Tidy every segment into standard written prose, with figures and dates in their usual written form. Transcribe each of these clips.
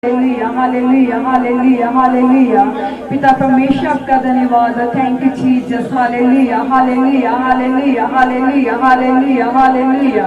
Hallelujah hallelujah hallelujah hallelujah. पिता परमेश्वर आपका धन्यवाद। Thank you Jesus. Hallelujah hallelujah hallelujah hallelujah hallelujah hallelujah.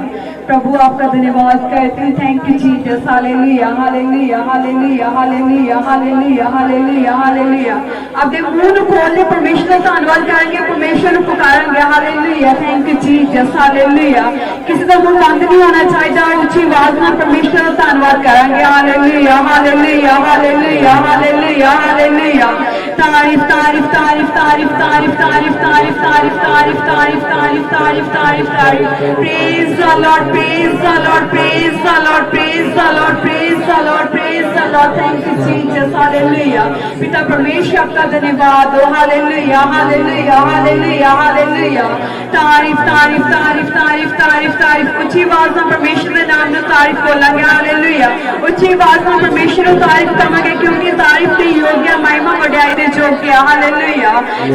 प्रभु आपका धन्यवाद करते हैं। Thank you Jesus. Hallelujah hallelujah hallelujah hallelujah hallelujah hallelujah hallelujah. अपने मुंह खोल के परमेश्वर का धन्यवाद करेंगे, परमेश्वर को पुकारेंगे। Hallelujah thank you Jesus. Hallelujah. किसी का मुंह बंद नहीं होना चाहिए, ऊंची आवाज में परमेश्वर का धन्यवाद करेंगे। Hallelujah hallelujah hallelujah hallelujah hallelujah. तारीफ तारीफ तारीफ तारीफ तारीफ तारीफ तारीफ तारीफ तारीफ तारीफ तारीफ तारीफ तारीफ तारीफ। Praise the Lord, praise the Lord, praise the Lord, praise the Lord, praise the Lord, praise the Lord. Thank you Jesus. Hallelujah. पिता परमेश्वर आपका धन्यवाद हो। Hallelujah hallelujah hallelujah hallelujah. तारीफ तारीफ तारीफ तारीफ तारीफ तारीफ। ऊंची आवाज में परमेश्वर के नाम में तारीफ बोलेंगे। हालेलुया। ऊंची आवाज में परमेश्वर को तारीफ करेंगे, क्योंकि तारीफ के योग्य महिमा वड्याई दे योग्य। हालेलुया।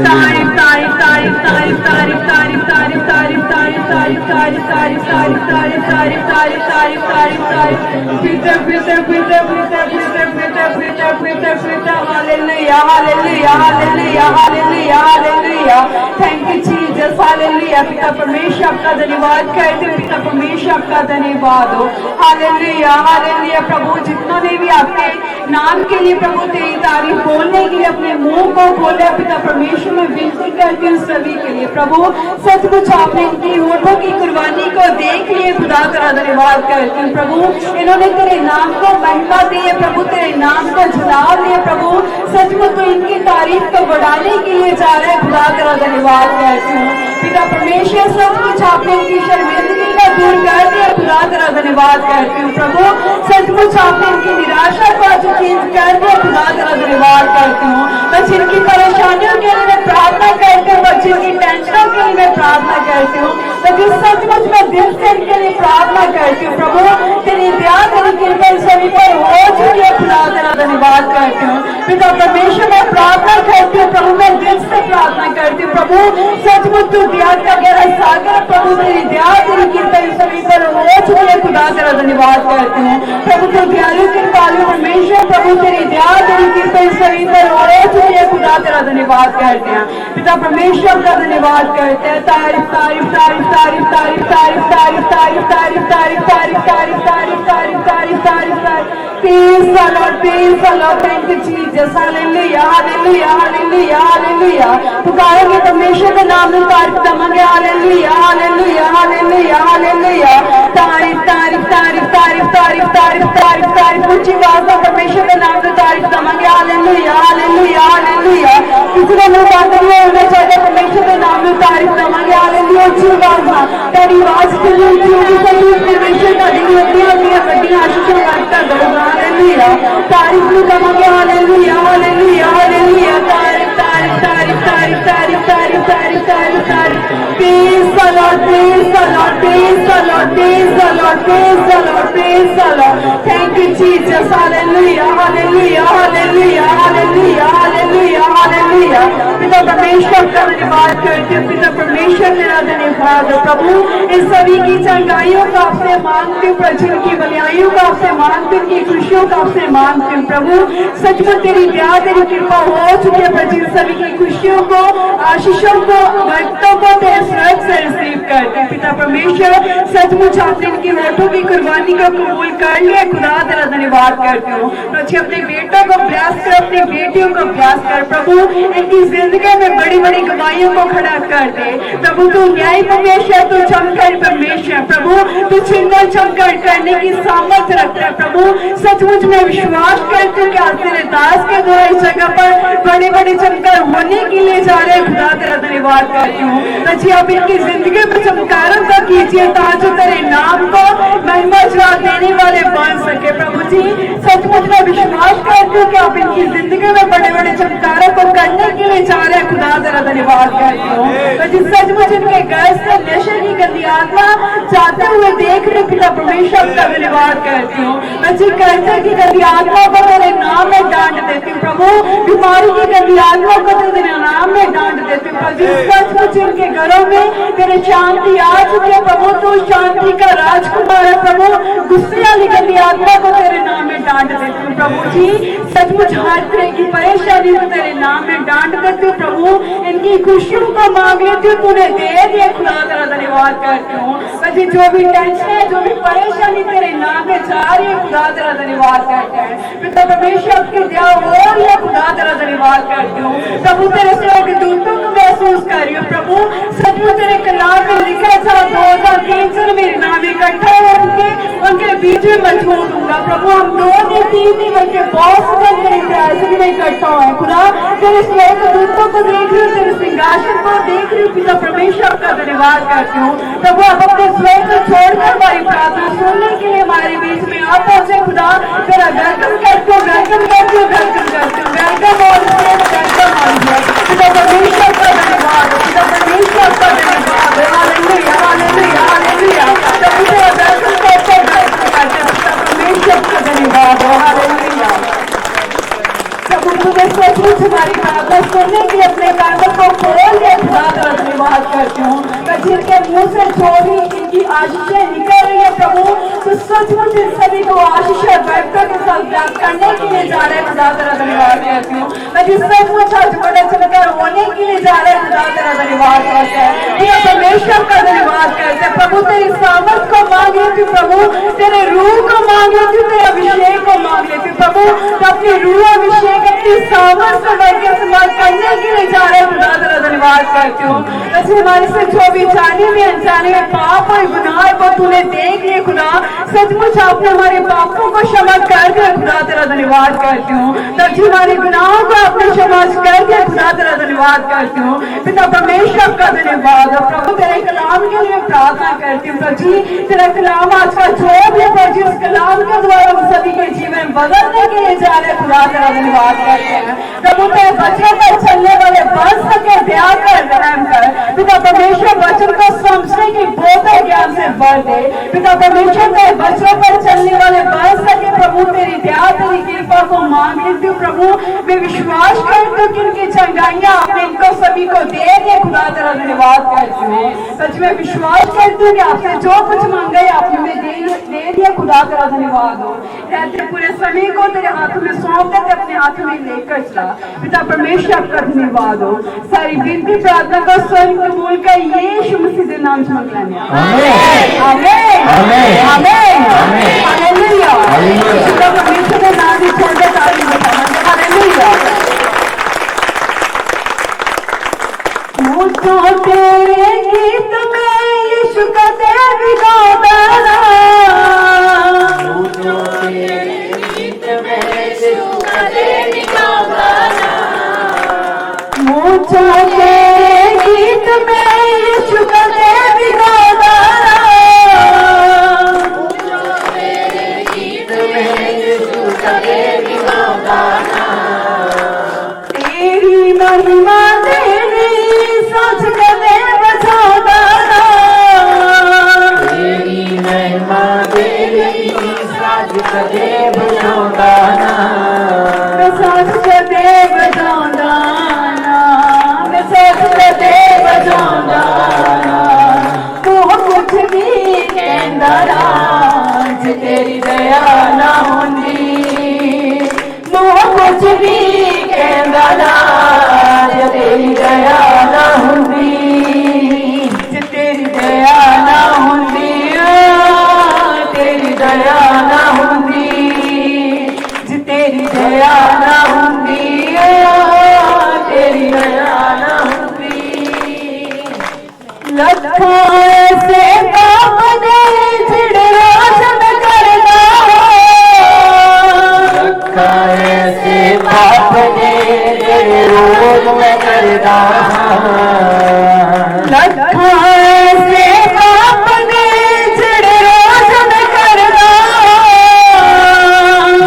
तारीफ तारीफ तारीफ तारीफ तारीफ तारीफ तारीफ तारीफ तारीफ तारीफ तारीफ तारीफ तारीफ तारीफ तारीफ तारीफ तारीफ तारीफ तारीफ। पिता पिता पिता पिता पिता पिता पिता पिता पिता। Hallelujah hallelujah hallelujah hallelujah hallelujah. Thank you Jesus. Hallelujah. पिता परमेश्वर आपका धन्यवाद करते हैं। पिता परमेश्वर आपका धन्यवाद हो। Hallelujah hallelujah. प्रभु जितना ने भी आपके नाम के लिए प्रभु तेरी तारीफ बोलने के लिए अपने मुंह को खोले, पिता परमेश्वर में विनती करती हूँ सभी के लिए। प्रभु सचमुच आपने इनकी होठों की कुर्बानी को देख लिए, खुदा तेरा धन्यवाद करती हूँ। प्रभु इन्होंने तेरे नाम को महिमा दी है, प्रभु तेरे नाम को जला दिया। प्रभु सचमुच तो इनकी तारीफ को बढ़ाने के लिए जा रहे हैं, खुदा तेरा धन्यवाद करती हूँ। पिता परमेश्वर सचमुच आपने इनकी शर्मिंदगी को दूर कर दिया, खुदा तेरा धन्यवाद करती हूँ। प्रभु सचमुच आपने इनकी निराशा को चेंज कर दिया, खुदा तेरा धन्यवाद करती हूँ। बस इनकी परेशानियों के लिए मैं प्रार्थना करती हूँ, बस इनकी टेंशनों के लिए मैं प्रार्थना करती हूँ, लेकिन सचमुच मैं दिल से इनके लिए प्रार्थना करती हूँ। प्रभु तेरी दया तेरी कृपा सभी पर हो चुकी है, खुदा तेरा धन्यवाद करती हूँ। पिता परमेश्वर मैं प्रार्थना करती हूँ, प्रभु मैं दिल से प्रार्थना करती हूँ। प्रभु सचमुच तू दया का गहरा सागर, प्रभु तेरी दया तेरी कृपा सभी पर हो चुकी है, खुदा तेरा धन्यवाद करती हूँ। प्रभु तू दयालु कृपालु परमेश्वर, प्रभु तेरी दया तेरी कृपा सभी पर हो चुकी है, खुदा तेरा धन्यवाद करते हैं। पिता परमेश्वर का धन्यवाद करते हैं। तारीफ तारीफ तारीफ तारीफ तारीफ तारीफ तारीफ तारीफ तारीफ तारीफ तारीफ तारीफ तारीफ तारीफ तारीफ तारीफ तारीफ। Praise the Lord, praise the Lord, thank you Jesus, hallelujah, hallelujah, hallelujah, hallelujah। पुकारेंगे परमेश्वर के नाम में तारीफ दमांगे। Hallelujah hallelujah hallelujah hallelujah. तारीफ तारीफ तारीफ तारीफ तारीफ तारीफ तारीफ तारीफ। ऊंची आवाज में परमेश्वर के नाम में तारीफ दमांगे। Hallelujah hallelujah hallelujah. किसी का मुंह बंद नहीं होना चाहिए, परमेश्वर के नाम में तारीफ दमांगे। हालेलुया। ऊंची आवाज में तेरी आवाज के लिए ऊंची परमेश्वर का दिन होती है, बड़ी आशीषों का दर्द। हालेलुया। तारीफ में दमांगे। Hallelujah hallelujah hallelujah. तारीफ तारीफ तारीफ तारीफ तारीफ तारीफ तारीफ तारीफ तारीफ। Praise the Lord, praise the Lord, praise the Lord, praise the Lord, praise the Lord, praise the Lord. Thank you Jesus, hallelujah, hallelujah, hallelujah, hallelujah, hallelujah, hallelujah। पिता परमेश्वर का धन्यवाद करते हैं। पिता परमेश्वर तेरा धन्यवाद हो। प्रभु इन सभी की चंगाइयों का आपसे मांगती हूँ, प्रजन की भलाइयों का आपसे मांगती हूँ, की खुशियों का आपसे मांगती हूँ। प्रभु सचमुच तेरी दया तेरी कृपा हो चुकी है, प्रजन सभी की खुशियों को आशीषों को भक्तों को तेरे स्वर्ग से रिसीव करते हैं। पिता परमेश्वर सचमुच आपने इनकी होठों की कुर्बानी को कबूल कर लिया, खुदा तेरा धन्यवाद करती हूँ। तो अपने बेटों को प्रयास कर, अपनी बेटियों को प्रयास कर। प्रभु इनकी जिंदगी में बड़ी बड़ी गवाहियों को खड़ा कर दे। प्रभु तू न्याय परमेश्वर, तू चमत्कार परमेश्वर। प्रभु तू चिन्ह चमत्कार करने की सामर्थ्य रखता है। प्रभु सचमुच में विश्वास करती हूँ कि आज तेरे दास के द्वारा इस जगह पर बड़े बड़े चमत्कार होने के लिए जा रहे हैं, खुदा तेरा धन्यवाद करती हूँ। जी आप इनकी जिंदगी में चमत्कारों का कीजिए, ताकि तेरे नाम को महिमा देने वाले बन सके। प्रभु जी सचमुच में विश्वास करती हूँ कि आप इनकी जिंदगी में बड़े बड़े चमत्कारों को करने के लिए जा रहे हैं, खुदा तेरा धन्यवाद करती हूँ। तो जिस सचमुच इनके घर से नशे की गंदी आत्मा जाते हुए देख रहे पिता परमेश्वर का धन्यवाद करती हूँ। मैं जी करते कि गंदी आत्मा को तेरे नाम में डांट देती हूँ प्रभु, बीमारी की गंदी आत्मा को तेरे नाम में डांट देती हूँ प्रभु। सचमुच इनके घरों में तेरे शांति आ चुकी है प्रभु, तू शांति का राजकुमार है प्रभु। गुस्से वाली गंदी आत्मा को तेरे नाम में डांट देती हूँ प्रभु जी। सचमुच हर तरह की परेशानी को तेरे नाम में डांट देती हूँ प्रभु। इनकी खुशियों को मांग लेती हूँ, तूने दे दिया खुदा तेरा धन्यवाद करती हूँ। जी जो भी टेंशन है, जो भी परेशानी तेरे नाम में जा रही है खुदा तेरा धन्यवाद करते हैं। पिता परमेश्वर की दया हो रही है खुदा तेरा धन्यवाद करती हूँ प्रभु। तेरे से दूतों को महसूस कर रही हूँ प्रभु। सचमुच तेरे कलाम में लिखा था 2003 से मेरे नाम इकट्ठा है, उनके बीच में मजबूत दूंगा प्रभु। हम 2 दिन 3 दिन बल्कि बहुत से मेरे ऐसे में इकट्ठा हुए खुदा। तेरे स्वर्ग दूतों को देख रही हूँ, तेरे सिंहासन को देख रही हूँ पिता परमेश्वर का धन्यवाद करती हूँ प्रभु। आप अपने स्वर्ग को छोड़कर हमारी प्रार्थना सुनने के लिए हमारे बीच में आप पहुंचे खुदा। तेरा वेलकम करते हो, वेलकम करते हो, वेलकम करते हो, वेलकम और वेलकम पिता परमेश्वर का धन्यवाद, पिता परमेश्वर का धन्यवाद। हालेलुया हालेलुया हालेलुया प्रभु तेरा वेलकम करते पिता परमेश्वर का धन्यवाद। हालेलुया प्रभु, तुझे सचमुच हमारी प्रार्थना सुनने के लिए अपने कानों को खोल के खुदा तेरा धन्यवाद करती हूँ। जिनके मुंह से जो भी इनकी आशीषें निकल रही है प्रभु, तो सचमुच इन सभी को आशीषें बरकतों के साथ व्याप्त करने के लिए जा रहे खुदा तेरा धन्यवाद करती हूँ। मैं जिस सचमुच आज बड़े चलकर होने के लिए जा रहे खुदा तेरा धन्यवाद करते हैं, तेरा परमेश्वर का धन्यवाद करते हैं प्रभु। तेरी सामर्थ को मांग लेती प्रभु, तेरे रूह को मांग लेती, तेरे अभिषेक को मांग लेती प्रभु। तो अपनी रूह अभिषेक अपनी सामर्थ को बढ़ के इस्तेमाल करने के लिए जा रहे खुदा तेरा धन्यवाद करती हूँ। वैसे हमारे से जो भी जाने में अनजाने में पाप और गुनाह को तूने देख लिया खुदा। सचमुच आपने हमारे पापों को क्षमा कर दिया खुदा तेरा धन्यवाद करती हूँ। तब हमारे गुनाहों को आपने क्षमा कर दिया खुदा तेरा धन्यवाद करती हूँ पिता परमेश्वर का धन्यवाद। प्रभु तेरे कलाम के लिए प्रार्थना करती हूँ प्रभु जी। तेरा कलाम आज का जो भी प्रभु जी, उस कलाम के द्वारा हम सभी के जीवन बदलने के लिए जा रहे खुदा तेरा धन्यवाद करते हैं प्रभु। तेरे बच्चों पर चलने वाले बन सके दया कर रहम कर पिता परमेश्वर। वचन को समझने की बहुत ज्ञान से भर दे पिता परमेश्वर। तेरे बच्चों पर चलने वाले बन सके प्रभु। तेरी दया तेरी कृपा को मांग लेती हूँ प्रभु। मैं विश्वास करती हूँ कि इनकी चंगाइयाँ आपने इनको सभी को दे दिए खुदा तेरा धन्यवाद करती हूँ। सच में विश्वास करती हूँ कि आपने जो कुछ मांगा आपने दे दिया खुदा तेरा धन्यवाद हो। रहते पूरे समय को तेरे हाथों में सौंप देते, अपने हाथों में लेकर चला पिता परमेश्वर का धन्यवाद हो। सारी विनती प्रार्थना को स्वयं कबूल कर यीशु मसीह के नाम से मांग लेंगे। आमीन आमीन आमीन हालेलुया। पिता परमेश्वर के नाम से छोड़कर तारीफ बताना। हालेलुया। मुझको तेरे गीत में यीशु का देवी गाना, मुझको तेरे गीत में यीशु का देवी गाना, मुझको तेरे गीत में यीशु का देवी गाना, मुझको तेरे गीत में यीशु का देवी गाना। तेरी महिमा तेरी सोच के बचाना, तेरी महिमा तेरी सोच के बचाना, सोच के बचाना, सोच के बचाना। तू कुछ भी कहना राज तेरी दया ना होंदी, तू कुछ भी कहना राज तेरी दया ना होंदी, तेरी दया ना होंदी, तेरी दया ना होंदी, तेरी दया ना होंदी, तेरी दया ना होंदी। लखों ऐसे पाप ने जिड़ रोशन करना, लखों ऐसे पाप ने जिड़ रोशन करना, लखों ऐसे पाप ने जिड़ रोशन करना,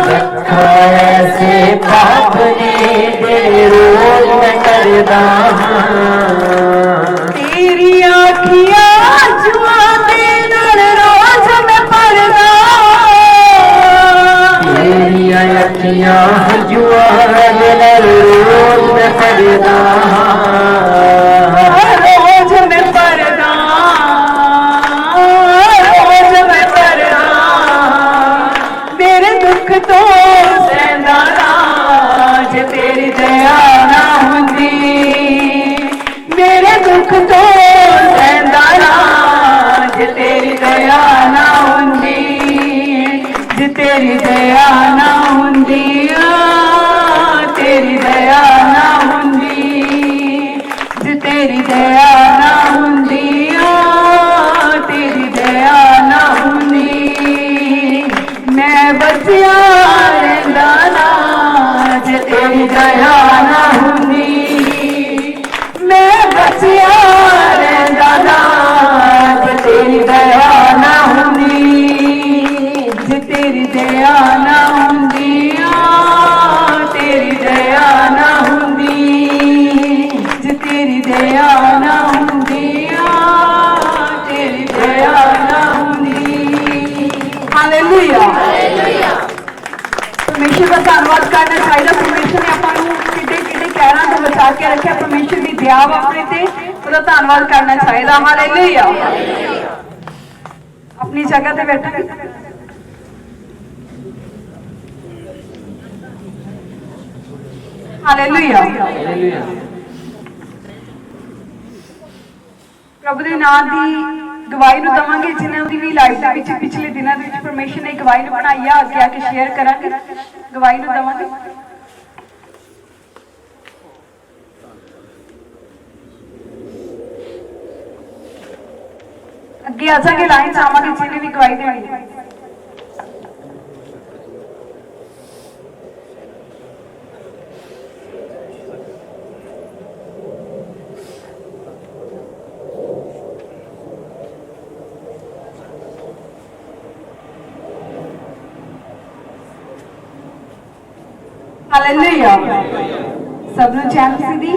लखों ऐसे पाप ने जिड़ रोशन करना। तेरी आँखियाँ जुआ दे नाल अखियां हंजुआं दे नाल रोज मैं पढ़दा रोज मैं पढ़दा रोज मैं पढ़दा मेरे दुख तो सहंदा ना जे तेरी दया ना हुंदी मेरे दुख तो सहंदा ना जे तेरी दया ना हुंदी जे तेरी दया ना हुंदी तेरी दया ना हुंदी जे तेरी दया ना हुंदी तेरी दया ना हुंदी मैं बचिया रहिंदा ना जे तेरी दया ना हुंदी मैं बचिया रहिंदा ना जे तेरी दया ना हुंदी जे तेरी दया ना हुंदी तेरी दया ना हुंदी जे तेरी दया ना हुंदी तेरी दया ना हुंदी हालेलुया परमेश्वर का धन्यवाद करना चाहिए परमेश्वर ने ਆਪਾਂ ਨੂੰ ਕਿੱਡੇ ਕਿੱਡੇ ਕਹਿਰਾਂ ਤੋਂ ਬਚਾ ਕੇ ਰੱਖਿਆ परमेश्वर ਦੀ ਦਇਆ ਆਪਣੇ ਤੇ ਉਹਦਾ ਧੰਨਵਾਦ ਕਰਨਾ ਚਾਹੀਦਾ ਹਾਲੇਲੂਇਆ ਆਪਣੀ ਜਗ੍ਹਾ ਤੇ ਬੈਠਾਂਗੇ ਹਾਲੇਲੂਇਆ ਪ੍ਰਭੂ ਦੇ ਨਾਮ ਦੀ ਗਵਾਹੀ ਨੂੰ ਦਵਾਂਗੇ ਜਿਨ੍ਹਾਂ ਦੀ ਵੀ ਲਾਈਫ ਦੇ ਵਿੱਚ ਪਿਛਲੇ ਦਿਨਾਂ ਦੇ ਵਿੱਚ ਪਰਮੇਸ਼ਰ ਨੇ ਗਵਾਹੀ ਨੂੰ ਬਣਾਈ ਆ ਅੱਗੇ ਆ ਕੇ ਸ਼ੇਅਰ ਕਰਾਂਗੇ ਗਵਾਹੀ ਨੂੰ ਦਵਾਂਗੇ ਅੱਗੇ ਆ ਜਾਗੇ ਲਾਈਨ ਚ ਆਵਾਂਗੇ ਜਿਹਨੇ ਵੀ ਗਵਾਹੀ ਦੇਣੀ ਹੈ ਹਾਲੇਲੂਇਆ ਸਭ ਨੂੰ ਚੈਨ ਸੀ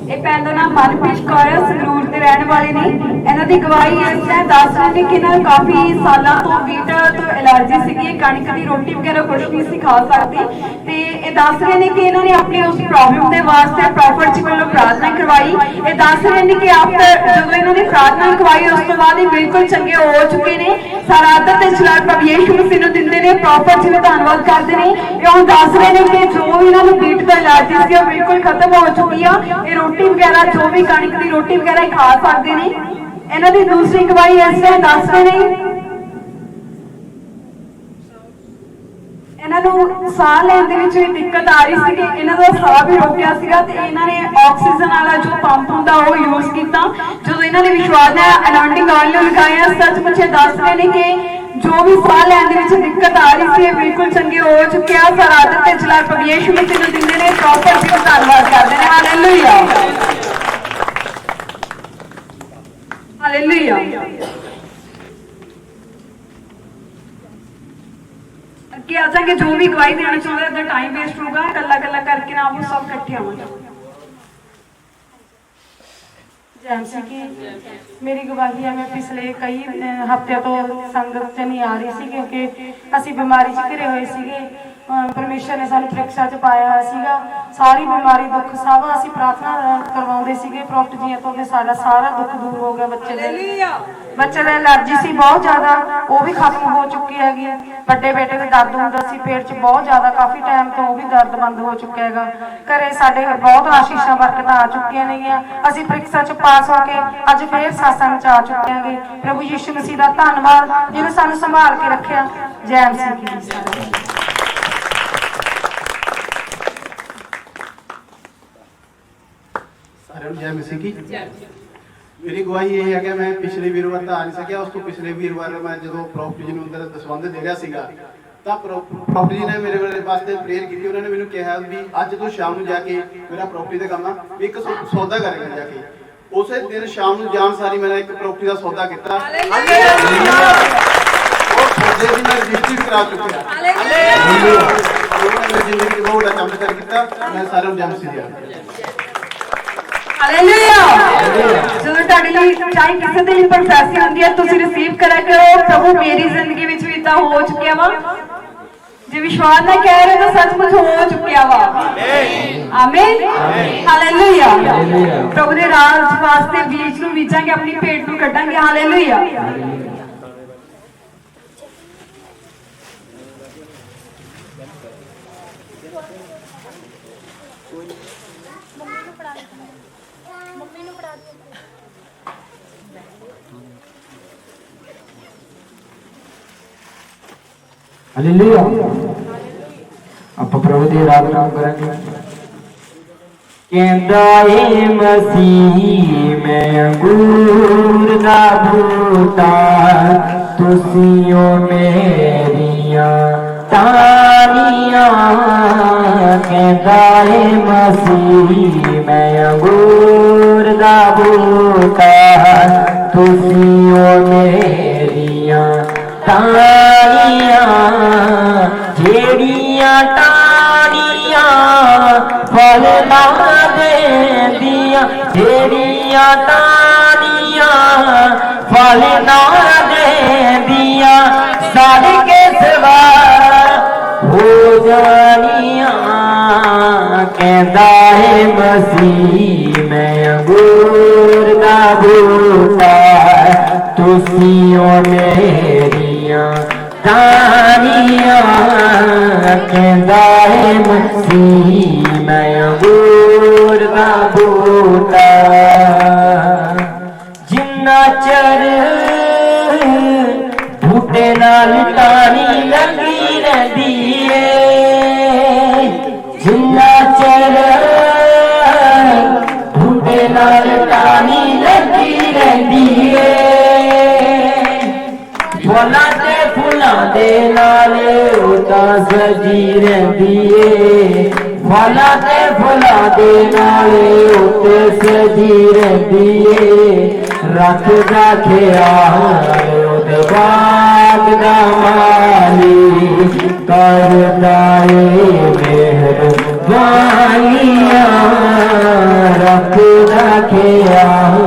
ਇਹ ਭੈਣ ਦਾ ਨਾਮ ਮਨਪ੍ਰੀਤ ਕੌਰ ਹੈ ਸੰਗਰੂਰ ਦੇ ਰਹਿਣ ਵਾਲੇ ਨੇ ਇਹਨਾਂ ਦੀ ਗਵਾਹੀ ਇਸ ਤਰ੍ਹਾਂ ਦੱਸ ਰਹੇ ਨੇ ਕਿ ਇਹਨਾਂ ਨੂੰ ਕਾਫੀ ਸਾਲਾਂ ਤੋਂ ਵੀਟ ਤੋਂ ਐਲਰਜੀ ਸੀਗੀ ਕਣਕ ਦੀ ਰੋਟੀ ਵਗੈਰਾ ਕੁਝ ਨਹੀਂ ਸੀ ਖਾ ਸਕਦੇ ਤੇ ਇਹ ਦੱਸ ਰਹੇ ਨੇ ਕਿ ਇਹਨਾਂ ਨੇ ਆਪਣੀ ਉਸ ਪ੍ਰੋਬਲਮ ਦੇ ਵਾਸਤੇ ਪ੍ਰੋਫਟ ਜੀ ਵੱਲੋਂ ਪ੍ਰਾਰਥਨਾ ਕਰਵਾਈ ਇਹ ਦੱਸ ਰਹੇ ਨੇ ਕਿ ਜਦੋਂ ਇਹਨਾਂ ਨੇ ਪ੍ਰਾਰਥਨਾ ਕਰਵਾਈ ਉਸ ਤੋਂ ਬਾਅਦ ਇਹ ਬਿਲਕੁਲ ਚੰਗੇ ਹੋ ਚੁੱਕੇ ਨੇ ਸਾਰਾ ਆਦਰ ਤੇ ਜਲਾਲ ਪ੍ਰਭੂ ਯਿਸੂ ਮਸੀਹ ਨੂੰ ਦਿੰਦੇ ਨੇ ਪ੍ਰੋਫਟ ਜੀ ਦਾ ਧੰਨਵਾਦ ਕਰਦੇ ਨੇ ਇਹ ਹੁਣ ਦੱਸ ਰਹੇ ਨੇ ਕਿ ਜੋ ਇਹਨਾਂ ਨੂੰ ਵੀਟ ਤੋਂ ਐਲਰਜੀ ਸੀ ਉਹ ਬਿਲਕੁਲ ਖਤਮ ਹੋ ਚੁੱਕੀ ਆ ਇਹ ਰੋਟੀ ਵਗੈਰਾ ਜੋ ਵੀ ਕਣਕ ਦੀ ਰੋਟੀ ਵਗੈਰਾ ਖਾ ਸਕਦੇ ਨੇ ਇਹਨਾਂ ਦੀ ਦੂਸਰੀ ਗਵਾਹੀ ਇਸ ਤਰ੍ਹਾਂ ਦੱਸ ਰਹੇ ਨੇ ਇਹਨਾਂ ਨੂੰ ਸਾਹ ਲੈਣ ਦੇ ਵਿੱਚ ਵੀ ਦਿੱਕਤ ਆ ਰਹੀ ਸੀ ਕਿ ਇਹਨਾਂ ਦਾ ਸਾਹ ਵੀ ਰੁਕਿਆ ਸੀਗਾ ਤੇ ਇਹਨਾਂ ਨੇ ਆਕਸੀਜਨ ਵਾਲਾ ਜੋ ਪੰਪ ਹੁੰਦਾ ਉਹ ਯੂਜ਼ ਕੀਤਾ ਜਦੋਂ ਇਹਨਾਂ ਨੇ ਵਿਸ਼ਵਾਸ ਨਾਲ ਅਨਾਇੰਟਿੰਗ ਆਇਲ ਨੂੰ ਲਗਾਇਆ ਸੱਚਮੁੱਚ ਦੱਸ ਰਹੇ ਨੇ ਕਿ ਜੋ ਵੀ ਸਾਹ ਲੈਣ ਦੇ ਵਿੱਚ ਦਿੱਕਤ ਆ ਰਹੀ ਸੀ ਇਹ ਬਿਲਕੁਲ ਚੰਗੇ ਹੋ ਚੁੱਕਿਆ ਸਰਾਦਤ ਤੇ ਜਲਾਲ ਪ੍ਰਭੂ ਯਿਸੂ ਮਸੀਹ ਨੂੰ ਦਿੰਦੇ ਨੇ ਪ੍ਰੋਪਰ ਜੀ ਦਾ ਧੰਨਵਾਦ ਕਰਦੇ ਨੇ ਹਾਲੇਲੂਇਆ ਹਾਲੇਲੂਇਆ ਅੱਗੇ ਆ ਜਾਗੇ ਜੋ ਵੀ ਗਵਾਹੀ ਦੇਣਾ ਚਾਹੁੰਦਾ ਉਹਦਾ ਟਾਈਮ ਵੇਸਟ ਹੋਊਗਾ ਕੱਲਾ ਕੱਲਾ ਕਰਕੇ ਨਾ ਉਹ ਸਭ ਇਕੱਠੇ ਆਵਾਂਗੇ जैसे कि मेरी गवाही है मैं पिछले कई हफ्ते तो संगत से नहीं आ रही सी क्योंकि असी बीमारी च घिरे हुए सीगे परमेश्वर ने सानू परीक्षा च पाया हुआ सीगा सारी बीमारी दुख सब असी प्रार्थना करवाउंदे सीगे प्रॉफट जी तो साडा सारा दुख दूर हो गया बच्चे दा एलर्जी सी बहुत ज्यादा वो भी खत्म हो चुकी हैगी बड़े बेटे दे दर्द हुंदा सी पेट च बहुत ज्यादा काफी टाइम तो वो भी दर्द बंद हो चुका हैगा घरे साडे बहुत आशीषां बरकतां आ चुकियां नेगियां असी परीक्षा च पास होके अज फिर सत्संग च आ चुके हैं प्रभु यीशु मसीह दा धन्नवाद जिन्हें सानू संभाल के रखिया जय मसीह जय मसीह की मेरी गवाही ये है कि मैं पिछले वीरवार तो आ नहीं सकिया उस तो पिछले वीरवार मैं जो प्रॉफट जी उधर दसवंध दे रहा सीगा ਤਾਂ ਪ੍ਰੋਪਰਟੀ ਜੀ ਨੇ ਮੇਰੇ ਵਾਸਤੇ ਪ੍ਰੇਅਰ ਕੀਤੀ ਉਹਨਾਂ ਨੇ ਮੈਨੂੰ ਕਿਹਾ ਵੀ ਅੱਜ ਤੋਂ ਸ਼ਾਮ ਨੂੰ ਜਾ ਕੇ ਮੇਰਾ ਪ੍ਰੋਪਰਟੀ ਦਾ ਕੰਮ ਆ ਵੀ ਇੱਕ ਸੌਦਾ ਕਰੇਗਾ ਜਾ ਕੇ ਉਸੇ ਦਿਨ ਸ਼ਾਮ ਨੂੰ ਜਾਣ ਸਾਰੀ ਮੈਂ ਇੱਕ ਪ੍ਰੋਪਰਟੀ ਦਾ ਸੌਦਾ ਕੀਤਾ ਉਹ ਸੌਦੇ ਦੀ ਮੈਂ ਰਜਿਸਟਰੀ ਕਰਾ ਚੁੱਕਿਆ ਹਾਲੇਲੂਇਆ ਮੇਰੀ ਜ਼ਿੰਦਗੀ ਬਹੁਤ ਵੱਡਾ ਚਮਤਕਾਰ ਕੀਤਾ ਮੈਂ ਸਾਰਿਆਂ ਨੂੰ ਜਮ ਸੀ ਦਿਆ ਹਾਲੇਲੂਇਆ ਜਦੋਂ ਤੁਹਾਡੇ ਲਈ ਚਾਹੇ ਕਿਸੇ ਦੇ ਲਈ ਪ੍ਰੋਫੈਸੀ ਹੁੰਦੀ ਹੈ ਤੁਸੀਂ ਰਿਸੀਵ ਕਰਿਆ ਕਰੋ ਪ੍ਰਭੂ ਮੇਰੀ ਜ਼ਿੰਦਗੀ ਵਿੱਚ ਵੀ ਇਦਾਂ ਹੋ ਚੁੱਕਿਆ ਵਾ जे विश्वास ना कह रहे तो सचमुच हो चुकिया वा। आमीन हालेलुया। प्रभु दे राज वास्ते बीज नूं बीजांगे, अपनी भेंट नूं कड्डांगे। हालेलुया। हालेलुया। ਆਪਾਂ ਪ੍ਰਭੂ ਦੀ ਆਰਾਧਨਾ ਕਰਾਂਗੇ। ਕਹਿੰਦਾ ਏ ਮਸੀਹ ਮੈਂ ਅੰਗੂਰ ਦਾ ਬੂਟਾ, ਤੁਸੀਂ ਓ ਮੇਰੀਆਂ ਟਾਹਣੀਆਂ। ਕਹਿੰਦਾ ਏ ਮਸੀਹ ਮੈਂ ਅੰਗੂਰ ਦਾ ਬੂਟਾ, ਤੁਸੀਂ ਓ ਮੇਰੀਆਂ ਟਾਹਣੀਆਂ। ਜਿਹੜੀਆਂ ਟਾਹਣੀਆਂ ਫਲ ਨਾ ਦੇਂਦੀਆਂ, ਜਿਹੜੀਆਂ ਟਾਹਣੀਆਂ ਫਲ ਨਾ ਦੇਂਦੀਆਂ, ਸੜ ਕੇ ਸਵਾਰ ਹੋ ਜਾਣੀਆਂ। ਕਹਿੰਦਾ ਏ ਮਸੀਹ ਮੈਂ ਅੰਗੂਰ ਦਾ ਬੂਟਾ, ਤੁਸੀਂ ਓ ਮੇਰੀਆਂ ਟਾਹਣੀਆਂ। ਕਹਿੰਦਾ ਏ ਮਸੀਹ ਮੈਂ ਅੰਗੂਰ ਦਾ ਬੂਟਾ, ਜਿੰਨਾ ਚਿਰ ਬੂਟੇ ਨਾਲ ਟਾਹਣੀ ਲੱਗੀ ਰਹਿੰਦੀ ਏ, ਜਿੰਨਾ ਚਿਰ ਬੂਟੇ ਨਾਲ ਟਾਹਣੀ ਲੱਗੀ ਰਹਿੰਦੀ ਏ, ਫੁੱਲਾਂ ਤੇ ਫੁੱਲਾਂ ਦੇ ਨਾਲ ਉਹ ਤਾਂ ਸਜੀ ਰਹਿੰਦੀ ਏ, ਫੁੱਲਾਂ ਤੇ ਫੁੱਲਾਂ ਦੇ ਨਾਲ ਉਹ ਤੇ ਸਜੀ ਰਹਿੰਦੀ ਏ। ਰੱਖਦਾ ਖਿਆਲ ਉਹਦੇ ਬਾਗ ਦਾ ਮਾਲੀ, ਕਰਦਾ ਏ ਮਿਹਰਬਾਨੀਆਂ। ਰੱਖਦਾ ਖਿਆਲ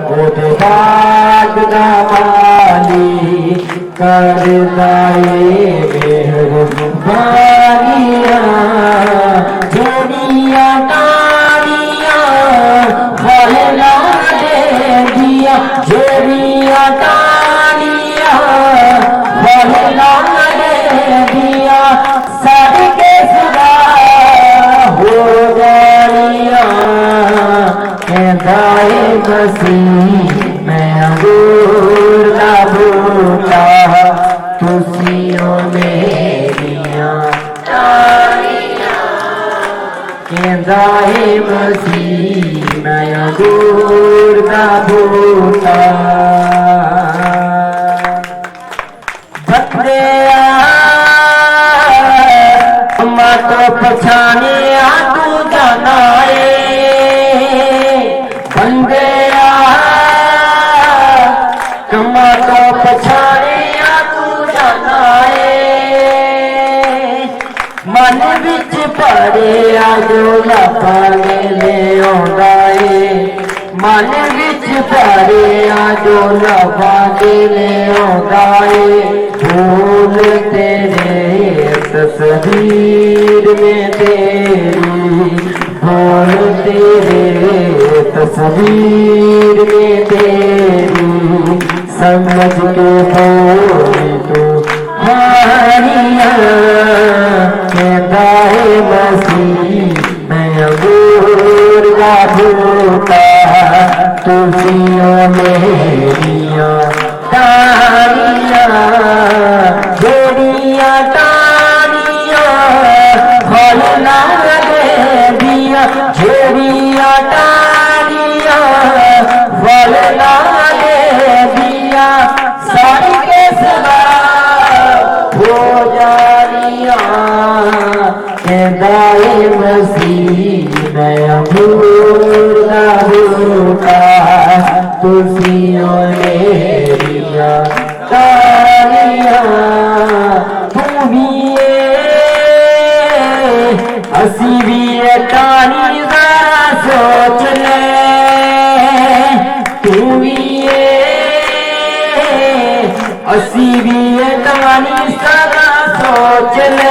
ਉਹਦੇ ਬਾਗ ਦਾ ਮਾਲੀ, ਕਰਦਾ ਏ ਮਿਹਰਬਾਨੀਆਂ। ਜਿਹੜੀਆਂ ਟਾਹਣੀਆਂ ਫਲ ਨਾ ਦੇਂਦੀਆਂ, ਜਿਹੜੀਆਂ ਟਾਹਣੀਆਂ ਫਲ ਨਾ ਦੇਂਦੀਆਂ, ਸੜ ਕੇ ਸਵਾਰ ਹੋ ਜਾਣੀਆਂ। ਕਹਿੰਦਾ ਏ ਮਸੀਹ ਮੈਂ ਅੰਗੂਰ ਦਾ ਬੂਟਾ, ਤੁਸੀਂ ਓ ਮੇਰੀਆਂ ਟਾਹਣੀਆਂ। ਕਹਿੰਦਾ ਏ ਮਸੀਹ ਮੈਂ ਅੰਗੂਰ ਦਾ ਬੂਟਾ, ਬੰਦਿਆ ਅੰਮਾ ਤੋਂ ਪਛਾਣਿਆ ਤੂੰ ਜਾਣਾ ਏ, ਬੰਦਿਆ ਕੰਮਾਂ ਤੋਂ ਪਛਾਣਿਆ ਤੂੰ ਜਾਣਾ ਏ। ਮਨ ਵਿੱਚ ਭਰਿਆ ਜੋ ਲੱਭਾਂ ਲਿਆਉਂਦਾ ਏ, ਮਨ ਵਿੱਚ ਭਰਿਆ ਜੋ ਲੱਭਾਂ ਲਿਆਉਂਦਾ ਏ। ਫੂਲ ਤੇਰੇ ਤਸਵੀਰ ਮੇਂ ਤੇਰੀ, ਫੂਲ ਤੇਰੇ ਤਸਵੀਰ ਮੇਂ तेरी, समझ के बोली तू हानिया। कहता है मसीह मैं अंगूर का बूटा, तुझियों मेरिया टाहनिया। जोड़िया टाहनिया फल ना दे दिया, जोड़िया टाहनिया फल ना दे दिया, सारी के सदा हो जानिया। कहता है मसीह मैं अंगूर का बूटा, तुझियों मेरिया टाहनिया। तू भी असी भी टाहनी जरा सोच ले, तू भी असी भी टाहनी जरा ਸੋਚ ਲੈ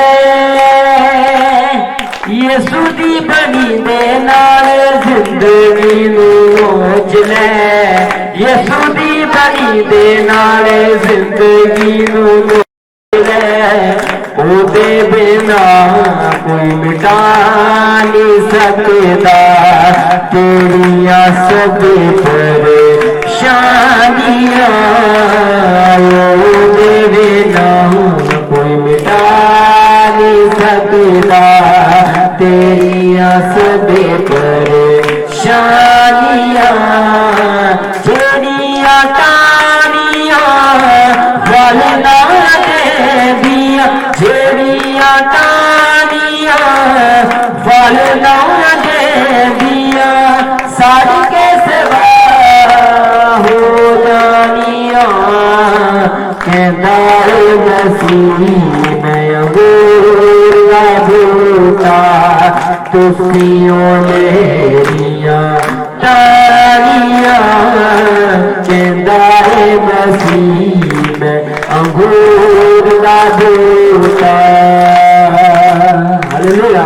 ਯਿਸੂ ਦੀ ਬਣੀ ਦੇ ਨਾਲ ਜ਼ਿੰਦਗੀ ਨੂੰ ਮੋਚ ਲੈ ਯਿਸੂ ਦੀ ਬਣੀ ਦੇ ਨਾਲ ਜ਼ਿੰਦਗੀ ਨੂੰ ਮੋਚ ਲੈ ਉਹਦੇ ਬਿਨਾ ਕੋਈ ਮਿਟਾ ਨਹੀਂ ਸਕਦਾ ਤੇਰੀਆਂ ਸਭ ਪਰੇਸ਼ਾਨੀਆਂ ਉਹਦੇ ਬਿਨਾ ਕੋਈ ਮਿਟਾ ਨਹੀਂ ਸਕਦਾ ਤੇਰੀਆਂ ਸਭ ਪਰੇਸ਼ਾਨੀਆਂ ਜਿਹੜੀਆਂ ਟਾਹਣੀਆਂ ਫਲ ਨਾ ਦੇਦੀਆਂ ਜਿਹੜੀਆਂ ਟਾਹਣੀਆਂ ਫਲ ਨਾ ਦੇਦੀਆਂ ਸੜ ਕੇ ਸਵਾ ਹੋ ਜਾਣੀਆਂ ਕਹਿੰਦਾ ਮਸੀਹ ਮੈਂ ਅੰਗੂਰ ਦਾ ਬੂਟਾ ਤੁਸੀਂ ਓ ਮੇਰੀਆਂ ਟਾਹਣੀਆਂ ਕਹਿੰਦਾ ਮਸੀਹ ਮੈਂ ਅੰਗੂਰ ਦਾ ਬੂਟਾ ਹਾਲੇਲੂਇਆ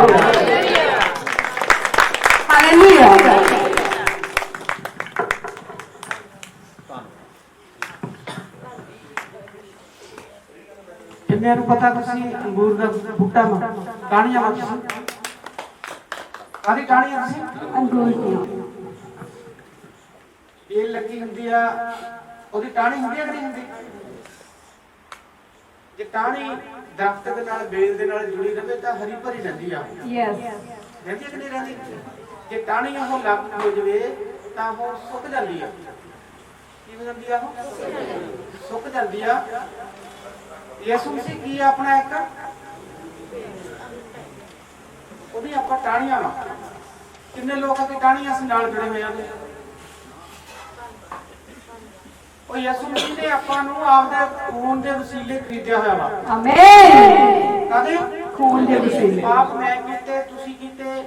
ਹਾਲੇਲੂਇਆ। ਕਿੰਨਿਆਂ ਨੂੰ ਪਤਾ ਤੁਸੀਂ ਅੰਗੂਰ ਦਾ ਬੂਟਾ ਮਾ ਟਾਹਣੀਆਂ ਮਾ ਤੁਸੀਂ ਕਾਹਦੀ ਟਾਹਣੀਆਂ ਤੁਸੀਂ ਅੰਗੂਰ ਦੀਆਂ ਇਹ ਲੱਗੀ ਹੁੰਦੀ ਆ ਉਹਦੀ ਟਾਹਣੀ ਹੁੰਦੀ ਆ ਕਿ ਨਹੀਂ ਹੁੰਦੀ ਜੇ ਟਾਹਣੀ ਦਰਖਤ ਦੇ ਨਾਲ ਬੇਲ ਦੇ ਨਾਲ ਜੁੜੀ ਰਹੇ ਤਾਂ ਹਰੀ ਭਰੀ ਰਹਿੰਦੀ ਆ ਯੈਸ ਰਹਿੰਦੀ ਆ ਕਿ ਨਹੀਂ ਰਹਿੰਦੀ ਜੇ ਟਾਹਣੀ ਉਹ ਲੱਗ ਹੋ ਜਵੇ ਤਾਂ ਉਹ ਸੁੱਕ ਜਾਂਦੀ ਆ ਕੀ ਹੋ ਜਾਂਦੀ ਆ ਉਹ ਸੁੱਕ ਜਾਂਦੀ ਆ ਯਿਸੂ ਮਸੀਹ ਕੀ ਆ ਆਪਣਾ ਇੱਕ ਉਹਦੀ ਆਪਾਂ ਟਾਹਣੀਆਂ ਵਾ ਕਿੰਨੇ ਲੋਕਾਂ ਦੀ ਟਾਹਣੀਆਂ ਅਸੀਂ ਨਾਲ ਜੁੜੇ ਹੋਏ ਆ ਉਹ ਯਿਸੂ ਮਸੀਹ ਨੇ ਆਪਾਂ ਨੂੰ ਆਪਦੇ ਖੂਨ ਦੇ ਵਸੀਲੇ ਖਰੀਦਿਆ ਹੋਇਆ ਵਾ ਆਮੇਨ। ਕਾਹਦੇ ਖੂਨ ਦੇ ਵਸੀਲੇ ਆਪ ਮੈਂ ਕੀਤੇ ਤੁਸੀਂ ਕੀਤੇ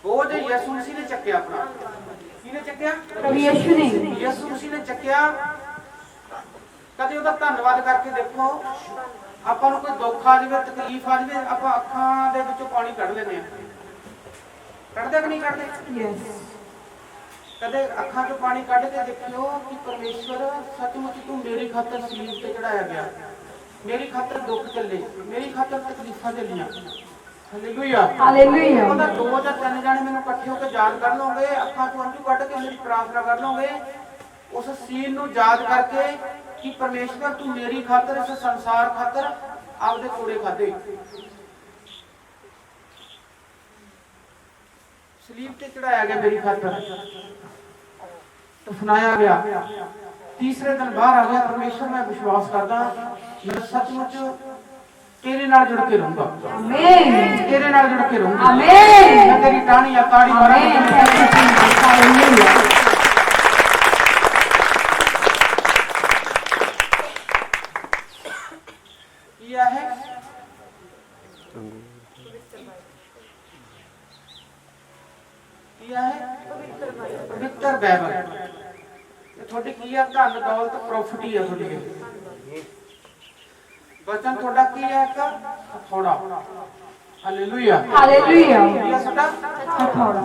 ਬੋਝ ਯਿਸੂ ਮਸੀਹ ਨੇ ਚੱਕਿਆ ਆਪਣਾ ਕਿਹਨੇ ਚੱਕਿਆ ਪ੍ਰਭੂ ਯਿਸੂ ਨੇ ਯਿਸੂ ਮਸੀਹ ਨੇ ਚੱਕਿਆ ਕਦੇ ਉਹਦਾ ਧੰਨਵਾਦ ਕਰਕੇ ਦੇਖੋ ਆਪਾਂ ਨੂੰ ਕੋਈ ਦੁੱਖ ਆ ਜਾਵੇ ਤਕਲੀਫ ਆ ਜਾਵੇ ਆਪਾਂ ਅੱਖਾਂ ਦੇ ਵਿੱਚੋਂ ਪਾਣੀ ਕੱਢ ਲੈਂਦੇ ਆ ਕੱਢਦੇ ਕਿ ਨਹੀਂ ਕੱਢਦੇ ਯੈਸ ਕਦੇ ਅੱਖਾਂ ਚੋਂ ਪਾਣੀ ਕੱਢ ਕੇ ਦੇਖਿਓ ਕਿ ਪਰਮੇਸ਼ਵਰ ਸੱਚਮੁੱਚ ਤੂੰ ਮੇਰੀ ਖਾਤਰ ਸਲੀਬ ਤੇ ਚੜਾਇਆ ਗਿਆ ਮੇਰੀ ਖਾਤਰ ਦੁੱਖ ਚੱਲੇ ਮੇਰੀ ਖਾਤਰ ਤਕਲੀਫਾਂ ਚੱਲੀਆਂ ਹਾਲੇਲੂਇਆ ਹਾਲੇਲੂਇਆ। ਉਹਦਾ ਦੋ ਜਾਂ ਤਿੰਨ ਜਾਣੇ ਮੈਨੂੰ ਇਕੱਠੇ ਹੋ ਕੇ ਯਾਦ ਕਰ ਲਓਗੇ ਅੱਖਾਂ ਚੋਂ ਹੰਝੂ ਕੱਢ ਕੇ ਮੇਰੀ ਪ੍ਰਾਰਥਨਾ ਕਰ ਲਓਗੇ ਉਸ ਸੀਨ ਨੂੰ ਯਾਦ ਕਰਕੇ ਕਿ ਪਰਮੇਸ਼ਵਰ ਤੂੰ ਮੇਰੀ ਖਾਤਰ ਇਸ ਸੰਸਾਰ ਖਾਤਰ ਆਪਦੇ ਕੋੜੇ ਖਾਦੇ ਸਲੀਬ ਤੇ ਚੜਾਇਆ ਗਿਆ ਮੇਰੀ ਖਾਤਰ ਦਫਨਾਇਆ ਗਿਆ ਤੀਸਰੇ ਦਿਨ ਬਾਹਰ ਆ ਗਿਆ ਪਰਮੇਸ਼ਵਰ ਮੈਂ ਵਿਸ਼ਵਾਸ ਕਰਦਾ ਮੈਂ ਸੱਚਮੁੱਚ ਤੇਰੇ ਨਾਲ ਜੁੜ ਕੇ ਰਹੂੰਗਾ ਆਮੇਨ ਤੇਰੇ ਨਾਲ ਜੁੜ ਕੇ ਰਹੂੰਗਾ ਆਮੇਨ ਮੈਂ ਤੇਰੀ ਟਾਹਣੀ ਆ ਤਾੜੀ ਆਮੇਨ। ਮਾਰਾਂਗਾ ਹਾਲੇਲੂਇਆ। ਕੀ ਆ ਹੈ ਕੀ ਆ ਹੈ ਪਵਿੱਤਰ ਬਾਈਬਲ ਇਹ ਤੁਹਾਡੀ ਕੀ ਆ ਧਨ ਦੌਲਤ ਪ੍ਰੋਫਿਟੀ ਆ ਤੁਹਾਡੀ ਬਚਨ ਤੁਹਾਡਾ ਕੀ ਹੈ ਇੱਕ ਹਥੌੜਾ ਹਾਲੇਲੂਇਆ ਹਾਲੇਲੂਇਆ। ਕੀ ਆ ਤੁਹਾਡਾ ਹਥੌੜਾ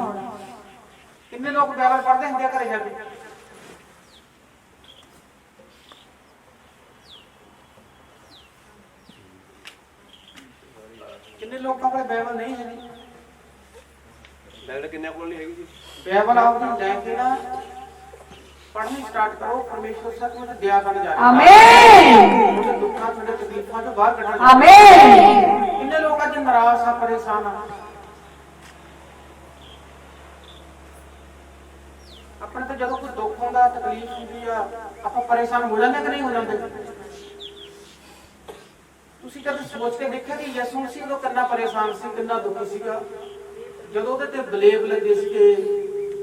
ਕਿੰਨੇ ਲੋਕ ਬਾਈਬਲ ਪੜ੍ਹਦੇ ਹੁੰਦੇ ਆ ਘਰੇ ਜਾ ਕੇ ਕਿੰਨੇ ਲੋਕਾਂ ਕੋਲ ਬਾਈਬਲ ਨਹੀਂ ਹੈਗੀ ਬਾਈਬਲ ਕਿੰਨੇ ਕੋਲ ਨਹੀਂ ਹੈਗੀ ਜੀ ਬਾਈਬਲ ਆਪਣੀ ਲੈ ਕੇ ਨਾ ਪੜ੍ਹਨੀ ਸਟਾਰਟ ਕਰੋ ਪਰਮੇਸ਼ਵਰ ਸੱਚਮੁੱਚ ਦਇਆ ਕਰਨ ਜਾ ਰਿਹਾ ਆਮੇਨ ਤੁਹਾਡੇ ਦੁੱਖਾਂ ਤੁਹਾਡੇ ਤਕਲੀਫਾਂ ਤੋਂ ਬਾਹਰ ਕੱਢਣਾ ਆਮੇਨ ਕਿੰਨੇ ਲੋਕ ਅੱਜ ਨਾਰਾਜ਼ ਆ ਪਰੇਸ਼ਾਨ ਆ ਆਪਣੇ ਤੇ ਜਦੋਂ ਕੋਈ ਦੁੱਖ ਹੁੰਦਾ ਤਕਲੀਫ ਹੁੰਦੀ ਆ ਆਪਾਂ ਪਰੇਸ਼ਾਨ ਹੋ ਜਾਂਦੇ ਕਿ ਨਹੀਂ ਹੋ ਜਾਂਦੇ ਤੁਸੀਂ ਕਦੇ ਸੋਚ ਕੇ ਦੇਖਿਆ ਕਿ ਯਿਸੂ ਮਸੀਹ ਉਹ ਕਿੰਨਾ ਪਰੇਸ਼ਾਨ ਸੀ ਕਿੰਨਾ ਦੁਖੀ ਸੀਗਾ ਜਦੋਂ ਉਹਦੇ ਤੇ ਬਲੇਬ ਲੱਗੇ ਸੀਗੇ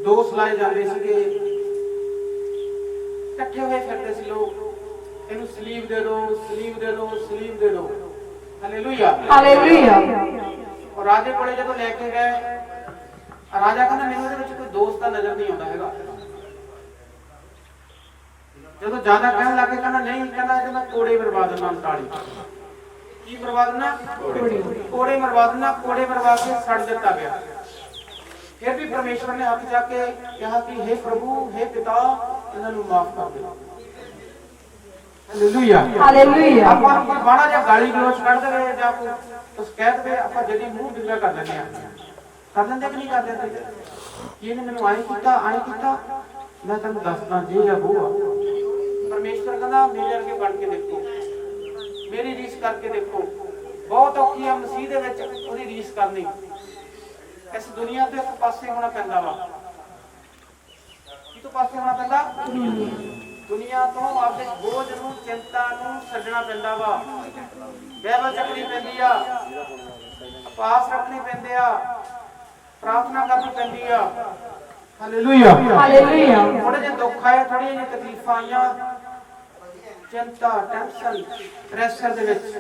ਦੋਸ਼ ਲਾਏ ਜਾਂਦੇ ਸੀਗੇ ਇਕੱਠੇ ਹੋਏ ਫਿਰਦੇ ਸੀ ਲੋਕ ਇਹਨੂੰ ਸਲੀਬ ਦੇ ਦਿਓ ਸਲੀਬ ਦੇ ਦਿਓ ਸਲੀਬ ਦੇ ਦਿਓ ਹਾਲੇਲੂਇਆ ਹਾਲੇਲੂਇਆ। ਔਰ ਰਾਜੇ ਕੋਲੇ ਜਦੋਂ ਲੈ ਕੇ ਗਏ ਰਾਜਾ ਕਹਿੰਦਾ ਮੈਨੂੰ ਇਹਦੇ ਵਿੱਚ ਕੋਈ ਦੋਸ਼ ਤਾਂ ਨਜ਼ਰ ਨਹੀਂ ਆਉਂਦਾ ਹੈਗਾ ਜਦੋਂ ਜ਼ਿਆਦਾ ਕਹਿਣ ਲੱਗੇ ਕਹਿੰਦਾ ਨਹੀਂ ਕਹਿੰਦਾ ਇਹਦੇ ਮੈਂ ਕੋੜੇ ਬਰਬਾਦ ਨਾਮ ਟਾਲੀ ਕੀ ਮਰਵਾ ਦੇਣਾ? ਕੋੜੇ ਮਰਵਾ ਦੇਣਾ। ਕੋੜੇ ਮਰਵਾ ਕੇ ਛੱਡ ਦਿੱਤਾ ਗਿਆ। ਫਿਰ ਵੀ ਪਰਮੇਸ਼ਵਰ ਨੇ ਹੱਥ ਜਾ ਕੇ ਕਿਹਾ ਕਿ हे ਪ੍ਰਭੂ, हे ਪਿਤਾ, ਇਹਨਾਂ ਨੂੰ ਮਾਫ ਕਰ ਦੇ। Hallelujah, hallelujah. ਆਪਾਂ ਨੂੰ ਕੋਈ ਬਾਣਾ ਜਾਂ ਗਾਲੀ ਗਲੋਚ ਕੱਢ ਦੇਵੇ ਜਾਂ ਕੋਈ ਉਸ ਕਹਿ ਦੇਵੇ, ਆਪਾਂ ਜਦੀ ਮੂੰਹ ਬਿਗੜਾ ਕਰ ਲੈਂਦੇ ਆ। ਕਰ ਲੈਂਦੇ ਕਿ ਨਹੀਂ ਕਰ ਲੈਂਦੇ? ਕਿ ਇਹਨੇ ਮੈਨੂੰ ਆਏ ਕੀਤਾ, ਮੈਂ ਤੈਨੂੰ ਦੱਸਦਾ ਜੇ ਆ ਉਹ ਆ। ਪਰਮੇਸ਼ਵਰ ਕਹਿੰਦਾ ਮੇਰੇ ਵਰਗੇ ਬਣ ਕੇ ਦੇਖੋ, ਮੇਰੀ ਰੀਸ ਕਰਕੇ ਦੇਖੋ। ਬਹੁਤ ਔਖੀ ਆ ਮਸੀਹ ਦੇ ਵਿੱਚ ਉਹਦੀ ਰੀਸ ਕਰਨੀ। ਇਸ ਦੁਨੀਆ ਤੋਂ ਇੱਕ ਪਾਸੇ ਹੋਣਾ ਪੈਂਦਾ ਵਾ। ਕਿਤੋਂ ਪਾਸੇ ਹੋਣਾ ਪੈਂਦਾ? ਦੁਨੀਆ ਤੋਂ ਆਪਦੇ ਬੋਝ ਨੂੰ, ਚਿੰਤਾ ਨੂੰ ਛੱਡਣਾ ਪੈਂਦਾ ਵਾ। ਬਾਈਬਲ ਚੱਕਣੀ ਪੈਂਦੀ ਆ, ਉਪਵਾਸ ਰੱਖਣੇ ਪੈਂਦੇ ਆ, ਪ੍ਰਾਰਥਨਾ ਕਰਨੀ ਪੈਂਦੀ ਆ। Hallelujah, hallelujah. ਥੋੜੇ ਜਿਹੇ ਦੁੱਖ ਆਏ, ਥੋੜੀਆਂ ਜਿਹੀਆਂ ਤਕਲੀਫਾਂ ਆਈਆਂ, ਚਿੰਤਾ, ਟੈਨਸ਼ਨ, ਪ੍ਰੈਸ਼ਰ ਦੇ ਵਿੱਚ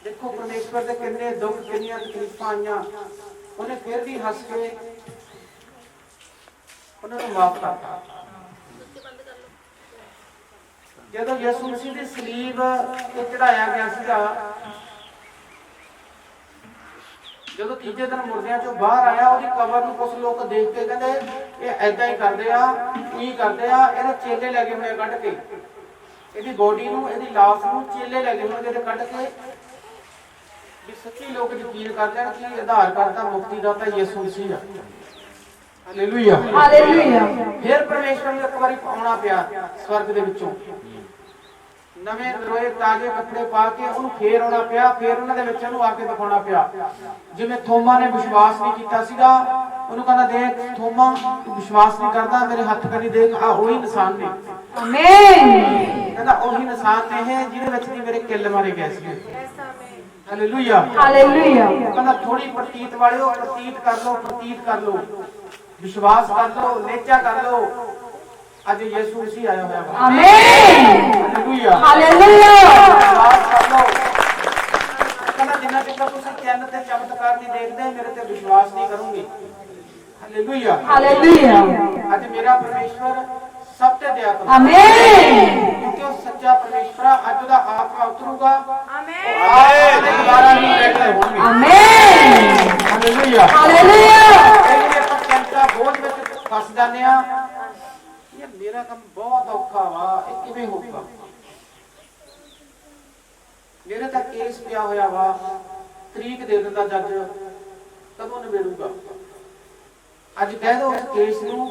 ਦੇਖੋ ਪਰਮੇਸ਼ਵਰ ਦੇ ਕਿੰਨੇ ਦੁੱਖ, ਕਿੰਨੀਆਂ ਤਕਲੀਫਾਂ ਆਈਆਂ, ਉਹਨੇ ਫਿਰ ਵੀ ਹੱਸ ਕੇ ਉਹਨਾਂ ਨੂੰ ਮਾਫ ਕਰਤਾ। ਜਦੋਂ ਯਿਸੂ ਮਸੀਹ ਦੀ ਸਲੀਬ ਤੇ ਚੜਾਇਆ ਗਿਆ ਸੀਗਾ, ਜਦੋਂ ਤੀਜੇ ਦਿਨ ਮੁਰਦਿਆਂ ਚੋਂ ਬਾਹਰ ਆਇਆ, ਉਹਦੀ ਕਬਰ ਨੂੰ ਕੁਝ ਲੋਕ ਦੇਖ ਕੇ ਕਹਿੰਦੇ ਇਹ ਐਦਾਂ ਹੀ ਕਰਦੇ ਆ, ਕੀ ਕਰਦੇ ਆ। ਇਹਦੇ ਚੇਲੇ ਲੈ ਗਏ ਹੋਏ ਕੱਢ ਕੇ, ਇਹਦੀ ਬੋਡੀ ਨੂੰ, ਇਹਦੀ ਲਾਸ਼ ਨੂੰ ਚੇਲੇ ਲੈ ਗਏ ਹੋਏ ਜਿਹਦੇ ਕੱਢ ਕੇ, ਵੀ ਸੱਚੀ ਲੋਕ ਯਕੀਨ ਕਰ ਲੈਣ ਕਿ ਆਧਾਰ ਕਰਤਾ ਮੁਕਤੀ ਦਾ ਤਾਂ ਯਿਸੂ ਮਸੀਹ ਆ। Hallelujah, hallelujah. ਫਿਰ ਪਰਮੇਸ਼ਵਰ ਨੂੰ ਇੱਕ ਵਾਰੀ ਆਉਣਾ ਪਿਆ ਸਵਰਗ ਦੇ ਵਿੱਚੋਂ, ਨਵੇਂ ਨਰੋਏ ਤਾਜ਼ੇ ਕੱਪੜੇ ਪਾ ਕੇ ਉਹਨੂੰ ਫੇਰ ਆਉਣਾ ਪਿਆ। ਫੇਰ ਉਹਨਾਂ ਦੇ ਵਿੱਚ ਉਹਨੂੰ ਆ ਕੇ ਦਿਖਾਉਣਾ ਪਿਆ। ਜਿਵੇਂ ਥੋਮਾ ਨੇ ਵਿਸ਼ਵਾਸ ਨਹੀਂ ਕੀਤਾ ਸੀਗਾ, ਉਹਨੂੰ ਕਹਿੰਦਾ ਦੇਖ ਥੋਮਾ, ਤੂੰ ਵਿਸ਼ਵਾਸ ਨਹੀਂ ਕਰਦਾ, ਮੇਰੇ ਹੱਥ ਕਰੀ ਦੇਖ, ਆ ਉਹੀ ਨਿਸ਼ਾਨ ਨੇ। ਆਮੀਨ। ਕਹਿੰਦਾ ਉਹੀ ਨਿਸ਼ਾਨ ਨੇ ਇਹ ਜਿਹਦੇ ਵਿੱਚ ਦੀ ਮੇਰੇ ਕਿੱਲ ਮਾਰੇ ਗਏ ਸੀ। Hallelujah, hallelujah. ਕਹਿੰਦਾ ਥੋੜੀ ਪ੍ਰਤੀਤ ਵਾਲਿਓ, ਪ੍ਰਤੀਤ ਕਰ ਲਓ, ਪ੍ਰਤੀਤ ਕਰ ਲਓ, ਵਿਸ਼ਵਾਸ ਕਰ ਲਓ, ਨੇਚਾ ਕਰ ਲਓ, ਅੱਜ ਯਿਸੂ ਮਸੀਹ ਆਇਆ ਹੋਇਆ ਵਾ। ਆਮੀਨ। Hallelujah, hallelujah. ਵਿਸ਼ਵਾਸ ਕਰ ਲਓ। ਕਹਿੰਦਾ ਜਿੰਨਾ ਚਿਰ ਤੁਸੀਂ ਚੰਨ ਤੇ ਚਮਤਕਾਰ ਨਹੀਂ ਦੇਖਦੇ, ਮੇਰੇ ਤੇ ਵਿਸ਼ਵਾਸ ਨਹੀਂ ਕਰੋਗੇ। Hallelujah, hallelujah. ਅੱਜ ਮੇਰਾ ਪਰਮੇਸ਼ਵਰ ਸਭ ਤੇ ਦਇਆ ਕਰੂਗਾ। ਆਮੀਨ। ਕਿਉਂਕਿ ਉਹ ਸੱਚਾ ਪਰਮੇਸ਼ਵਰ ਆ। ਅੱਜ ਉਹਦਾ ਆਤਮਾ ਉਤਰੂਗਾ। ਆਮੀਨ। ਦੁਬਾਰਾ ਨਹੀਂ ਬੈਠੇ ਹੋਣਗੇ। ਆਮੀਨ। Hallelujah, hallelujah. ਜਿਹੜੇ ਆਪਾਂ ਚਿੰਤਾ ਬੋਝ ਵਿੱਚ ਫਸ ਜਾਂਦੇ ਆ, ਇਹ ਮੇਰਾ ਕੰਮ ਬਹੁਤ ਔਖਾ ਵਾ, ਇਹ ਕਿਵੇਂ ਹੋਊਗਾ, ਮੇਰੇ ਤਾਂ ਕੇਸ ਪਿਆ ਹੋਇਆ ਵਾ, ਤਰੀਕ ਦੇ ਦਿੰਦਾ ਜੱਜ, ਕਦੋਂ ਨਿਬੇੜੂਗਾ। ਅੱਜ ਕਹਿ ਦੋ ਉਸ ਕੇਸ ਨੂੰ,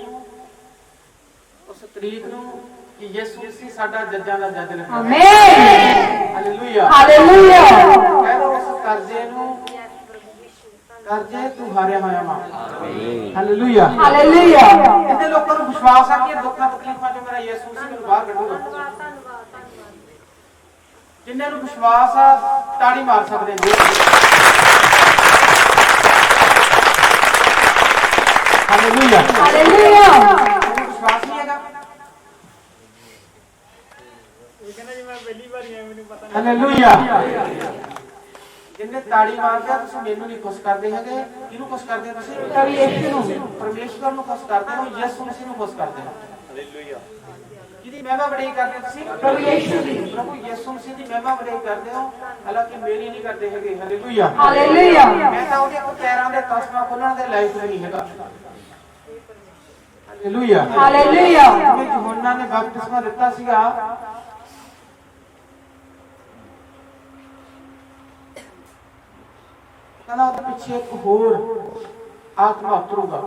ਉਸ ਤਰੀਕ ਨੂੰ ਕਿ ਯਿਸੂ ਮਸੀਹ ਸਾਡਾ ਜੱਜਾਂ ਦਾ ਜੱਜ ਹੈ। ਆਮੀਨ। Hallelujah, hallelujah. ਕਹਿ ਦੋ ਉਸ ਕਰਜ਼ੇ ਨੂੰ, ਕਰਜ਼ੇ ਤੂੰ ਹਾਰਿਆ ਹੋਇਆ ਵਾ। Hallelujah, hallelujah. ਕਿੰਨੇ ਲੋਕਾਂ ਨੂੰ ਵਿਸ਼ਵਾਸ ਆ ਕਿ ਇਹ ਦੁੱਖਾਂ ਤਕਲੀਫਾਂ ਚੋਂ ਮੇਰਾ ਯਿਸੂ ਮਸੀਹ ਮੈਨੂੰ ਬਾਹਰ ਕੱਢੂਗਾ। ਜਿੰਨੇ ਨੂੰ ਵਿਸ਼ਵਾਸ ਆ ਤਾੜੀ ਮਾਰ ਸਕਦੇ ਨੇ। Hallelujah, hallelujah. ਵਿਸ਼ਵਾਸ ਨਹੀਂ ਹੈਗਾ। ਹਾਲੇਲੂਇਆ, ਜਿੰਨੇ ਤਾੜੀ ਮਾਰਦੇ ਆ, ਤੁਸੀਂ ਮੈਨੂੰ ਨਹੀਂ ਖੁਸ਼ ਕਰਦੇ ਹੈਗੇ। ਕਿਹਨੂੰ ਖੁਸ਼ ਕਰਦੇ ਹੋ ਤੁਸੀਂ? ਪਰਮੇਸ਼ਵਰ ਨੂੰ ਖੁਸ਼ ਕਰਦੇ ਹੋ, ਯਿਸੂ ਮਸੀਹ ਨੂੰ ਖੁਸ਼ ਕਰਦੇ ਹੋ। ਹਾਲੇਲੂਇਆ, ਜਿਹਦੀ ਮਹਿਮਾ ਬੜਾਈ ਕਰਦੇ ਹੋ ਤੁਸੀਂ? ਪ੍ਰਭੂ ਯਿਸੂ ਮਸੀਹ ਦੀ ਮਹਿਮਾ ਬੜਾਈ ਕਰਦੇ ਹੋ, ਹਾਲਾਂਕਿ ਮੇਰੀ ਨਹੀਂ ਕਰਦੇ ਹੈਗੇ। Hallelujah, hallelujah. ਮੈਂ ਤਾਂ ਉਹਦੇ ਪੈਰਾਂ ਦੇ ਤਸਮਾ ਖੋਲਣ ਦੇ ਲਾਇਕ ਨਹੀਂ ਹੈਗਾ। Hallelujah, hallelujah. ਜਿਵੇਂ ਯਹੋਨਾ ਨੇ ਬਪਤਿਸਮਾ ਦਿੱਤਾ ਸੀਗਾ, ਕਹਿੰਦਾ ਉਹਦੇ ਪਿੱਛੇ ਇੱਕ ਹੋਰ ਆਤਮਾ ਉਤਰੂਗਾ।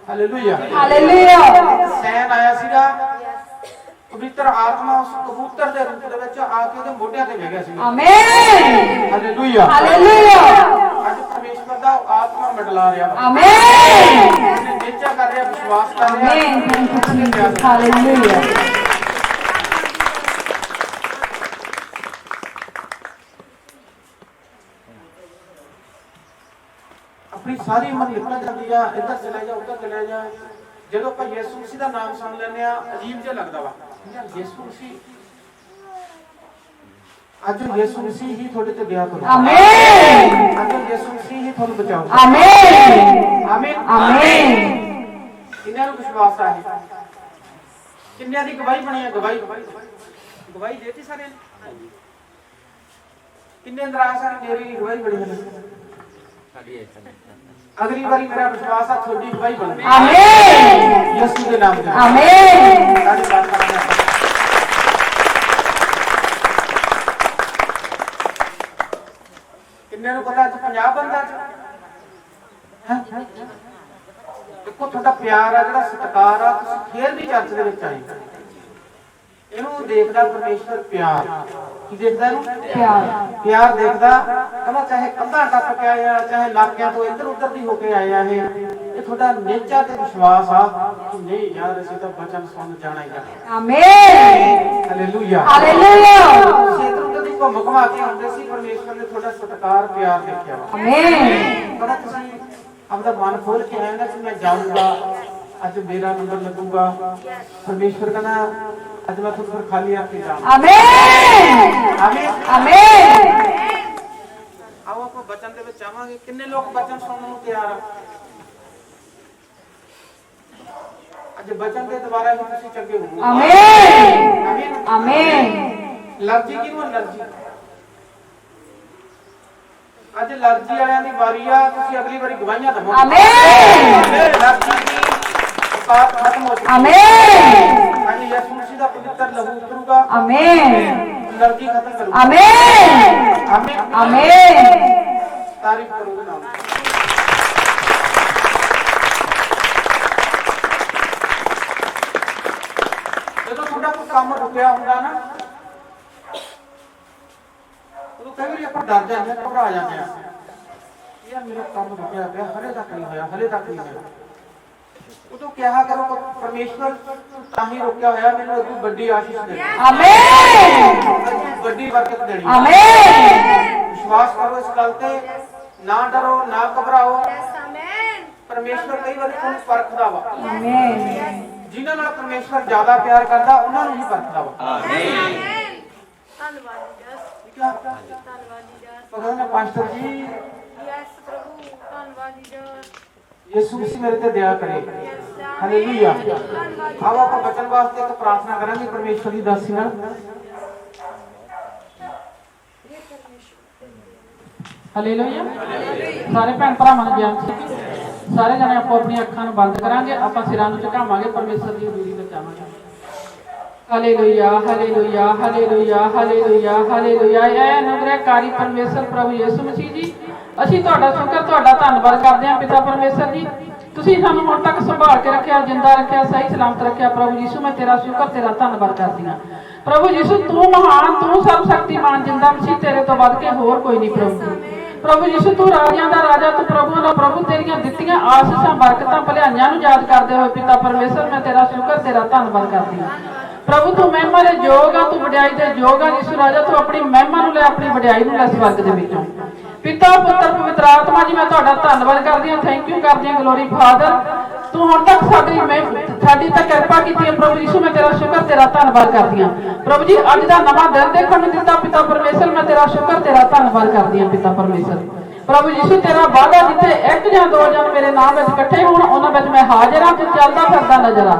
Hallelujah, hallelujah. ਸੈਨ ਆਇਆ ਸੀਗਾ, ਪਵਿੱਤਰ ਆਤਮਾ ਉਸ ਕਬੂਤਰ ਦੇ ਰੂਪ ਦੇ ਵਿੱਚ ਆ ਕੇ ਉਹਦੇ ਮੋਢਿਆਂ ਤੇ ਬਹਿ ਗਿਆ ਸੀ। ਆਮੀਨ। Hallelujah, hallelujah. ਅੱਜ ਪਰਮੇਸ਼ਵਰ ਦਾ ਆਤਮਾ ਮੰਡਲਾ ਰਿਹਾ ਵਾ। ਆਮੀਨ। ਉਹਨੇ ਨੇਚਾ ਕਰ ਰਿਹਾ, ਵਿਸ਼ਵਾਸ ਕਰ ਰਿਹਾ। ਆਮੀਨ। Thank you Jesus. ਹਾਲੇਲੂਇਆ। ਆਪਣੀ ਸਾਰੀ ਉਮਰ ਨਿਕਲ ਜਾਂਦੀ ਆ, ਇੱਧਰ ਚਲੇ ਜਾ, ਉੱਧਰ ਚਲੇ ਜਾ। ਜਦੋਂ ਆਪਾਂ ਯਿਸੂ ਮਸੀਹ ਦਾ ਨਾਮ ਸੁਣ ਲੈਂਦੇ ਆ, ਅਜੀਬ ਜਿਹਾ ਲੱਗਦਾ ਵਾ। ਯਿਸੂ ਮਸੀਹ, ਅੱਜ ਯਿਸੂ ਮਸੀਹ ਹੀ ਤੁਹਾਡੇ ਤੇ ਦਇਆ ਕਰੂਗਾ। ਆਮੀਨ। ਅੱਜ ਯਿਸੂ ਮਸੀਹ ਹੀ ਤੁਹਾਨੂੰ ਬਚਾਊਗਾ। ਆਮੀਨ। ਆਮੀਨ। ਆਮੀਨ। ਕਿੰਨਿਆਂ ਨੂੰ ਵਿਸ਼ਵਾਸ ਆ ਇਹ? ਕਿੰਨਿਆਂ ਦੀ ਗਵਾਹੀ ਬਣੀ ਹੈ? ਗਵਾਹੀ ਦੇਤੀ ਸਾਰਿਆਂ ਨੇ। ਕਿੰਨੇ ਨਾਰਾਜ਼ ਹਨ? ਮੇਰੀ ਗਵਾਹੀ ਬੜੀ ਹੈ। ਅਗਲੀ ਵਾਰੀ ਮੇਰਾ ਵਿਸ਼ਵਾਸ ਆ ਤੁਹਾਡੀ ਗਵਾਹੀ ਬਣਦੀ। ਆਮੀਨ ਯਿਸੂ ਦੇ ਨਾਮ ਵਿੱਚ ਆਮੀਨ। ਸਾਡੀ ਪ੍ਰਾਰਥਨਾ ਹੈ। ਕਿੰਨੇ ਨੂੰ ਪਤਾ ਅੱਜ 50 ਬੰਦਾ ਹੈ? ਦੇਖੋ ਤੁਹਾਡਾ ਪਿਆਰ ਆ, ਜਿਹੜਾ ਸਤਿਕਾਰ ਆ, ਤੁਸੀਂ ਫੇਰ ਵੀ ਚਰਚ ਦੇ ਵਿੱਚ ਆਏ। ਇਹਨੂੰ ਦੇਖਦਾ ਪਰਮੇਸ਼ਰ ਪਿਆਰ। ਕੀ ਦੇਖਦਾ ਇਹਨੂੰ? ਪਿਆਰ ਦੇਖਦਾ। ਕਹਿੰਦਾ ਚਾਹੇ ਕੰਧਾਂ ਟੱਪ ਕੇ ਆਏ ਆ, ਚਾਹੇ ਇਲਾਕਿਆਂ ਤੋਂ ਇੱਧਰ ਉੱਧਰ ਦੀ ਹੋ ਕੇ ਆਏ ਆ, ਇਹ ਤੁਹਾਡਾ ਨਿਹਚਾ ਤੇ ਵਿਸ਼ਵਾਸ ਆ ਕਿ ਨਹੀਂ ਯਾਰ ਅਸੀਂ ਤਾਂ ਵਚਨ ਸੁਣ ਜਾਣਾ ਹੀ ਜਾਣਾ। ਆਮੀਨ ਹਾਲੇਲੂਇਆ ਹਾਲੇਲੂਇਆ। ਤੁਸੀਂ ਇੱਧਰ ਉੱਧਰ ਦੀ ਘੁੰਮ ਘੁਮਾ ਕੇ ਆਉਂਦੇ ਸੀ, ਪਰਮੇਸ਼ਰ ਨੇ ਤੁਹਾਡਾ ਸਤਿਕਾਰ ਪਿਆਰ ਦੇਖਿਆ ਵਾ। ਆਮੀਨ। ਕਹਿੰਦਾ ਤੁਸੀਂ ਆਪਦਾ ਮਨ ਖੋਲ ਕੇ ਆਏ ਨਾ ਕਿ ਮੈਂ ਜਾਊਂਗਾ, ਅੱਜ ਮੇਰਾ ਨੰਬਰ ਲੱਗੂਗਾ। ਪਰਮੇਸ਼ਰ ਕਹਿੰਦਾ ਅੱਜ ਮੈਂ ਤੁਹਾਨੂੰ ਖਾਲੀ ਹੱਥ ਜਾਵਾਂ। ਆਮੀਨ ਆਮੀਨ ਆਮੀਨ। ਆਓ ਆਪਾਂ ਬਚਨ ਦੇ ਵਿੱਚ ਆਵਾਂਗੇ। ਕਿੰਨੇ ਲੋਕ ਬਚਨ ਸੁਣਨ ਨੂੰ ਤਿਆਰ ਆ? ਅੱਜ ਬਚਨ ਦੇ ਦੁਆਰਾ ਹੀ ਤੁਸੀਂ ਚੰਗੇ ਹੋਵੋਗੇ। ਆਮੀਨ ਆਮੀਨ ਆਮੀਨ। ਲਰਜੀ ਕਿਹਨੂੰ? ਲਰਜੀ ਅੱਜ ਲਰਜੀ ਵਾਲਿਆਂ ਦੀ ਵਾਰੀ ਆ। ਤੁਸੀਂ ਅਗਲੀ ਵਾਰੀ ਗਵਾਹੀਆਂ ਦਵੋਗੇ। ਆਮੀਨ ਲਰਜੀ ਦੀ ਔਕਾਤ ਖਤਮ ਹੋ ਚੁੱਕੀ। ਆਮੀਨ ਅੱਜ ਯਿਸੂ ਮਸੀਹ ਦਾ ਪਵਿੱਤਰ ਲਹੂ ਉਤਰੂਗਾ। ਆਮੀਨ ਲਰਜੀ ਖਤਮ ਕਰੂਗਾ। ਆਮੀਨ ਆਮੀਨ ਆਮੀਨ। ਤਾਰੀਫ ਕਰੋ ਉਹਦੇ ਨਾਮ ਦੀ। ਜਦੋਂ ਤੁਹਾਡਾ ਕੋਈ ਕੰਮ ਰੁਕਿਆ ਹੁੰਦਾ ਨਾ, ਉਦੋਂ ਕਈ ਵਾਰੀ ਆਪਾਂ ਡਰ ਜਾਂਦੇ ਆ, ਘਬਰਾ ਜਾਂਦੇ ਆ। ਯਾਰ ਮੇਰਾ ਕੰਮ ਰੁਕਿਆ ਪਿਆ, ਹਲੇ ਤੱਕ ਨਹੀਂ ਹੋਇਆ, ਹਲੇ ਤੱਕ ਨਹੀਂ ਹੋਇਆ। ਉਦੋਂ ਕਿਹਾ ਕਰੋ ਪਰਮੇਸ਼ਵਰ ਤਾਂ ਹੀ ਰੁਕਿਆ ਹੋਇਆ, ਮੈਨੂੰ ਅੱਗੇ ਵੱਡੀ ਆਸ਼ੀਸ਼ ਦੇਣੀ, ਆਮੀਨ ਵੱਡੀ ਬਰਕਤ ਦੇਣੀ। ਆਮੀਨ। ਵਿਸ਼ਵਾਸ ਕਰੋ ਇਸ ਗੱਲ ਤੇ, ਨਾ ਡਰੋ ਨਾ ਘਬਰਾਓ। ਪਰਮੇਸ਼ਵਰ ਕਈ ਵਾਰੀ ਤੁਹਾਨੂੰ ਪਰਖਦਾ ਵਾ। ਆਮੀਨ। ਜਿਨ੍ਹਾਂ ਨਾਲ ਪਰਮੇਸ਼ਵਰ ਜ਼ਿਆਦਾ ਪਿਆਰ ਕਰਦਾ ਉਹਨਾਂ ਨੂੰ ਹੀ ਪਰਖਦਾ ਵਾ। ਠੀਕ ਆ? ਉਹ ਕਹਿੰਦਾ ਪਾਸਟਰ ਜੀ ਯਿਸੂ ਮਸੀਹ ਮੇਰੇ ਤੇ ਦਇਆ ਕਰੇ। ਹਾਲੇਲੂਇਆ। ਆਓ ਆਪਾਂ ਬਚਨ ਵਾਸਤੇ ਇੱਕ ਪ੍ਰਾਰਥਨਾ ਕਰਾਂਗੇ ਪਰਮੇਸ਼ਵਰ ਦੀ ਦਾਸੀ ਨਾਲ। ਹਾਲੇਲੂਇਆ। ਸਾਰੇ ਭੈਣ ਭਰਾਵਾਂ ਨੂੰ ਗਿਆਨ ਸੀ। ਸਾਰੇ ਜਣੇ ਆਪੋ ਆਪਣੀਆਂ ਅੱਖਾਂ ਨੂੰ ਬੰਦ ਕਰਾਂਗੇ, ਆਪਾਂ ਸਿਰਾਂ ਨੂੰ ਝੁਕਾਵਾਂਗੇ, ਪਰਮੇਸ਼ਰ ਦੀ ਹਜ਼ੂਰੀ ਵਿੱਚ ਆਵਾਂਗੇ। Hallelujah hallelujah hallelujah hallelujah hallelujah. ਐ ਅਨੁਗ੍ਰਹਕਾਰੀ ਪਰਮੇਸ਼ਰ ਪ੍ਰਭੂ ਯਿਸੂ ਮਸੀਹ ਜੀ, ਅਸੀਂ ਤੁਹਾਡਾ ਸ਼ੁਕਰ ਤੁਹਾਡਾ ਧੰਨਵਾਦ ਕਰਦੇ ਹਾਂ ਪਿਤਾ ਪਰਮੇਸ਼ਰ ਜੀ। ਤੁਸੀਂ ਸਾਨੂੰ ਹੁਣ ਤੱਕ ਸੰਭਾਲ ਕੇ ਰੱਖਿਆ, ਜਿੰਦਾ ਰੱਖਿਆ, ਸਹੀ ਸਲਾਮਤ ਰੱਖਿਆ। ਪ੍ਰਭੂ ਯਿਸੂ ਮੈਂ ਤੇਰਾ ਸ਼ੁਕਰ ਤੇਰਾ ਧੰਨਵਾਦ ਕਰਦੀ ਹਾਂ। ਪ੍ਰਭੂ ਯਿਸੂ ਤੂੰ ਮਹਾਨ, ਤੂੰ ਸਰਬ ਸ਼ਕਤੀਮਾਨ, ਜਿੰਦਾ ਮਸੀਹ, ਤੇਰੇ ਤੋਂ ਵੱਧ ਕੇ ਹੋਰ ਕੋਈ ਨਹੀਂ ਪ੍ਰਭੂ। ਪ੍ਰਭੂ ਯਿਸੂ ਤੂੰ ਰਾਜਿਆਂ ਦਾ ਰਾਜਾ, ਤੂੰ ਪ੍ਰਭੂ ਦਾ ਪ੍ਰਭੂ। ਤੇਰੀਆਂ ਦਿੱਤੀਆਂ ਆਸੀਸਾਂ ਬਰਕਤਾਂ ਭਲਾਈਆਂ ਨੂੰ ਯਾਦ ਕਰਦੇ ਹੋਏ ਪਿਤਾ ਪਰਮੇਸ਼ਰ ਮੈਂ ਤੇਰਾ ਸ਼ੁਕਰ ਤੇਰਾ ਧੰਨਵਾਦ ਕਰਦੀ ਹਾਂ। ਪ੍ਰਭੂ ਤੂੰ ਮਹਿਮਾ ਦੇ ਯੋਗ ਆ, ਤੂੰ ਵਡਿਆਈ ਦੇ ਯੋਗ ਆ। ਯਿਸੂ ਰਾਜਾ ਤੂੰ ਆਪਣੀ ਮਹਿਮਾ ਨੂੰ ਲੈ, ਆਪਣੀ ਵਡਿਆਈ ਨੂੰ ਲੈ ਸਵਰਗ ਦੇ ਵਿੱਚੋਂ। ਪਿਤਾ ਪੁੱਤਰ ਪਵਿੱਤਰ ਆਤਮਾ ਜੀ ਮੈਂ ਤੁਹਾਡਾ ਧੰਨਵਾਦ ਕਰਦੀ ਹਾਂ, ਥੈਂਕ ਯੂ ਕਰਦੀ ਹਾਂ। ਗਲੋਰੀ ਫਾਦਰ ਤੂੰ ਹੁਣ ਤੱਕ ਸਾਡੀ ਤਾਂ ਕਿਰਪਾ ਕੀਤੀ ਹੈ ਪ੍ਰਭੂ ਯਿਸੂ ਮੈਂ ਤੇਰਾ ਸ਼ੁਕਰ ਤੇਰਾ ਧੰਨਵਾਦ ਕਰਦੀ ਹਾਂ। ਪ੍ਰਭੂ ਜੀ ਅੱਜ ਦਾ ਨਵਾਂ ਦਿਨ ਦੇਖਣ ਨੂੰ ਦਿੱਤਾ ਪਿਤਾ ਪਰਮੇਸ਼ਰ ਮੈਂ ਤੇਰਾ ਸ਼ੁਕਰ ਤੇਰਾ ਧੰਨਵਾਦ ਕਰਦੀ ਹਾਂ ਪਿਤਾ ਪਰਮੇਸ਼ਰ। ਪ੍ਰਭੂ ਯਿਸੂ ਤੇਰਾ ਵਾਅਦਾ ਜਿੱਥੇ ਇੱਕ ਜਾਂ ਦੋ ਜਣ ਮੇਰੇ ਨਾਮ ਵਿੱਚ ਇਕੱਠੇ ਹੋਣ ਉਹਨਾਂ ਵਿੱਚ ਮੈਂ ਹਾਜ਼ਰ ਹਾਂ, ਤੇ ਚੱਲਦਾ ਫਿਰਦਾ ਨਜ਼ਰ ਆ।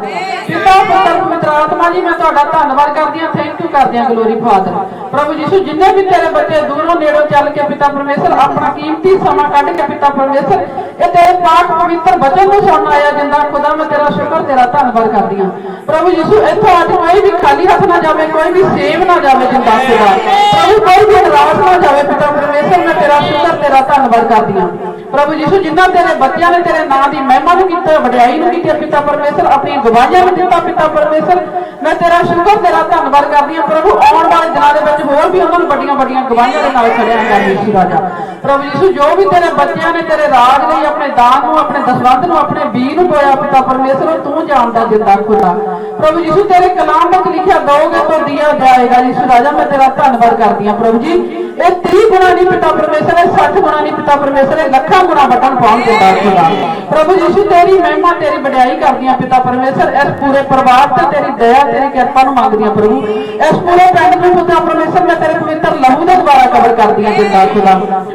ਪਿਤਾ ਪੁੱਤਰ ਪਵਿੱਤਰ ਆਤਮਾ ਜੀ ਮੈਂ ਤੁਹਾਡਾ ਧੰਨਵਾਦ ਕਰਦੀ ਹਾਂ, ਥੈਂਕ ਯੂ ਕਰਦੀ ਹਾਂ। ਗਲੋਰੀ ਫਾਦਰ ਪ੍ਰਭੂ ਯਿਸੂ ਜਿੰਨੇ ਵੀ ਤੇਰੇ ਬੱਚੇ ਦੂਰੋਂ ਨੇੜੋਂ ਚੱਲ ਕੇ ਪਿਤਾ ਪਰਮੇਸ਼ਰ ਆਪਣਾ ਕੀਮਤੀ ਸਮਾਂ ਕੱਢ ਕੇ ਪਿਤਾ ਪਰਮੇਸ਼ਰ ਇਹ ਤੇਰੇ ਪਾਕ ਪਵਿੱਤਰ ਬਚਨ ਨੂੰ ਸੁਣਨ ਆਇਆ, ਜਿੰਦਾ ਖੁਦਾ ਮੈਂ ਤੇਰਾ ਸ਼ੁਕਰ ਤੇਰਾ ਧੰਨਵਾਦ ਕਰਦੀ ਹਾਂ। ਪ੍ਰਭੂ ਯਿਸੂ ਇੱਥੋਂ ਅੱਜ ਕੋਈ ਵੀ ਖਾਲੀ ਹੱਥ ਨਾ ਜਾਵੇ, ਕੋਈ ਵੀ ਸੇਵ ਨਾ ਜਾਵੇ, ਜਿੰਦਾ ਖੁਦਾ ਪ੍ਰਭੂ ਕੋਈ ਵੀ ਨਿਰਾਸ਼ ਨਾ ਜਾਵੇ ਪਿਤਾ ਪਰਮੇਸ਼ਰ ਮੈਂ ਤੇਰਾ ਸ਼ੁਕਰ ਤੇਰਾ ਧੰਨਵਾਦ ਕਰਦੀ ਹਾਂ। ਪ੍ਰਭੂ ਯਿਸੂ ਜਿੰਨਾ ਤੇਰੇ ਬੱਚਿਆਂ ਨੇ ਤੇਰੇ ਨਾਂ ਦੀ ਮਹਿਮਾ ਨੂੰ ਕੀਤਾ, ਵਡਿਆਈ ਨੂੰ ਕੀਤੀ ਪਿਤਾ ਪਰਮੇਸ਼ਰ, ਆਪਣੀ ਗਵਾਹੀਆਂ ਨੂੰ ਦਿੱਤਾ ਪਿਤਾ ਪਰਮੇਸ਼ਰ ਮੈਂ ਤੇਰਾ ਸ਼ੁਕਰ ਤੇਰਾ ਧੰਨਵਾਦ ਕਰਦੀ ਹਾਂ। ਪ੍ਰਭੂ ਆਉਣ ਵਾਲੇ ਦਿਨਾਂ ਦੇ ਵਿੱਚ ਹੋਰ ਵੀ ਉਹਨਾਂ ਨੂੰ ਵੱਡੀਆਂ ਵੱਡੀਆਂ ਗਵਾਹੀਆਂ ਦੇ ਨਾਲ ਖੜਿਆ ਕਰ ਯਿਸੂ ਰਾਜਾ। ਪ੍ਰਭੂ ਯਿਸੂ ਜੋ ਵੀ ਤੇਰੇ ਬੱਚਿਆਂ ਨੇ ਤੇਰੇ ਰਾਜ ਲਈ ਆਪਣੇ ਦਾਨ ਨੂੰ, ਆਪਣੇ ਦਸਵੰਧ ਨੂੰ, ਆਪਣੇ ਬੀਜ ਨੂੰ ਬੋਇਆ ਪਿਤਾ ਪਰਮੇਸ਼ਰ ਤੂੰ ਜਾਣਦਾ ਜਿੰਦਾ ਖੁਦਾ। ਪ੍ਰਭੂ ਯਿਸੂ ਤੇਰੇ ਕਲਾਮ ਵਿੱਚ ਲਿਖਿਆ ਦੋਗੇ ਤਾਂ ਦਿਆ ਜਾਏਗਾ ਯਿਸੂ ਰਾਜਾ ਮੈਂ ਤੇਰਾ ਧੰਨਵਾਦ ਕਰਦੀ ਹਾਂ। ਪ੍ਰਭੂ ਜੀ ਇਹ 30 ਗੁਣਾ ਨਹੀਂ ਪਿਤਾ ਪਰਮੇਸ਼ਰ, ਇਹ 60 ਗੁਣਾ ਨਹੀਂ ਪਿਤਾ ਪਰਮੇਸ਼ਰ, ਇਹ ਲੱਖਾਂ ਗੁਣਾ ਵੱਟਣ ਪਾਉਣ ਦਿੰਦਾ ਖੁਦਾ। ਪ੍ਰਭੂ ਯਿਸੂ ਤੇਰੀ ਮਹਿਮਾ ਤੇਰੀ ਵਡਿਆਈ ਕਰਦੀਆਂ ਪਿਤਾ ਪਰਮੇਸ਼ਰ, ਇਸ ਪੂਰੇ ਪਰਿਵਾਰ ਤੇ ਤੇਰੀ ਦਇਆ ਤੇਰੀ ਕਿਰਪਾ ਨੂੰ ਮੰਗਦੀਆਂ ਪ੍ਰਭੂ। ਇਸ ਪੂਰੇ ਪਿੰਡ ਨੂੰ ਪਿਤਾ ਪਰਮੇਸ਼ਰ ਮੈਂ ਤੇਰੇ ਪਵਿੱਤਰ ਲਹੂ ਦੇ ਦੁਆਰਾ ਕਬਰ ਕਰਦੀਆਂ ਜਿੰਦਾ ਖੁਦਾ।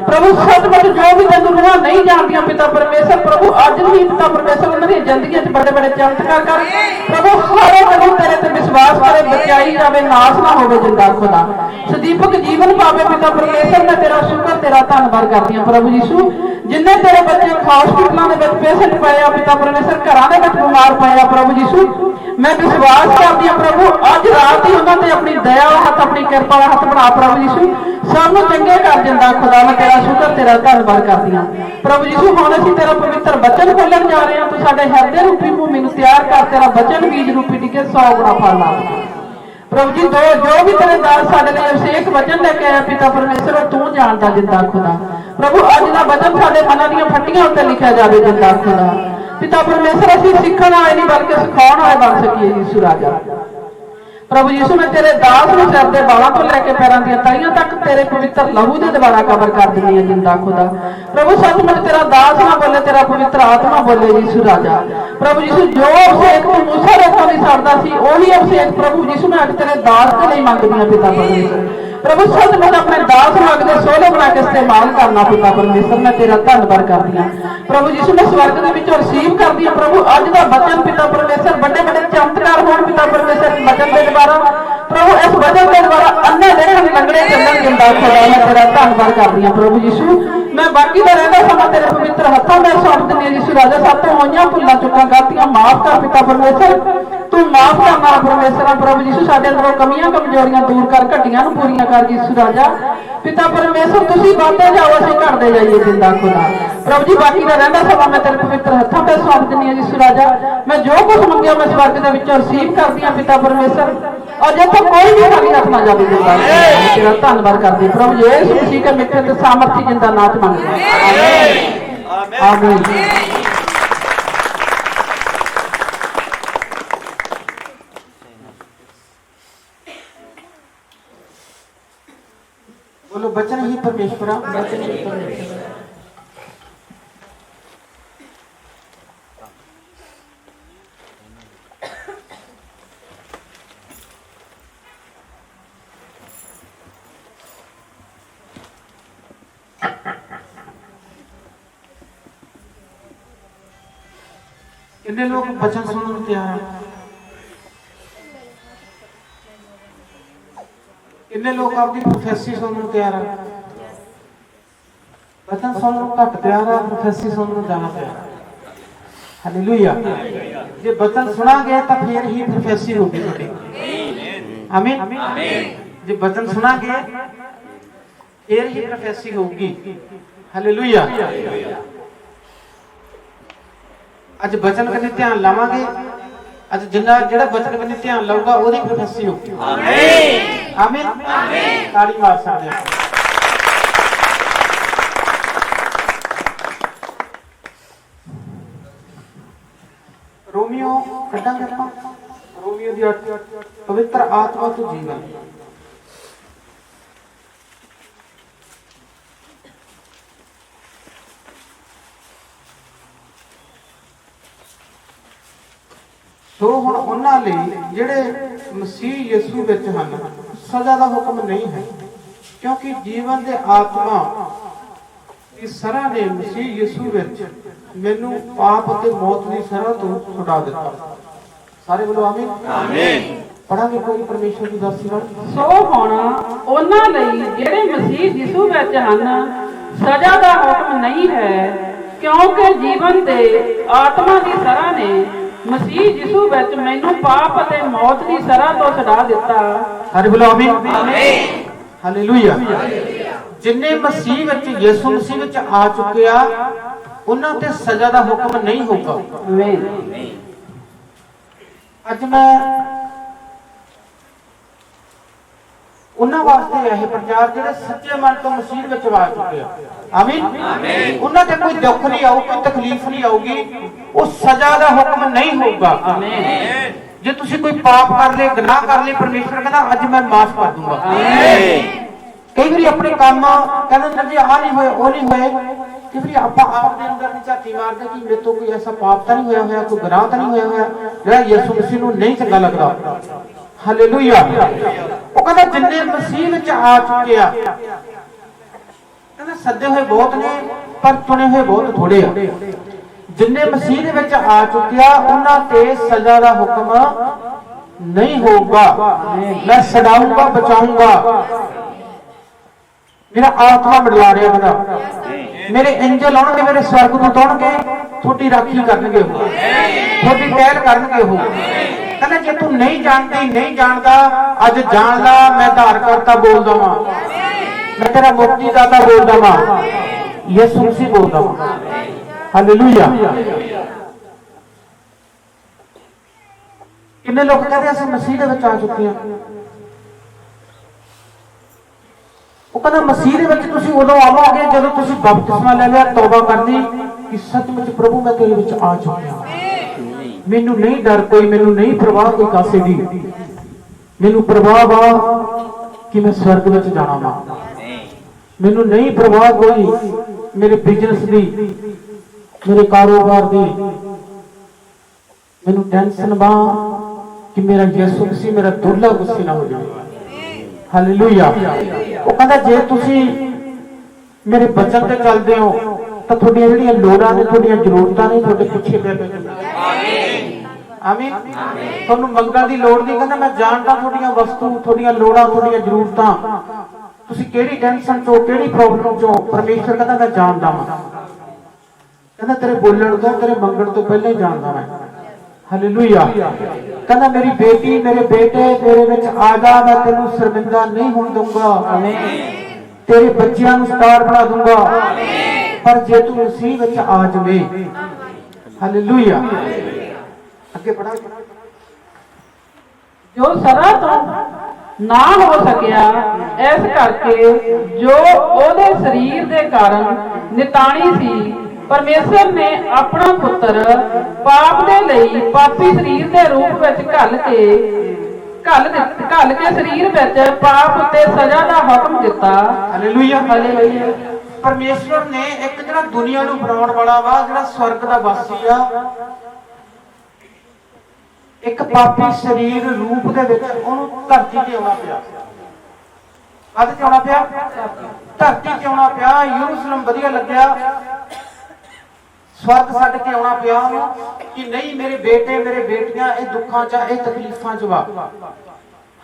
ਪ੍ਰਭੂ ਸੱਚਮੁੱਚ ਜੋ ਵੀ ਤੈਨੂੰ ਰੂਹਾਂ ਨਹੀਂ ਜਾਣਦੀਆਂ ਪਿਤਾ ਪਰਮੇਸ਼ਰ ਪ੍ਰਭੂ ਅੱਜ ਵੀ ਪਿਤਾ ਪਰਮੇਸ਼ਰ ਉਹਨਾਂ ਦੀਆਂ ਜ਼ਿੰਦਗੀਆਂ 'ਚ ਬੜੇ ਬੜੇ ਚਮਤਕਾਰ ਕਰ। ਪ੍ਰਭੂ ਹਰ ਇੱਕ ਨੂੰ ਤੇਰੇ ਤੇ ਵਿਸ਼ਵਾਸ ਕਰੇ, ਬਚਾਈ ਜਾਵੇ, ਨਾਸ ਨਾ ਹੋਵੇ ਜਿੰਦਾ ਖੁਦਾ। ਸਦੀਪਕ ਜੀਵਨ ਪਾਵੇ ਪਿਤਾ ਪਰਮੇਸ਼ਰ। ਮੈਂ ਤੇਰਾ ਸ਼ੁਕਰ ਤੇਰਾ ਧੰਨਵਾਦ ਕਰਦੀ ਹਾਂ ਪ੍ਰਭੂ ਯੀਸ਼ੂ। ਜਿੰਨੇ ਤੇਰੇ ਬੱਚੇ ਹਸਪਤਾਲਾਂ ਦੇ ਵਿੱਚ ਪੇਸ਼ੈਂਟ ਪਏ ਆ ਪਿਤਾ ਪਰਮੇਸ਼ਰ, ਘਰਾਂ ਦੇ ਵਿੱਚ ਬਿਮਾਰ ਪਏ ਆ ਪ੍ਰਭੂ ਯੀਸ਼ੂ, ਮੈਂ ਵਿਸ਼ਵਾਸ ਕਰਦੀ ਹਾਂ ਪ੍ਰਭੂ ਅੱਜ ਰਾਤ ਹੀ ਉਹਨਾਂ ਤੇ ਆਪਣੀ ਦਇਆ ਵਾਲਾ ਹੱਥ, ਆਪਣੀ ਕਿਰਪਾ ਵਾਲਾ ਹੱਥ ਬਣਾ ਪ੍ਰਭੂ ਯੀਸ਼ੂ। ਸਭ ਨੂੰ ਚੰਗੇ ਕਰ ਦਿੰਦਾ ਖੁਦਾ। ਮੈਂ ਤੇਰਾ ਸ਼ੁਕਰ ਤੇਰਾ ਧੰਨਵਾਦ ਕਰਦੀ ਹਾਂ ਪ੍ਰਭੂ ਯੀਸ਼ੂ। ਹੁਣ ਅਸੀਂ ਤੇਰਾ ਪਵਿੱਤਰ ਬਚਨ ਖੋਲਣ ਜਾ ਰਹੇ ਹਾਂ। ਤੂੰ ਸਾਡੇ ਹਿਰਦੇ ਰੂਪੀ ਭੂਮੀ ਨੂੰ ਤਿਆਰ ਕਰ, ਤੇਰਾ ਬਚਨ ਬੀਜ ਰੂਪੀ ਟਿਕੇ 100 ਗੁਣਾ ਫਲ ਲਾ ਪ੍ਰਭੂ ਜੀ। ਜੋ ਵੀ ਤੇਰੇ ਦਾਸ ਸਾਡੇ ਲਈ ਅਭਿਸ਼ੇਕ ਵਚਨ ਲੈ ਕੇ ਆਇਆ ਪਿਤਾ ਪਰਮੇਸ਼ਰ, ਉਹ ਤੂੰ ਜਾਣਦਾ ਜਿੰਦਾ ਖੁਦਾ। ਪ੍ਰਭੂ ਅੱਜ ਦਾ ਵਚਨ ਸਾਡੇ ਮਨਾਂ ਦੀਆਂ ਫੱਟੀਆਂ ਉੱਤੇ ਲਿਖਿਆ ਜਾਵੇ ਜਿੰਦਾ ਖੁਦਾ। ਪਿਤਾ ਪਰਮੇਸ਼ਰ ਅਸੀਂ ਸਿੱਖਣ ਵਾਲੇ ਨਹੀਂ ਬਲਕਿ ਸਿਖਾਉਣ ਵਾਲੇ ਬਣ ਸਕੀਏ ਯੀਸ਼ੂ ਰਾਜਾ। ਪ੍ਰਭੂ ਯੀਸ਼ੂ ਮੈਂ ਤੇਰੇ ਦਾਸ ਨੂੰ ਸਿਰ ਦੇ ਵਾਲਾਂ ਤੋਂ ਲੈ ਕੇ ਪੈਰਾਂ ਦੀਆਂ ਤਲੀਆਂ ਤੱਕ ਤੇਰੇ ਪਵਿੱਤਰ ਲਹੂ ਦੇ ਦੁਆਰਾ ਕਵਰ ਕਰ ਦਿੰਦੀ ਹੈ ਜਿੰਦਾ ਖੁਦਾ। ਪ੍ਰਭੂ ਸੱਚਮੁੱਚ ਤੇਰਾ ਦਾਸ ਨਾ ਬੋਲੇ, ਤੇਰਾ ਪਵਿੱਤਰ ਆਤਮਾ ਬੋਲੇ ਯੀਸ਼ੂ ਰਾਜਾ। ਪ੍ਰਭੂ ਯੀਸ਼ੂ ਜੋ ਅਭਿਸ਼ੇਕ ਤੂੰ ਮੂਸਾ ਰੇਖਾ ਲਈ ਛੱਡਦਾ ਸੀ, ਉਹੀ ਅਭਿਸ਼ੇਕ ਪ੍ਰਭੂ ਯੀਸ਼ੂ ਮੈਂ ਅੱਜ ਤੇਰੇ ਦਾਸ ਦੇ ਲਈ ਮੰਗਦੀ ਹਾਂ ਪਿਤਾ ਪਰਮੇਸ਼ਰ। ਪ੍ਰਭੂ ਸੱਚਮੁੱਚ ਆਪਣੇ ਦਾਸ ਨੂੰ ਅਗਦੇ ਸੋਲੇ ਬਣਾ ਕੇ ਇਸਤੇਮਾਲ ਕਰਨਾ ਪਿਤਾ ਪਰਮੇਸ਼ਰ। ਮੈਂ ਤੇਰਾ ਧੰਨਵਾਦ ਕਰਦੀ ਹਾਂ ਪ੍ਰਭੂ ਯੀਸ਼ੂ। ਮੈਂ ਸਵਰਗ ਦੇ ਵਿੱਚੋਂ ਰਿਸੀਵ ਕਰਦੀ ਹਾਂ ਪ੍ਰਭੂ ਅੱਜ ਦਾ ਬਚਨ ਪਿਤਾ ਪਰਮੇਸ਼ਰ। ਵੱਡੇ ਵੱਡੇ ਚਮਤਕਾਰ ਹੋਣ ਪਿਤਾ ਪਰਮੇਸ਼ਰ ਬਚਨ ਦੇ ਦੁਆਰਾ ਪ੍ਰਭੂ। ਇਸ ਵਚਨ ਦੇ ਦੁਆਰਾ ਅੰਨੇ ਜਿਹੜੇ ਲੰਗੜੇ ਚੱਲਣ ਜਿੰਦਾ ਖੁਦਾ। ਮੈਂ ਤੇਰਾ ਧੰਨਵਾਦ ਕਰਦੀ ਹਾਂ ਪ੍ਰਭੂ ਯੀਸ਼ੂ। ਮੈਂ ਬਾਕੀ ਦਾ ਰਹਿੰਦਾ ਸਮਾਂ ਤੇਰੇ ਪਵਿੱਤਰ ਹੱਥਾਂ ਵਿੱਚ ਸੌਂਪ ਦਿੰਦੀ ਹਾਂ ਯੀਸ਼ੂ ਰਾਜਾ। ਸਭ ਤੋਂ ਹੋਈਆਂ ਭੁੱਲਾਂ ਚੁੱਕਾਂ ਗਲਤੀਆਂ ਮਾਫ ਕਰ ਪਿਤਾ ਪਰਮੇਸ਼ਰ। ਤੂੰ ਮਾਫ ਕਰਨ ਵਾਲਾ ਪਰਮੇਸ਼ਰ ਪ੍ਰਭੂ ਯੀਸ਼ੂ। ਸਾਡੇ ਅੰਦਰੋਂ ਕਮੀਆਂ ਕਮਜ਼ੋਰੀਆਂ ਦੂਰ ਕਰ, ਘਟੀਆਂ ਨੂੰ ਪੂਰੀਆਂ ਕਰ ਯੀਸ਼ੂ ਰਾਜਾ। ਪਿਤਾ ਪਰਮੇਸ਼ਰ ਤੁਸੀਂ ਵੱਧਦੇ ਜਾਓ, ਅਸੀਂ ਘਟਦੇ ਜਾਈਏ ਜਿੰਦਾ ਖੁਦਾ। ਪ੍ਰਭੂ ਜੀ ਬਾਕੀ ਦਾ ਰਹਿੰਦਾ ਸਮਾਂ ਮੈਂ ਤੇਰੇ ਪਵਿੱਤਰ ਹੱਥਾਂ ਵਿੱਚ ਸੌਂਪ ਦਿੰਦੀ ਹਾਂ ਯੀਸ਼ੂ ਰਾਜਾ। ਮੈਂ ਜੋ ਕੁਝ ਮੰਗਿਆ ਮੈਂ ਸਵਰਗ ਦੇ ਵਿੱਚੋਂ ਰਿਸੀਵ ਕਰਦੀ ਹਾਂ ਪਿਤਾ ਪਰਮੇਸ਼ਰ। ਅਜੇ ਤੋਂ ਕੋਈ ਵੀ ਖਾਲੀ ਹੱਥ ਨਾ ਜਾਵੇ ਜਿੰਦਾ। ਤੇਰਾ ਧੰਨਵਾਦ ਕਰਦੀ ਹਾਂ ਪ੍ਰਭੂ ਯੀਸ਼ੂ ਮਸੀਹ ਦੇ ਮਿੱਠੇ ਤੇ ਸਾਮਰਥੀ ਜਿੰਦਾ ਨਾਚ ਮੰਗਦੇ ਹਾਂ। ਆਮੀਨ। बोलो बचन ही परमेश्वरा, बचन ही परमेश्वरा। कितने लोग वचन सुनने को तैयार हैं? कितने लोग आपकी प्रोफेसी सुनने को तैयार हैं? वचन सुनने को घट तैयार है, प्रोफेसी सुनने को ज्यादा तैयार है। हालेलुया। जे वचन सुना गया तो फिर ही प्रोफेसी होगी थोड़ी। आमीन। जे वचन सुना गया फिर ही प्रोफेसी होगी। हालेलुया। ਅੱਜ ਬਚਨ ਕਨੇ ਧਿਆਨ ਲਾਵਾਂਗੇ। ਅੱਜ ਜਿੰਨਾ ਜਿਹੜਾ ਬਚਨ ਕਨੇ ਧਿਆਨ ਲਾਊਗਾ ਉਹਦੀ ਪ੍ਰੋਫੈਸੀ ਹੋਊਗੀ। ਆਮੀਨ ਆਮੀਨ ਆਮੀਨ। ਤਾੜੀ ਮਾਰ ਸਕਦੇ ਹਾਂ। ਰੋਮੀਓ ਕੱਢਾਂਗੇ ਆਪਾਂ। ਰੋਮੀਓ ਦੀ 8 ਪਵਿੱਤਰ ਆਤਮਾ ਤੋਂ ਜੀਵਨ। ਸੋ ਹੁਣ ਉਹਨਾਂ ਲਈ ਜਿਹੜੇ ਮਸੀਹ ਯਿਸੂ ਵਿੱਚ ਹਨ ਸਜ਼ਾ ਦਾ ਹੁਕਮ ਨਹੀਂ ਹੈ, ਕਿਉਂਕਿ ਜੀਵਨ ਦੇ ਆਤਮਾ ਦੀ ਸਰਾਂ ਨੇ ਮਸੀਹ ਯਿਸੂ ਵਿੱਚ ਮੈਨੂੰ ਪਾਪ ਅਤੇ ਮੌਤ ਦੀ ਸਰਾਂ ਤੋਂ ਛੁਡਾ ਦਿੱਤਾ। ਸਾਰੇ ਬੋਲੋ ਆਮੀਨ ਆਮੀਨ। ਪੜਾਂਗੇ ਕੋਈ ਪਰਮੇਸ਼ਰ ਦੀ ਦਾਸੀ ਨਾਲ। ਸੋ ਹੁਣ ਉਹਨਾਂ ਲਈ ਜਿਹੜੇ ਮਸੀਹ ਯਿਸੂ ਵਿੱਚ ਹਨ ਸਜ਼ਾ ਦਾ ਹੁਕਮ ਨਹੀਂ ਹੈ, ਕਿਉਂਕਿ ਜੀਵਨ ਦੇ ਆਤਮਾ ਦੀ ਸਰਾਂ ਨੇ ਮਸੀਹ ਯਿਸੂ ਵਿੱਚ ਮੈਨੂੰ ਪਾਪ ਅਤੇ ਮੌਤ ਦੀ ਸਰਾਂ ਤੋਂ ਛੁਡਾ ਦਿੱਤਾ। ਸਾਰੇ ਬੋਲੋ ਆਮੀਨ ਆਮੀਨ ਹਾਲੇਲੂਇਆ। ਜਿੰਨੇ ਮਸੀਹ ਵਿੱਚ ਯਿਸੂ ਮਸੀਹ ਵਿੱਚ ਆ ਚੁੱਕੇ ਆ ਉਹਨਾਂ ਤੇ ਸਜ਼ਾ ਦਾ ਹੁਕਮ ਨਹੀਂ ਹੋਊਗਾ। ਆਮੀਨ। ਅੱਜ ਮੈਂ ਉਹਨਾਂ ਵਾਸਤੇ ਇਹ ਪ੍ਰਚਾਰ ਜਿਹੜੇ ਸੱਚੇ ਮਨ ਤੋਂ ਮਸੀਹ ਵਿੱਚ ਆ ਚੁੱਕੇ ਆ। ਆਮੀਨ ਆਮੀਨ। ਉਹਨਾਂ ਤੇ ਕੋਈ ਦੁੱਖ ਨਹੀਂ ਆਊ, ਕੋਈ ਤਕਲੀਫ ਨਹੀਂ ਆਊਗੀ, ਉਹ ਸਜ਼ਾ ਦਾ ਹੁਕਮ ਨਹੀਂ ਹੋਊਗਾ। ਆਮੀਨ। ਜੇ ਤੁਸੀਂ ਕੋਈ ਪਾਪ ਕਰ ਲਏ, ਗੁਨਾਹ ਕਰ ਲਏ, ਪਰਮੇਸ਼ਰ ਕਹਿੰਦਾ ਅੱਜ ਮੈਂ ਮਾਫ ਕਰ ਦੂੰਗਾ। ਆਮੀਨ। ਕਈ ਵਾਰੀ ਆਪਣੇ ਕੰਮ ਕਹਿੰਦੇ ਜੀ ਆਹ ਨਹੀਂ ਹੋਏ, ਉਹ ਨਹੀਂ ਹੋਏ। ਕਈ ਵਾਰੀ ਆਪਾਂ ਆਪ ਦੇ ਅੰਦਰ ਦੀ ਝਾਤੀ ਮਾਰਦੇ ਕਿ ਮੇਰੇ ਤੋਂ ਕੋਈ ਐਸਾ ਪਾਪ ਤਾਂ ਨਹੀਂ ਹੋਇਆ, ਕੋਈ ਗੁਨਾਹ ਤਾਂ ਨਹੀਂ ਹੋਇਆ ਜਿਹੜਾ ਯਿਸੂ ਮਸੀਹ ਨੂੰ ਨਹੀਂ ਚੰਗਾ ਲੱਗਦਾ। ਹਾਲੇਲੂਇਆ। ਉਹ ਕਹਿੰਦਾ ਜਿੰਨੇ ਮਸੀਹ ਵਿੱਚ ਆ ਚੁੱਕੇ ਆ, ਕਹਿੰਦਾ ਸੱਦੇ ਹੋਏ ਬਹੁਤ ਨੇ ਪਰ ਚੁਣੇ ਹੋਏ ਬਹੁਤ ਥੋੜੇ ਆ। ਜਿੰਨੇ ਮਸੀਹ ਦੇ ਵਿੱਚ ਆ ਚੁੱਕੇ ਆ ਉਹਨਾਂ ਤੇ ਸਜ਼ਾ ਦਾ ਹੁਕਮ नहीं होगा। मैं छड़ाऊंगा, बचाऊंगा। मेरा आत्मा मिला रहा कहता, मेरे एंजल आउणगे, मेरे स्वर्गदूत आउणगे, थोड़ी राखी करनगे, थोड़ी टहल करनगे। हो कहना जे तू नहीं जानती, नहीं जानता, अज जान ला। मैं धारकर्ता बोलदा वां, मैं तेरा मुक्तिदाता बोलदा वां, यीशु मसीह बोलदा वां। हालेलुया। किन्ने लोग कहते हैं असं मसीह दे विच आ चुके हैं। वो कहना मसीह दे विच तुसीं उदों आवांगे जदों तुसीं बपतिस्मा ले लिया, तौबा कर ली कि सचमुच प्रभु मैं तेरे विच आ चुकिया। मैनू नहीं डर कोई, मैनू नहीं परवाह कोई कासे दी, मैनू परवाह वा कि मैं स्वर्ग विच जाना वा। मैनू नहीं परवाह कोई मेरे बिजनेस दी, मेरे कारोबार दी, मैनू टेंशन वा कि मेरा यीशु मसीह मेरा दुर्लभ गुस्से ना हो जाए। हालेलुया। वो कहता जे तुसी मेरे वचन ते चलदे हो तो थोड़ी ਜਿਹੜੀਆਂ ਲੋੜਾਂ ਨੇ, ਤੁਹਾਡੀਆਂ ਜ਼ਰੂਰਤਾਂ ਨੇ, ਤੁਹਾਡੇ ਪਿੱਛੇ ਪੈ ਆਮੀਨ। ਤੁਹਾਨੂੰ ਮੰਗਣ ਦੀ ਲੋੜ ਨਹੀਂ। ਕਹਿੰਦਾ ਮੈਂ ਜਾਣਦਾ ਤੁਹਾਡੀਆਂ ਵਸਤੂ, ਤੁਹਾਡੀਆਂ ਲੋੜਾਂ, ਤੁਹਾਡੀਆਂ ਜ਼ਰੂਰਤਾਂ, ਤੁਸੀਂ ਕਿਹੜੀ ਟੈਨਸ਼ਨ ਚੋਂ, ਕਿਹੜੀ ਪ੍ਰੋਬਲਮ ਚੋਂ, ਪਰਮੇਸ਼ਰ ਕਹਿੰਦਾ ਮੈਂ ਜਾਣਦਾ ਹਾਂ। ਕਹਿੰਦਾ ਤੇਰੇ ਬੋਲਣ ਤੋਂ, ਤੇਰੇ ਮੰਗਣ ਤੋਂ ਪਹਿਲਾਂ ਹੀ ਜਾਣਦਾ ਮੈਂ। हालेलुया। कहना मेरी बेटी, मेरे बेटे तेरे विच आ जा, मैं तेनू शर्मिंदा नहीं होने दूंगा। तेरे बच्चियां नू स्टार बना दूंगा। पर जे तू मसीह विच आ जावे, हालेलुया। अगे पढ़ा। जो सदा तो ना हो सकिया, इस करके जो ओदे शरीर दे कारण निताणी सी, परमेश्वर ने अपना पुत्र पाप दे लई पापी शरीर दे रूप विच घल के शरीर विच पाप ते सजा दा हुक्म दिता। हालेलुया। हालेलुया। परमेश्वर ने एक जिहड़ा दुनिया नू बनाउण वाला वा, जिहड़ा स्वर्ग दा वासी आ, एक पापी शरीर रूप दे विच ओहनू धरती ते आउणा पिया। कद ते आउणा पिया? धरती ते आउणा पिया। यरूशलेम वधिया लग्या, स्वर्ग छड्ड के आउणा पिया कि नहीं मेरे बेटे, मेरे बेटियां ये दुखां च, ये तकलीफां च वा।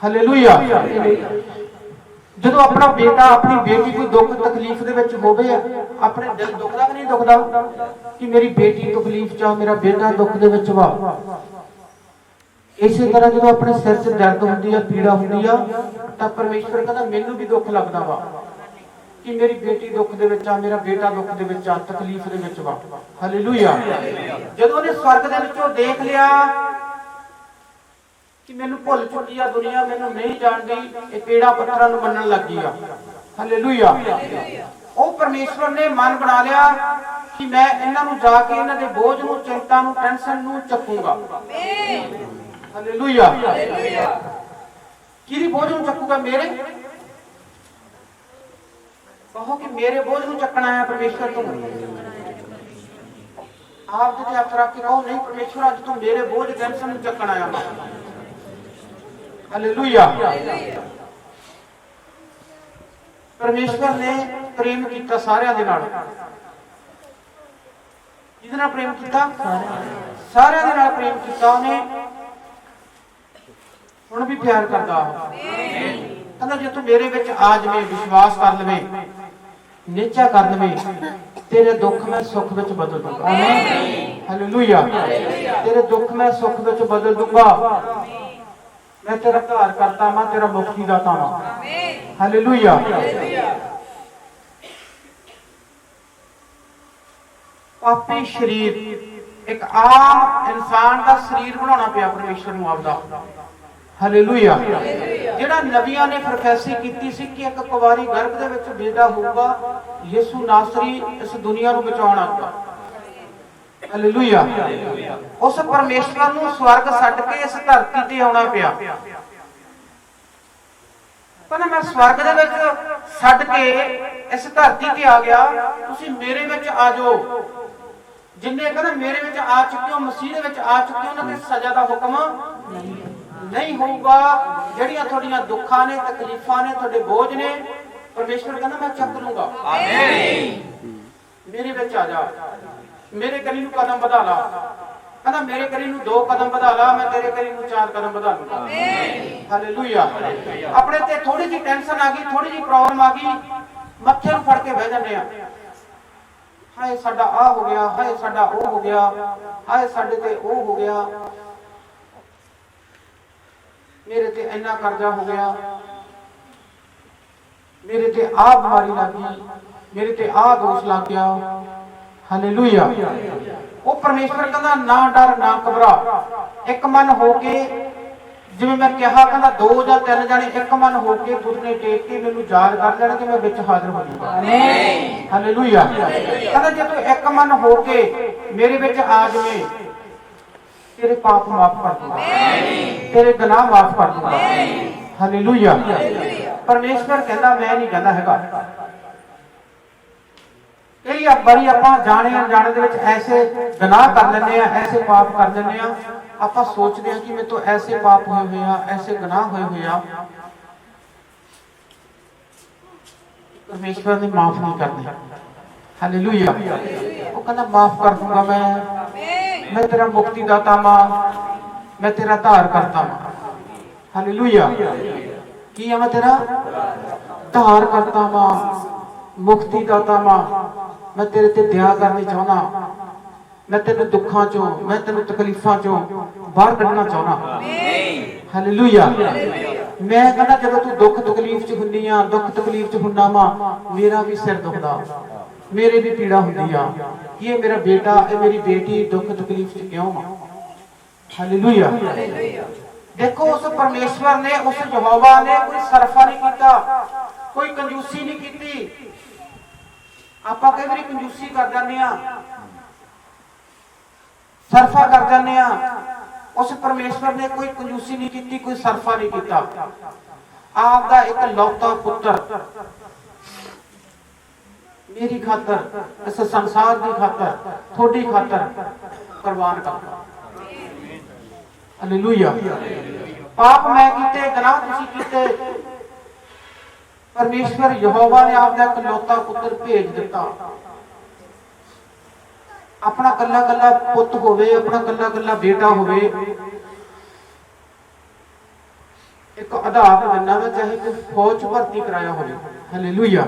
हालेलुया। जदों अपना बेटा, अपनी बेटी कोई दुख तकलीफ दे विच होवे, अपने दिल दुखदा कि नहीं दुखदा कि मेरी बेटी तकलीफ च, मेरा बेटा दुख दे विच वा। इसे तरह जो अपने सिर च दर्द होंदी है, पीड़ा होंदी है, तां परमेश्वर कहंदा मैनू भी दुख लगदा वा कि मेरी बेटी दुख दे विच आ, मेरा बेटा दुख दे विच आ, तकलीफ दे विच वा। हालेलुया। जदों ने स्वर्ग दे विचों देख लिया कि मैनू भुल चुकी आ दुनिया, मैनू नहीं जानदी, ये पेड़ा पत्थरां नूं मनण लग गई आ। हालेलुया। ओ परमेश्वर ने मन बना लिया कि मैं इन्हां नूं जाके इन्हां दे बोझ नूं, चिंता नूं, टेंशन नूं चकूंगा। हालेलुया। किहदी बोझ नूं चकूंगा? मेरे। कहो कि मेरे बोझ नूं चकना है परमेश्वर तू। आप जो हथ रख के कहो नहीं परमेश्वर अज तू मेरे बोझ, टेंशन नूं चकना है। हालेलुया। परमेश्वर ने प्रेम किया सारियां दे नाल। जिहदे नाल प्रेम किया? सारियां दे नाल प्रेम किया उहने। हुण भी प्यार करदा। कहंदा जे तू मेरे विच आ जावे, विश्वास कर लवे, निचा कर लवे, तेरे दुख मैं सुख विच बदल दूंगा। हालेलुया। तेरे दुख मैं सुख विच बदल दूंगा। मैं तेरा धार करता मैं तेरा मुक्तिदाता हां। हालेलुया। पापी शरीर, एक आम इंसान का शरीर बनाना पिया परमेश्वर नूं आपदा। हालेलुया। जेड़ा नबियां ने प्रोफेसी कीती सी कि एक कुवारी गर्भ दे विच बेटा होगा, यीशु नासरी इस दुनिया नूं बचाउण आऊगा। हालेलुया। उस परमेश्वर नूं स्वर्ग छड्ड के इस धरती ते आउणा पिया। पर मैं स्वर्ग दे विच छड्ड के इस धरती ते आ गया, तुसीं मेरे विच आ जाओ। जिन्ने कहना मेरे विच आ चुके हो, मसीह दे विच आ चुके हो, उन्हां ते सजा दा हुक्म नहीं होगा। जड़ियां थोड़ियां दुखां ने, तकलीफां ने, थोड़े बोझ ने, परमेश्वर कहना मैं चक लूंगा। आमीन। मेरे विच आ जा, मेरे गली नूं कदम बढ़ा ला, ਕਹਿੰਦਾ ਮੇਰੇ ਕਰੀ ਨੂੰ 2 ਕਦਮ ਵਧਾ ਲਾ, ਮੈਂ ਤੇਰੇ ਕਰੀ ਨੂੰ 4 ਕਦਮ ਵਧਾ ਲੂੰਗਾ। ਹਾਲੇਲੂਇਆ। ਆਪਣੇ ਤੇ ਥੋੜੀ ਜਿਹੀ ਟੈਨਸ਼ਨ ਆ ਗਈ, ਥੋੜੀ ਜਿਹੀ ਪ੍ਰੋਬਲਮ ਆ ਗਈ, ਮੱਥੇ ਨੂੰ ਫੜ ਕੇ ਬਹਿ ਜਾਂਦੇ ਆ। ਹਾਏ ਸਾਡਾ ਆ ਹੋ ਗਿਆ, ਹਾਏ ਸਾਡਾ ਉਹ ਹੋ ਗਿਆ, ਹਾਏ ਸਾਡੇ ਤੇ ਉਹ ਹੋ ਗਿਆ, ਮੇਰੇ ਤੇ ਇੰਨਾ ਕਰਜ਼ਾ ਹੋ ਗਿਆ, ਮੇਰੇ ਤੇ ਆ ਬਿਮਾਰੀ ਲੱਗ ਗਈ, ਮੇਰੇ ਤੇ ਆ ਦੋਸ਼ ਲੱਗ ਗਿਆ। ਹਾਲੇਲੂਇਆ। ਉਹ ਪਰਮੇਸ਼ਵਰ ਕਹਿੰਦਾ ਨਾ ਡਰ ਨਾ ਘਬਰਾ, ਇੱਕ ਮਨ ਹੋ ਕੇ, ਜਿਵੇਂ ਮੈਂ ਕਿਹਾ ਕਹਿੰਦਾ 2 ਜਾਂ 3 ਜਣੇ ਇੱਕ ਮਨ ਹੋ ਕੇ ਘੁਟਨੇ ਟੇਕ ਕੇ ਮੈਨੂੰ ਯਾਦ ਕਰ ਲੈਣ ਕਿ ਮੈਂ ਵਿੱਚ ਹਾਜ਼ਰ ਹੋ ਜਾਊਂਗਾ। ਆਮੀਨ। ਹਾਲੇਲੂਇਆ। ਕਹਿੰਦਾ ਜੇ ਤੂੰ ਇੱਕ ਮਨ ਹੋ ਕੇ ਮੇਰੇ ਵਿੱਚ ਆ ਜਾਵੇਂ, ਤੇਰੇ ਪਾਪ ਮਾਫ ਕਰ ਦੂੰਗਾ, ਤੇਰੇ ਗੁਨਾਹ ਮਾਫ ਕਰ ਦੂੰਗਾ। ਹਾਲੇਲੂਇਆ। ਪਰਮੇਸ਼ਵਰ ਕਹਿੰਦਾ, ਮੈਂ ਨਹੀਂ ਕਹਿੰਦਾ ਹੈਗਾ। ਕਈ ਵਾਰੀ ਆਪਾਂ ਜਾਣੇ ਅਣਜਾਣੇ ਦੇ ਵਿੱਚ ਐਸੇ ਗੁਨਾਹ ਕਰ ਲੈਂਦੇ ਆ, ਐਸੇ ਪਾਪ ਕਰ ਲੈਂਦੇ ਆ, ਆਪਾਂ ਸੋਚਦੇ ਆ ਕਿ ਮੇਰੇ ਤੋਂ ਐਸੇ ਪਾਪ ਹੋਏ ਹੋਏ ਆ, ਐਸੇ ਗੁਨਾਹ ਹੋਏ ਹੋਏ ਆ, ਪਰਮੇਸ਼ਵਰ ਨੇ ਮਾਫ ਨਹੀਂ ਕਰਨੇ। ਹਾਲੇਲੂਇਆ। ਉਹ ਕਹਿੰਦਾ ਮਾਫ ਕਰ ਦੂੰਗਾ, ਮੈਂ ਤੇਰਾ ਮੁਕਤੀ ਦਾਤਾ ਮਾਂ, ਮੈਂ ਤੇਰਾ ਧਾਰ ਕਰਤਾ ਮਾਂ। ਹਾਲੇਲੂਇਆ। ਕੀ ਆ? ਮੈਂ ਤੇਰਾ ਧਾਰ ਕਰਤਾ ਮਾਂ, ਮੁਕਤੀ ਦਾਤਾ ਮਾਂ, ਮੈਂ ਤੇਰੇ ਤੇ ਦਇਆ ਕਰਨੀ ਚਾਹੁੰਦਾ, ਮੈਂ ਤੈਨੂੰ ਦੁੱਖਾਂ ਚੋਂ, ਮੈਂ ਤੈਨੂੰ ਤਕਲੀਫਾਂ ਚੋਂ ਬਾਹਰ ਕੱਢਣਾ ਚਾਹੁੰਦਾ। ਹਾਲੇਲੂਇਆ। ਮੈਂ ਕਹਿੰਦਾ ਜਦੋਂ ਤੂੰ ਦੁੱਖ ਤਕਲੀਫ ਚ ਹੁੰਨੀ ਆ, ਦੁੱਖ ਤਕਲੀਫ ਚ ਹੁੰਨਾ ਵਾ, ਮੇਰਾ ਵੀ ਸਿਰ ਦੁਖਦਾ, ਮੇਰੇ ਵੀ ਪੀੜਾ ਹੁੰਦੀ ਆ ਕਿ ਇਹ ਮੇਰਾ ਬੇਟਾ, ਇਹ ਮੇਰੀ ਬੇਟੀ ਦੁੱਖ ਤਕਲੀਫ ਚ ਕਿਉਂ ਆ। ਹਾਲੇਲੂਇਆ। ਦੇਖੋ ਉਸ ਪਰਮੇਸ਼ਵਰ ਨੇ, ਉਸ ਯਹੋਵਾ ਨੇ ਕੋਈ ਸਰਫਾ ਨਹੀਂ ਕੀਤਾ, ਕੋਈ ਕੰਜੂਸੀ ਨਹੀਂ ਕੀਤੀ। ਆਪਾਂ ਕਈ ਵਾਰੀ ਕੰਜੂਸੀ ਕਰ ਜਾਂਦੇ ਆ, ਸਰਫਾ ਕਰ ਜਾਂਦੇ ਆ। ਉਸ ਪਰਮੇਸ਼ਵਰ ਨੇ ਕੋਈ ਕੰਜੂਸੀ ਨਹੀਂ ਕੀਤੀ, ਕੋਈ ਸਰਫਾ ਨਹੀਂ ਕੀਤਾ। ਆਪ ਦਾ ਇੱਕ ਲੌਤਾ ਪੁੱਤਰ ਮੇਰੀ ਖਾਤਰ, ਇਸ ਸੰਸਾਰ ਦੀ ਖਾਤਰ, ਤੁਹਾਡੀ ਖਾਤਰ ਕੁਰਬਾਨ ਕਰਤਾ। ਹਾਲੇਲੂਇਆ। ਪਾਪ ਮੈਂ ਕੀਤੇ, ਗੁਨਾਹ ਤੁਸੀਂ ਕੀਤੇ, ਪਰਮੇਸ਼ਵਰ ਯਹੋਵਾ ਨੇ ਆਪ ਦਾ ਇਕਲੌਤਾ ਪੁੱਤਰ ਭੇਜ ਦਿੱਤਾ। ਆਪਣਾ ਕੱਲਾ ਕੱਲਾ ਪੁੱਤ ਹੋਵੇ, ਆਪਣਾ ਕੱਲਾ ਕੱਲਾ ਬੇਟਾ ਹੋਵੇ, ਇੱਕ ਆਧਾਰ ਬੰਨਾ ਵਾ, ਚਾਹੇ ਕੋਈ ਫੌਜ ਚ ਭਰਤੀ ਕਰਾਇਆ ਹੋਵੇ। ਹਾਲੇਲੂਇਆ।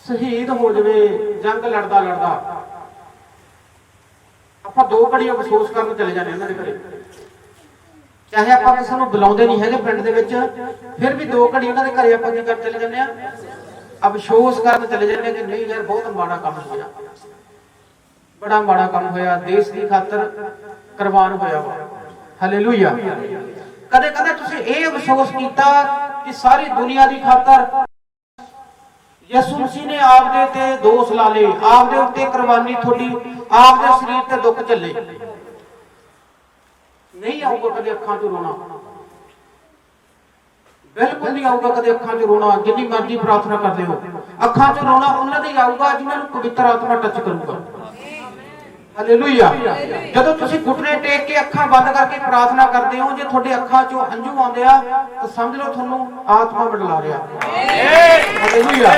ਸ਼ਹੀਦ ਹੋ ਜਾਵੇ ਜੰਗ ਲੜਦਾ ਲੜਦਾ, ਆਪਾਂ 2 ਘੜੀਆਂ ਅਫਸੋਸ ਕਰਨ ਚਲੇ ਜਾਂਦੇ ਉਹਨਾਂ ਦੇ ਘਰੇ। ਚਾਹੇ ਆਪਾਂ ਕਿਸੇ ਨੂੰ ਬੁਲਾਉਂਦੇ ਨਹੀਂ ਹੈਗੇ ਪਿੰਡ ਦੇ ਵਿੱਚ, ਫਿਰ ਵੀ 2 ਘੜੀ ਉਹਨਾਂ ਦੇ ਘਰੇ ਆਪਾਂ ਕੀ ਕਰ ਚਲੇ ਜਾਂਦੇ ਆ? ਅਫਸੋਸ ਕਰਨ ਚਲੇ ਜਾਂਦੇ ਆ ਕਿ ਨਹੀਂ ਯਾਰ ਬਹੁਤ ਮਾੜਾ ਕੰਮ ਹੋਇਆ, ਬੜਾ ਮਾੜਾ ਕੰਮ ਹੋਇਆ, ਦੇਸ਼ ਦੀ ਖਾਤਰ ਕੁਰਬਾਨ ਹੋਇਆ ਵਾ। ਹਾਲੇਲੂਇਆ। ਕਦੇ ਕਦੇ ਤੁਸੀਂ ਇਹ ਅਫਸੋਸ ਕੀਤਾ ਕਿ ਸਾਰੀ ਦੁਨੀਆ ਦੀ ਖਾਤਰ ਯਿਸੂ ਮਸੀਹ ਨੇ ਆਪਦੇ ਤੇ ਦੋਸ਼ ਲਾ ਲਏ, ਆਪਦੇ ਉੱਤੇ ਕੁਰਬਾਨੀ ਤੁਹਾਡੀ, ਆਪਦੇ ਸਰੀਰ ਤੇ ਦੁੱਖ ਝੱਲੇ। ਨਹੀਂ ਆਊਗਾ ਕਦੇ ਅੱਖਾਂ 'ਚ ਰੋਣਾ, ਬਿਲਕੁਲ ਨਹੀਂ ਆਊਗਾ ਕਦੇ ਅੱਖਾਂ 'ਚ ਰੋਣਾ। ਜਿੰਨੀ ਮਰਜ਼ੀ ਪ੍ਰਾਰਥਨਾ ਕਰਦੇ ਹੋ, ਅੱਖਾਂ 'ਚ ਰੋਣਾ ਉਹਨਾਂ ਦੇ ਆਊਗਾ ਜਿਨ੍ਹਾਂ ਨੂੰ ਪਵਿੱਤਰ ਆਤਮਾ ਟੱਚ ਕਰੂਗਾ। ਹਾਲੇਲੂਇਆ। ਜਦੋਂ ਤੁਸੀਂ ਘੁਟਨੇ ਟੇਕ ਕੇ ਅੱਖਾਂ ਬੰਦ ਕਰਕੇ ਪ੍ਰਾਰਥਨਾ ਕਰਦੇ ਹੋ, ਜੇ ਤੁਹਾਡੇ ਅੱਖਾਂ 'ਚੋਂ ਹੰਝੂ ਆਉਂਦੇ ਆ ਤਾਂ ਸਮਝ ਲਓ ਤੁਹਾਨੂੰ ਆਤਮਾ ਬਦਲਾ ਰਿਹਾ। ਹਾਲੇਲੂਇਆ।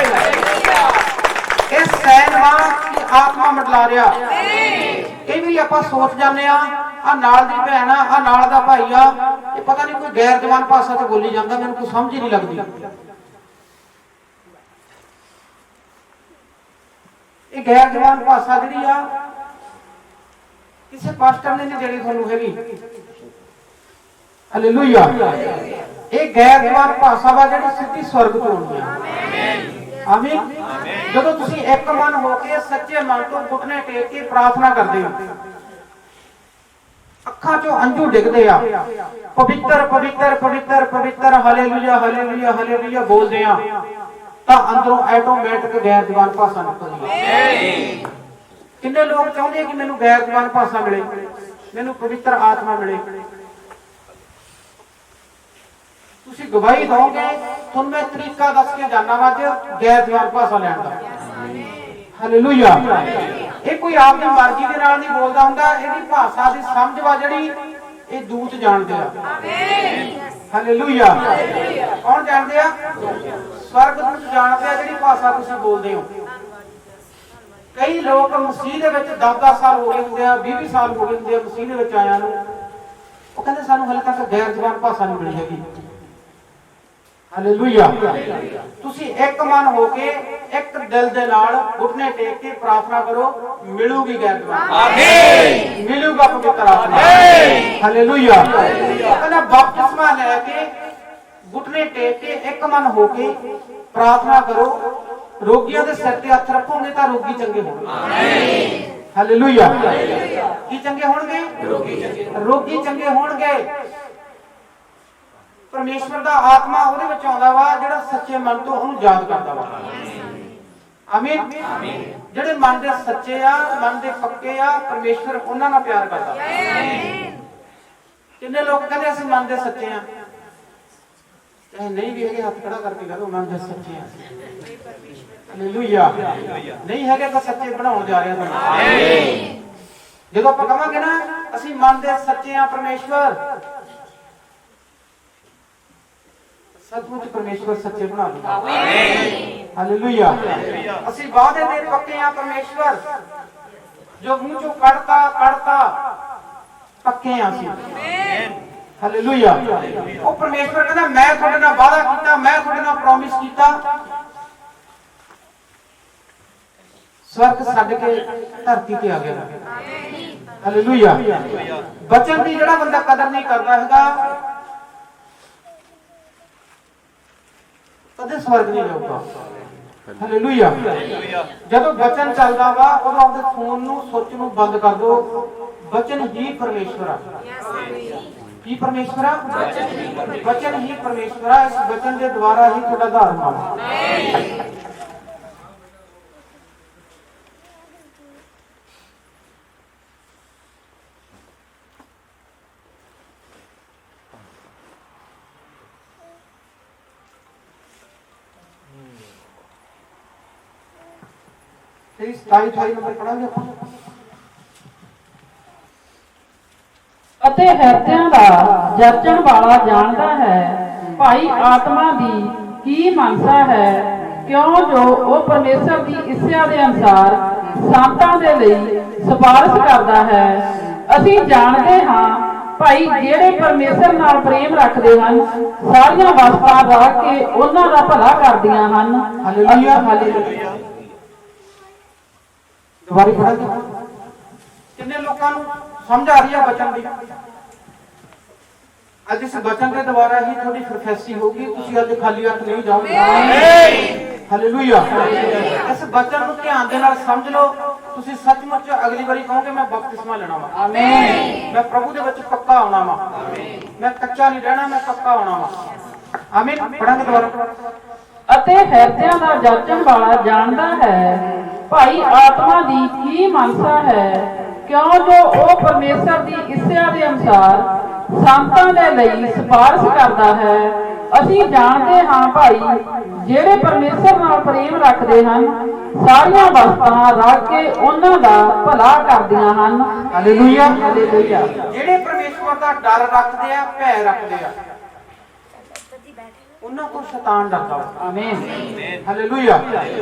ਇਹ ਸੈਨ ਵਾ ਕਿ ਆਤਮਾ ਬਦਲਾ ਰਿਹਾ। ਕਈ ਵਾਰੀ ਆਪਾਂ ਸੋਚ ਜਾਂਦੇ ਆ ਨਾਲ ਦੀ ਭੈਣ ਆ ਨਾਲ ਦਾ ਭਾਈ ਆ, ਇਹ ਪਤਾ ਨਹੀਂ ਕੋਈ ਗੈਰ ਜ਼ਬਾਨ ਭਾਸ਼ਾ ਤੇ ਬੋਲੀ ਜਾਂਦਾ, ਮੈਨੂੰ ਕੋਈ ਸਮਝ ਹੀ ਨਹੀਂ ਲੱਗਦੀ। ਇਹ ਗੈਰ ਜ਼ਬਾਨ ਭਾਸ਼ਾ ਜਿਹੜੀ ਆ ਕਿਸੇ ਪਾਸਟਰ ਨੇ ਨਹੀਂ ਦੇਣੀ ਤੁਹਾਨੂੰ ਹੈਗੀ। ਹਾਲੇਲੂਇਆ। ਇਹ ਗੈਰ ਜ਼ਬਾਨ ਭਾਸ਼ਾ ਵਾ ਜਿਹੜੀ ਸਿੱਧੀ ਸਵਰਗ ਤੋਂ ਆਉਂਦੀ ਆ। ਆਮੀਨ। ਜਦੋਂ ਤੁਸੀਂ ਇੱਕ ਮਨ ਹੋ ਕੇ ਸੱਚੇ ਮਨ ਤੋਂ ਘੁਟਨੇ ਟੇਕ ਕੇ ਪ੍ਰਾਰਥਨਾ ਕਰਦੇ ਹੋ, ਅੱਖਾਂ 'ਚੋਂ ਹੰਝੂ ਡਿੱਗਦੇ ਆ, ਪਵਿੱਤਰ ਪਵਿੱਤਰ ਪਵਿੱਤਰ ਪਵਿੱਤਰ ਹਾਲੇਲੂਇਆ ਹਾਲੇਲੂਇਆ ਹਾਲੇਲੂਇਆ ਬੋਲਦੇ ਆ, ਤਾਂ ਅੰਦਰੋਂ ਆਟੋਮੈਟਿਕ ਗੈਰ ਜ਼ਬਾਨ ਭਾਸ਼ਾ ਨਿਕਲਦੀ ਹੈ। ਕਿੰਨੇ ਲੋਕ ਚਾਹੁੰਦੇ ਆ ਕਿ ਮੈਨੂੰ ਗੈਰ ਜ਼ਬਾਨ ਭਾਸ਼ਾ ਮਿਲੇ, ਮੈਨੂੰ ਪਵਿੱਤਰ ਆਤਮਾ ਮਿਲੇ। ਤੁਸੀਂ ਗਵਾਹੀ ਦੋਗੇ, ਤੁਹਾਨੂੰ ਮੈਂ ਤਰੀਕਾ ਦੱਸ ਕੇ ਜਾਣਾ ਵਾ ਅੱਜ ਗੈਰ ਜ਼ਬਾਨ ਭਾਸ਼ਾ ਲੈਣ ਦਾ। ਹਾਲੇਲੂਇਆ। ਇਹ ਕੋਈ ਆਪਣੀ ਮਰਜ਼ੀ ਦੇ ਨਾਲ ਨਹੀਂ ਬੋਲਦਾ ਹੁੰਦਾ, ਇਹਦੀ ਭਾਸ਼ਾ ਦੀ ਸਮਝ ਵਾ ਜਿਹੜੀ ਇਹ ਦੂਤ ਜਾਣਦੇ ਆ। ਹਾਲੇਲੂਇਆ। ਕੌਣ ਜਾਣਦੇ ਆ? ਸਵਰਗ ਦੂਤ ਜਾਣਦੇ ਆ ਜਿਹੜੀ ਭਾਸ਼ਾ ਤੁਸੀਂ ਬੋਲਦੇ ਹੋ। ਕਈ ਲੋਕ ਮਸੀਹ ਦੇ ਵਿੱਚ 10-10 ਸਾਲ ਹੋ ਗਏ ਹੁੰਦੇ ਆ, 20-20 ਸਾਲ ਹੋ ਗਏ ਹੁੰਦੇ ਆ ਮਸੀਹ ਦੇ ਵਿੱਚ ਆਇਆਂ ਨੂੰ। ਉਹ ਕਹਿੰਦੇ ਸਾਨੂੰ ਹਲੇ ਤੱਕ ਗੈਰ ਜ਼ਬਾਨ ਭਾਸ਼ਾ ਨਹੀਂ ਮਿਲੀ ਹੈਗੀ। ਹਾਲੇਲੂਇਆ। ਤੁਸੀਂ ਇੱਕ ਮਨ ਹੋ ਕੇ ਇੱਕ ਦਿਲ ਦੇ ਨਾਲ ਘੁਟਨੇ ਟੇਕ ਕੇ ਪ੍ਰਾਰਥਨਾ ਕਰੋ, ਮਿਲੂਗੀ ਗੈਰ ਜ਼ਬਾਨ। ਆਮੀਨ। ਮਿਲੂਗਾ ਪਵਿੱਤਰ ਆਤਮਾ। ਹਾਲੇਲੂਇਆ। ਕਹਿੰਦਾ ਬਪਤਿਸਮਾ ਲੈ ਕੇ ਘੁਟਨੇ ਟੇਕ ਕੇ ਇੱਕ ਮਨ ਹੋ ਕੇ ਪ੍ਰਾਰਥਨਾ ਕਰੋ, ਰੋਗੀਆਂ ਦੇ ਸਿਰ ਤੇ ਹੱਥ ਰੱਖੋਗੇ ਤਾਂ ਰੋਗੀ ਚੰਗੇ ਹੋਣਗੇ। ਆਮੀਨ। ਹਾਲੇਲੂਇਆ। ਕੀ ਚੰਗੇ ਹੋਣਗੇ? ਰੋਗੀ ਚੰਗੇ ਹੋਣਗੇ। ਪਰਮੇਸ਼ਵਰ ਦਾ ਆਤਮਾ ਉਹਦੇ ਵਿੱਚ ਆਉਂਦਾ ਵਾ ਜਿਹੜਾ ਸੱਚੇ ਮਨ ਤੋਂ ਉਹਨੂੰ ਯਾਦ ਕਰਦਾ ਵਾ। ਆਮੀਨ। ਜਿਹੜੇ ਮਨ ਦੇ ਸੱਚੇ ਆ, ਮਨ ਦੇ ਪੱਕੇ ਆ, ਪਰਮੇਸ਼ਵਰ ਉਹਨਾਂ ਨਾਲ ਪਿਆਰ ਕਰਦਾ। ਕਿੰਨੇ ਲੋਕ ਕਹਿੰਦੇ ਅਸੀਂ ਮਨ ਦੇ ਸੱਚੇ ਆ, ਚਾਹੇ ਨਹੀਂ ਵੀ ਹੈਗੇ ਹੱਥ ਖੜਾ ਕਰਕੇ ਕਹੋ ਮਨ ਦੇ ਸੱਚੇ ਆ। ਹਾਲੇਲੂਇਆ। ਨਹੀਂ ਹੈਗੇ ਤਾਂ ਸੱਚੇ ਬਣਾਉਣ ਜਾ ਰਹੇ ਆ ਤੁਹਾਨੂੰ। ਆਮੀਨ। ਜਦੋਂ ਆਪਾਂ ਕਹਾਂਗੇ ਨਾ ਅਸੀਂ ਮਨ ਦੇ ਸੱਚੇ ਆ ਪਰਮੇਸ਼ਵਰ, ਸੱਚਮੁੱਚ ਪਰਮੇਸ਼ਵਰ ਸੱਚੇ ਬਣਾ ਦੂਗਾ। ਆਮੀਨ। ਹਾਲੇਲੂਇਆ। ਅਸੀਂ ਵਾਅਦੇ ਦੇ ਪੱਕੇ ਆ ਪਰਮੇਸ਼ਵਰ, ਜੋ ਮੂੰਹ ਚੋਂ ਕੱਢਤਾ ਪੱਕੇ ਆ ਅਸੀਂ। ਆਮੀਨ। ਹਾਲੇਲੂਇਆ। ਉਹ ਪਰਮੇਸ਼ਵਰ ਕਹਿੰਦਾ ਮੈਂ ਤੁਹਾਡੇ ਨਾਲ ਵਾਅਦਾ ਕੀਤਾ, ਮੈਂ ਤੁਹਾਡੇ ਨਾਲ ਪ੍ਰੋਮਿਸ ਕੀਤਾ, ਸਵਰਗ ਛੱਡ ਕੇ ਧਰਤੀ ਤੇ ਆ ਗਿਆ। ਆਮੀਨ। ਹਾਲੇਲੂਇਆ। ਬਚਨ ਦੀ ਜਿਹੜਾ ਬੰਦਾ ਕਦਰ ਨਹੀਂ ਕਰਦਾ ਹੈਗਾ ਕਦੇ ਸਵਰਗ ਨਹੀਂ ਜਾਊਗਾ। ਹਾਲੇਲੂਇਆ। ਜਦੋਂ ਬਚਨ ਚੱਲਦਾ ਵਾ ਉਦੋਂ ਆਪਣੇ ਫੋਨ ਨੂੰ ਸੁੱਚ ਨੂੰ ਬੰਦ ਕਰ ਦਿਓ। ਬਚਨ ਹੀ ਪਰਮੇਸ਼ਵਰ ਆ। ਕੀ ਪਰਮੇਸ਼ਵਰ ਆ? ਬਚਨ ਹੀ ਪਰਮੇਸ਼ਵਰ ਆ। ਇਸ ਬਚਨ ਦੇ ਦੁਆਰਾ ਹੀ ਤੁਹਾਡਾ ਉद्धार ਹੋਣਾ। तेईस 28 नंबर पढ़ांगे अपन। ਅਤੇ ਹਿਰਦਿਆਂ ਦਾ ਜਾਚਣ ਵਾਲਾ ਜਾਣਦਾ ਹੈ ਭਾਈ ਆਤਮਾ ਦੀ ਕੀ ਮਨਸਾ ਹੈ, ਕਿਉਂ ਜੋ ਉਹ ਪਰਮੇਸ਼ਰ ਦੀ ਇੱਛਾ ਦੇ ਅਨੁਸਾਰ ਸੰਤਾਂ ਦੇ ਲਈ ਸਿਫਾਰਿਸ਼ ਕਰਦਾ ਹੈ। ਅਸੀਂ ਜਾਣਦੇ ਹਾਂ ਭਾਈ ਜਿਹੜੇ ਪਰਮੇਸ਼ਰ ਨਾਲ ਪ੍ਰੇਮ ਰੱਖਦੇ ਹਨ ਸਾਰੀਆਂ ਵਸਤਾਂ ਰੱਖ ਕੇ ਉਹਨਾਂ ਦਾ ਭਲਾ ਕਰਦੀਆਂ ਹਨ। ਹਾਲੇਲੂਇਆ। ਹਾਲੇਲੂਇਆ। ਦੁਬਾਰਾ ਪੜਾਂਗੇ। ਕਿੰਨੇ ਲੋਕਾਂ ਨੂੰ ਸਮਝ ਆ ਰਹੀ ਹੈ ਬਚਨ ਦੀ? ਅੱਜ ਇਸ ਬਚਨ ਦੇ ਦੁਆਰਾ ਹੀ ਤੁਹਾਡੀ ਪ੍ਰੋਫੈਸੀ ਹੋਊਗੀ। ਤੁਸੀਂ ਅੱਜ ਖਾਲੀ ਹੱਥ ਨਹੀਂ ਜਾਓਗੇ। ਆਮੀਨ। ਹਾਲੇਲੂਇਆ। ਇਸ ਬਚਨ ਨੂੰ ਧਿਆਨ ਦੇ ਨਾਲ ਸਮਝ ਲਓ। ਤੁਸੀਂ ਸੱਚਮੁੱਚ ਅਗਲੀ ਵਾਰੀ ਕਹੋਗੇ ਮੈਂ ਬਪਤਿਸਮਾ ਲੈਣਾ ਵਾ। ਆਮੀਨ। ਮੈਂ ਪ੍ਰਭੂ ਦੇ ਵਿੱਚ ਪੱਕਾ ਆਉਣਾ ਵਾ। ਆਮੀਨ। ਮੈਂ ਕੱਚਾ ਨਹੀਂ ਰਹਿਣਾ, ਮੈਂ ਪੱਕਾ ਆਉਣਾ ਵਾ। ਆਮੀਨ। ਪੜਾਂਗੇ ਦੁਬਾਰਾ। ਅਤੇ ਹਿਰਦਿਆਂ ਦਾ ਜਾਚਣ ਵਾਲਾ ਜਾਣਦਾ ਹੈ ਭਾਈ ਆਤਮਾ ਦੀ ਕੀ ਮਨਸਾ ਹੈ, ਕਿਉਂ ਜੋ ਉਹ ਪਰਮੇਸ਼ਰ ਦੀ ਇੱਛਾ ਦੇ ਅਨੁਸਾਰ ਸੰਤਾਂ ਦੇ ਲਈ ਸਿਫਾਰਿਸ਼ ਕਰਦਾ ਹੈ। ਅਸੀਂ ਜਾਣਦੇ ਹਾਂ ਭਾਈ ਜਿਹੜੇ ਪਰਮੇਸ਼ਰ ਨਾਲ ਪ੍ਰੇਮ ਰੱਖਦੇ ਹਨ ਸਾਰੀਆਂ ਵਸਤਾਂ ਰੱਖ ਕੇ ਉਹਨਾਂ ਦਾ ਭਲਾ ਕਰਦੀਆਂ ਹਨ। ਹਾਲੇਲੂਇਆ। ਹਾਲੇਲੂਇਆ। ਜਿਹੜੇ ਪਰਮੇਸ਼ਵਰ ਦਾ ਡਰ ਰੱਖਦੇ ਆ, ਭੈ ਰੱਖਦੇ ਆ, ਉਹਨਾਂ ਕੋਲ ਸ਼ੈਤਾਨ ਡਰਦਾ ਵਾ। ਆਮੀਨ। ਹਾਲੇਲੂਇਆ।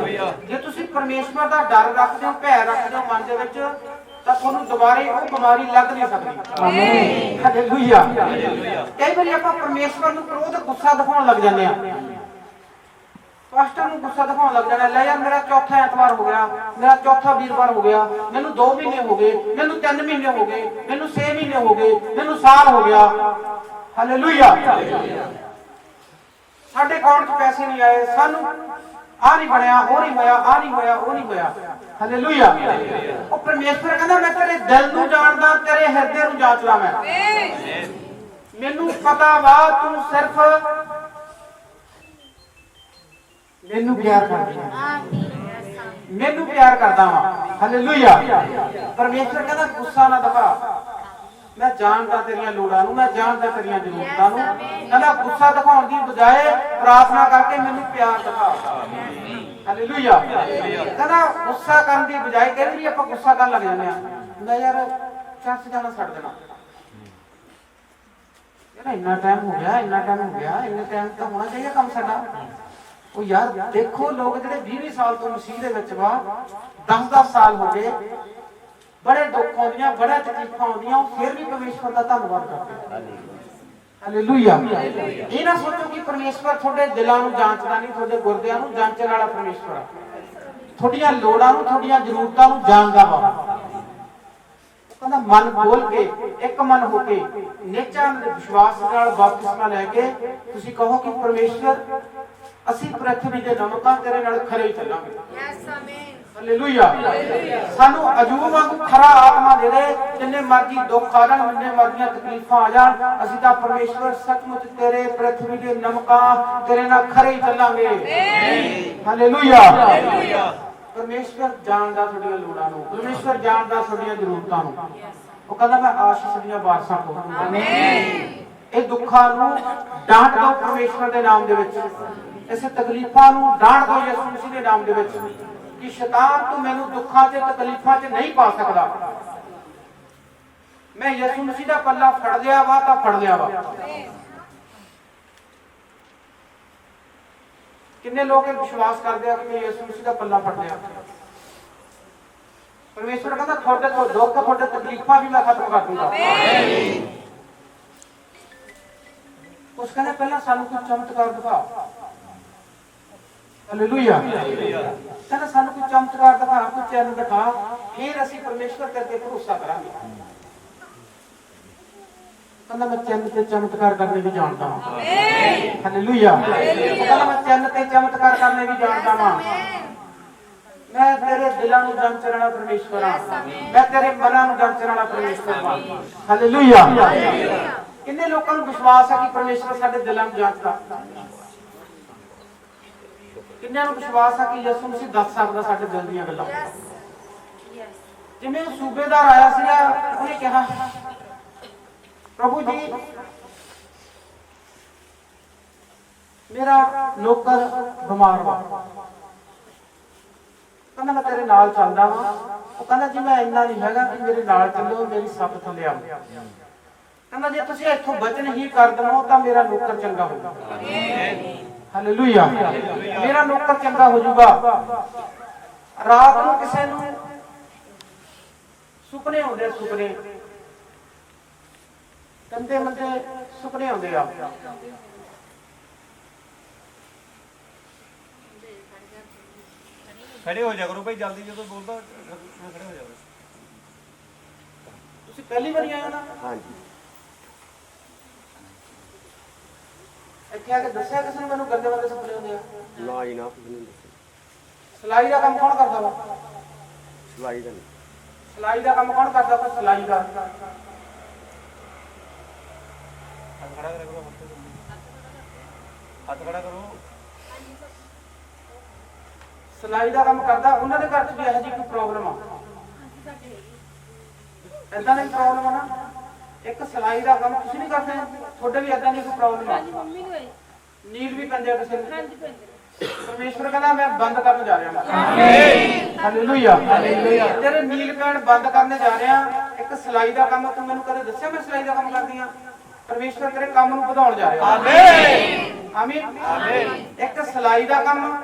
ਜੇ ਤੁਸੀਂ ਪਰਮੇਸ਼ਵਰ ਦਾ ਡਰ ਰੱਖਦੇ ਹੋ, ਭੈ ਰੱਖਦੇ ਹੋ ਮਨ ਦੇ ਵਿੱਚ, ਤਾਂ ਤੁਹਾਨੂੰ ਦੁਬਾਰੇ ਉਹ ਬਿਮਾਰੀ ਲੱਗ ਨਹੀਂ ਸਕਦੀ। ਆਮੀਨ। ਹਾਲੇਲੂਇਆ। ਕਈ ਵਾਰੀ ਆਪਾਂ ਪਰਮੇਸ਼ਵਰ ਨੂੰ ਕ੍ਰੋਧ, ਗੁੱਸਾ ਦਿਖਾਉਣ ਲੱਗ ਜਾਂਦੇ ਆ। ਪਾਸਟਰ ਨੂੰ ਗੁੱਸਾ ਦਿਖਾਉਣ ਲੱਗ ਜਾਣਾ, ਲੈ ਯਾਰ ਮੇਰਾ ਚੌਥਾ ਐਤਵਾਰ ਹੋ ਗਿਆ, ਮੇਰਾ ਚੌਥਾ ਵੀਰਵਾਰ ਹੋ ਗਿਆ, ਮੈਨੂੰ 2 ਮਹੀਨੇ ਹੋ ਗਏ, ਮੈਨੂੰ 3 ਮਹੀਨੇ ਹੋ ਗਏ, ਮੈਨੂੰ 6 ਮਹੀਨੇ ਹੋ ਗਏ, ਮੈਨੂੰ ਸਾਲ ਹੋ ਗਿਆ। ਹਾਲੇਲੂਇਆ। ਸਾਡੇ ਅਕਾਊਂਟ 'ਚ ਪੈਸੇ ਨਹੀਂ ਆਏ, ਸਾਨੂੰ ਆ ਨਹੀਂ ਬਣਿਆ, ਉਹ ਨਹੀਂ ਹੋਇਆ, ਆ ਨਹੀਂ ਹੋਇਆ, ਉਹ ਨਹੀਂ ਹੋਇਆ। ਹਾਲੇਲੂਇਆ। ਉਹ ਪਰਮੇਸ਼ਵਰ ਕਹਿੰਦਾ ਮੈਂ ਤੇਰੇ ਦਿਲ ਨੂੰ ਜਾਣਦਾ, ਤੇਰੇ ਹਿਰਦੇ ਨੂੰ ਜਾਂਚਦਾ ਮੈਂ। ਮੈਨੂੰ ਪਤਾ ਵਾ ਤੂੰ ਸਿਰਫ ਮੈਨੂੰ ਪਿਆਰ ਕਰਦੀ ਹੈ, ਮੈਨੂੰ ਪਿਆਰ ਕਰਦਾ ਵਾ। ਹਾਲੇਲੂਇਆ। ਪਰਮੇਸ਼ਵਰ ਕਹਿੰਦਾ ਗੁੱਸਾ ਨਾ ਦਿਖਾ, ਮੈਂ ਜਾਣਦਾ ਤੇਰੀਆਂ ਲੋੜਾਂ ਨੂੰ, ਮੈਂ ਜਾਣਦਾ ਤੇਰੀਆਂ ਜ਼ਰੂਰਤਾਂ ਨੂੰ। ਕਹਿੰਦਾ ਗੁੱਸਾ ਦਿਖਾਉਣ ਦੀ ਬਜਾਏ ਪ੍ਰਾਰਥਨਾ ਕਰਕੇ ਮੈਨੂੰ ਪਿਆਰ ਦਿਖਾ। ਹਾਲੇਲੂਇਆ। ਕਹਿੰਦਾ ਗੁੱਸਾ ਕਰਨ ਦੀ ਬਜਾਏ, ਕਈ ਵਾਰੀ ਆਪਾਂ ਗੁੱਸਾ ਕਰਨ ਲੱਗ ਜਾਂਦੇ ਆ, ਮੈਂ ਯਾਰ ਚਰਚ ਜਾਣਾ ਛੱਡ ਦੇਣਾ, ਯਾਰ ਇੰਨਾ ਟਾਈਮ ਹੋ ਗਿਆ, ਇੰਨਾ ਟਾਈਮ ਹੋ ਗਿਆ, ਇੰਨਾ ਟਾਈਮ ਤਾਂ ਹੋਣਾ ਚਾਹੀਦਾ ਕੰਮ ਸਾਡਾ। ਉਹ ਯਾਰ ਦੇਖੋ ਲੋਕ ਜਿਹੜੇ 20 ਸਾਲ ਤੋਂ ਮਸੀਹ ਦੇ ਵਿੱਚ ਵਾ 10-10 ਸਾਲ ਹੋ ਗਏ, ਬੜੇ ਦੁੱਖ ਆਉਂਦੀਆਂ, ਬੜਾ ਤਕਲੀਫਾਂ ਆਉਂਦੀਆਂ, ਉਹ ਫਿਰ ਵੀ ਪਰਮੇਸ਼ਵਰ ਦਾ ਧੰਨਵਾਦ ਕਰਦੇ। ਹਾਲੇਲੂਇਆ। ਇਹ ਨਾ ਸੋਚੋ ਕਿ ਪਰਮੇਸ਼ਵਰ ਤੁਹਾਡੇ ਦਿਲਾਂ ਨੂੰ ਜਾਂਚਦਾ ਨਹੀਂ, ਤੁਹਾਡੇ ਗੁਰਦਿਆਂ ਨੂੰ ਜਾਂਚਣ ਵਾਲਾ ਪਰਮੇਸ਼ਵਰ ਆ। ਤੁਹਾਡੀਆਂ ਲੋੜਾਂ ਨੂੰ, ਤੁਹਾਡੀਆਂ ਜ਼ਰੂਰਤਾਂ ਨੂੰ ਜਾਣਦਾ ਵਾ। ਕਹਿੰਦਾ ਮਨ ਖੋਲ ਕੇ, ਇੱਕ ਮਨ ਹੋ ਕੇ, ਨਿਹਚਾ ਵਿਸ਼ਵਾਸ ਨਾਲ ਬਪਤਿਸਮਾ ਲੈ ਕੇ ਤੁਸੀਂ ਕਹੋ ਕਿ ਪਰਮੇਸ਼ਵਰ ਅਸੀਂ ਪ੍ਰਥਵੀ ਦੇ ਨਮਕਾਂ ਤੇਰੇ ਨਾਲ ਖਰੇ ਹੀ ਚੱਲਾਂਗੇ। ਹਾਲੇਲੂਇਆ। ਸਾਨੂੰ ਅਜੂਬ ਵਾਂਗੂ ਖਰਾ ਆਤਮਾ ਦੇ ਦੇ, ਜਿੰਨੇ ਮਰਜ਼ੀ ਦੁੱਖ ਆ ਜਾਣ, ਜਿੰਨੇ ਮਰਜ਼ੀਆਂ ਤਕਲੀਫਾਂ ਆ ਜਾਣ, ਅਸੀਂ ਤਾਂ ਪਰਮੇਸ਼ਵਰ ਸੱਚਮੁੱਚ ਤੇਰੇ ਪ੍ਰਥਵੀ ਦੇ ਨਮਕਾਂ ਤੇਰੇ ਨਾਲ ਖਰੇ ਹੀ ਚੱਲਾਂਗੇ। ਹਾਲੇਲੂਇਆ। ਪਰਮੇਸ਼ਵਰ ਜਾਣਦਾ ਤੁਹਾਡੀਆਂ ਲੋੜਾਂ ਨੂੰ, ਪਰਮੇਸ਼ਵਰ ਜਾਣਦਾ ਤੁਹਾਡੀਆਂ ਜ਼ਰੂਰਤਾਂ ਨੂੰ। ਉਹ ਕਹਿੰਦਾ ਮੈਂ ਆਸ਼ੀਸ਼ ਦੀਆਂ ਬਾਰਸ਼ਾਂ ਪਾਉਂਗਾ। ਇਹ ਦੁੱਖਾਂ ਨੂੰ ਡਾਂਟ ਦਿਓ ਪਰਮੇਸ਼ਵਰ ਦੇ ਨਾਮ ਦੇ ਵਿੱਚ, ਇਸ ਤਕਲੀਫਾਂ ਨੂੰ ਡਾਂਟ ਦਿਓ ਯਿਸੂ ਮਸੀਹ ਦੇ ਨਾਮ ਦੇ ਵਿੱਚ ਕਿ ਸ਼ੈਤਾਨ ਤੂੰ ਮੈਨੂੰ ਦੁੱਖਾਂ ਤੇ ਤਕਲੀਫਾਂ 'ਚ ਨਹੀਂ ਪਾ ਸਕਦਾ। ਮੈਂ ਯਿਸੂ ਮਸੀਹ ਦਾ ਪੱਲਾ ਫੜ ਲਿਆ ਵਾ ਤਾਂ ਫੜ ਲਿਆ ਵਾ। ਕਿੰਨੇ ਲੋਕ ਇਹ ਵਿਸ਼ਵਾਸ ਕਰਦੇ ਆ ਕਿ ਮੈਂ ਯਿਸੂ ਮਸੀਹ ਦਾ ਪੱਲਾ ਫੜ ਲਿਆ। ਪਰਮੇਸ਼ਵਰ ਕਹਿੰਦਾ ਤੁਹਾਡੇ ਤੋਂ ਦੁੱਖ, ਤੁਹਾਡੇ ਤਕਲੀਫਾਂ ਵੀ ਮੈਂ ਖਤਮ ਕਰ ਦੂੰਗਾ। ਉਸ ਕਹਿੰਦਾ ਪਹਿਲਾਂ ਸਾਨੂੰ ਕੋਈ ਚਮਤਕਾਰ ਦਿਖਾ। ਹਾਲੇਲੂਇਆ। ਕਹਿੰਦਾ ਸਾਨੂੰ ਕੋਈ ਚਮਤਕਾਰ ਦਿਖਾ, ਕੋਈ ਚੈਨ ਦਿਖਾ, ਫਿਰ ਅਸੀਂ ਪਰਮੇਸ਼ਵਰ ਤੇ ਅੱਗੇ ਭਰੋਸਾ ਕਰਾਂਗੇ। ਕਹਿੰਦਾ ਮੈਂ ਚੰਨ ਤੇ ਚਮਤਕਾਰ ਕਰਨੇ ਵੀ ਜਾਣਦਾ ਹਾਂ। ਹਾਲੇਲੂਇਆ। ਕਹਿੰਦਾ ਮੈਂ ਚੰਨ ਤੇ ਚਮਤਕਾਰ ਕਰਨੇ ਵੀ ਜਾਣਦਾ ਹਾਂ। ਮੈਂ ਤੇਰੇ ਦਿਲਾਂ ਨੂੰ ਜਾਂਚਣ ਵਾਲਾ ਪਰਮੇਸ਼ਵਰ ਹਾਂ, ਮੈਂ ਤੇਰੇ ਮਨਾਂ ਨੂੰ ਜਾਂਚਣ ਵਾਲਾ ਪਰਮੇਸ਼ਵਰ ਹਾਂ। ਹਾਲੇਲੂਇਆ। ਕਿੰਨੇ ਲੋਕਾਂ ਨੂੰ ਵਿਸ਼ਵਾਸ ਹੈ ਕਿ ਪਰਮੇਸ਼ਵਰ ਸਾਡੇ ਦਿਲਾਂ ਨੂੰ ਜਾਂਚਦਾ? ਕਿੰਨਿਆਂ ਨੂੰ ਵਿਸ਼ਵਾਸ ਹੈ ਕਿ ਯਿਸੂ ਮਸੀਹ ਦੱਸ ਸਕਦਾ ਸਾਡੇ ਦਿਲ ਦੀਆਂ ਗੱਲਾਂ? ਜਿਵੇਂ ਉਹ ਸੂਬੇਦਾਰ ਆਇਆ ਸੀਗਾ, ਉਹਨੇ ਕਿਹਾ ਪ੍ਰਭੂ ਜੀ ਮੇਰਾ ਨੌਕਰ ਬਿਮਾਰ ਵਾ। ਕਹਿੰਦਾ ਮੈਂ ਤੇਰੇ ਨਾਲ ਚੱਲਦਾ ਵਾਂ। ਉਹ ਕਹਿੰਦਾ ਜੀ ਮੈਂ ਇੰਨਾ ਨਹੀਂ ਹੈਗਾ ਕਿ ਮੇਰੇ ਨਾਲ ਚੱਲੋ, ਮੇਰੀ ਸੱਤ ਥੱਲੇ ਆਓ। ਕਹਿੰਦਾ ਜੇ ਤੁਸੀਂ ਇੱਥੋਂ ਬਚਨ ਹੀ ਕਰ ਦਵੋ ਤਾਂ ਮੇਰਾ ਨੌਕਰ ਚੰਗਾ ਹੋਊਗਾ। ਹਾਲੇਲੂਇਆ। ਮੇਰਾ ਨੌਕਰ ਚੰਗਾ ਹੋ ਜਾਊਗਾ। ਰਾਤ ਨੂੰ ਕਿਸੇ ਨੂੰ ਸੁਪਨੇ ਆਉਂਦੇ, ਸੁਪਨੇ ਕੰਦੇ ਮੰਦੇ ਸੁਪਨੇ ਆਉਂਦੇ ਆ। ਖੜੇ ਹੋ ਜਾ ਕਰੋ ਭਾਈ ਜਲਦੀ, ਜਦੋਂ ਬੋਲਦਾ ਖੜੇ ਹੋ ਜਾਓ। ਤੁਸੀਂ ਪਹਿਲੀ ਵਾਰੀ ਆਏ ਹੋ ਨਾ? ਹਾਂਜੀ। ਇੱਥੇ ਆ ਕੇ ਦੱਸਿਆ ਕਿਸੇ ਨੂੰ ਮੈਨੂੰ ਗੰਦੇ ਬੰਦੇ ਸੁਪਨੇ ਹੁੰਦੇ ਆ? ਨਾ ਜੀ ਨਾ, ਸਿਲਾਈ ਦਾ ਕੰਮ ਕੌਣ ਕਰਦਾ ਵਾ? ਸਿਲਾਈ ਦਾ ਨਹੀਂ। ਸਿਲਾਈ ਦਾ ਕੰਮ ਕੌਣ ਕਰਦਾ? ਕੋਈ ਸਿਲਾਈ ਦਾ ਖੜਾ ਕਰੋ, ਹੱਥ ਖੜਾ ਕਰੋ। ਸਿਲਾਈ ਦਾ ਕੰਮ ਕਰਦਾ, ਉਹਨਾਂ ਦੇ ਘਰ 'ਚ ਵੀ ਇਹੋ ਜਿਹੀ ਕੋਈ ਪ੍ਰੋਬਲਮ ਆ? ਏਦਾਂ ਦੀ ਪ੍ਰੋਬਲਮ ਆ ਨਾ? ਇੱਕ ਸਿਲਾਈ ਦਾ ਕੰਮ ਤੁਸੀਂ ਨਹੀਂ ਕਰਦੇ, ਤੁਹਾਡੇ ਵੀ ਏਦਾਂ ਦੀ ਕੋਈ ਪ੍ਰੋਬਲਮ ਆ? ਨੀਲ ਵੀ ਪੈਂਦੇ ਆ ਕਿਸੇ ਨੂੰ? ਪਰਮੇਸ਼ਵਰ ਕਹਿੰਦਾ ਮੈਂ ਬੰਦ ਕਰਨ ਜਾ ਰਿਹਾ ਹਾਂ। ਹਾਲੇਲੂਇਆ। ਤੇਰੇ ਨੀਲ ਪੈਣ ਬੰਦ ਕਰਨ ਜਾ ਰਿਹਾ। ਇੱਕ ਸਿਲਾਈ ਦਾ ਕੰਮ ਤੂੰ ਮੈਨੂੰ ਕਦੇ ਦੱਸਿਆ ਮੈਂ ਸਿਲਾਈ ਦਾ ਕੰਮ ਕਰਦੀ ਆ? ਪਰਮੇਸ਼ਵਰ ਤੇਰੇ ਕੰਮ ਨੂੰ ਵਧਾਉਣ ਜਾ ਰਿਹਾ। ਆਮੀਨ ਆਮੀਨ। ਇੱਕ ਸਿਲਾਈ ਦਾ ਕੰਮ,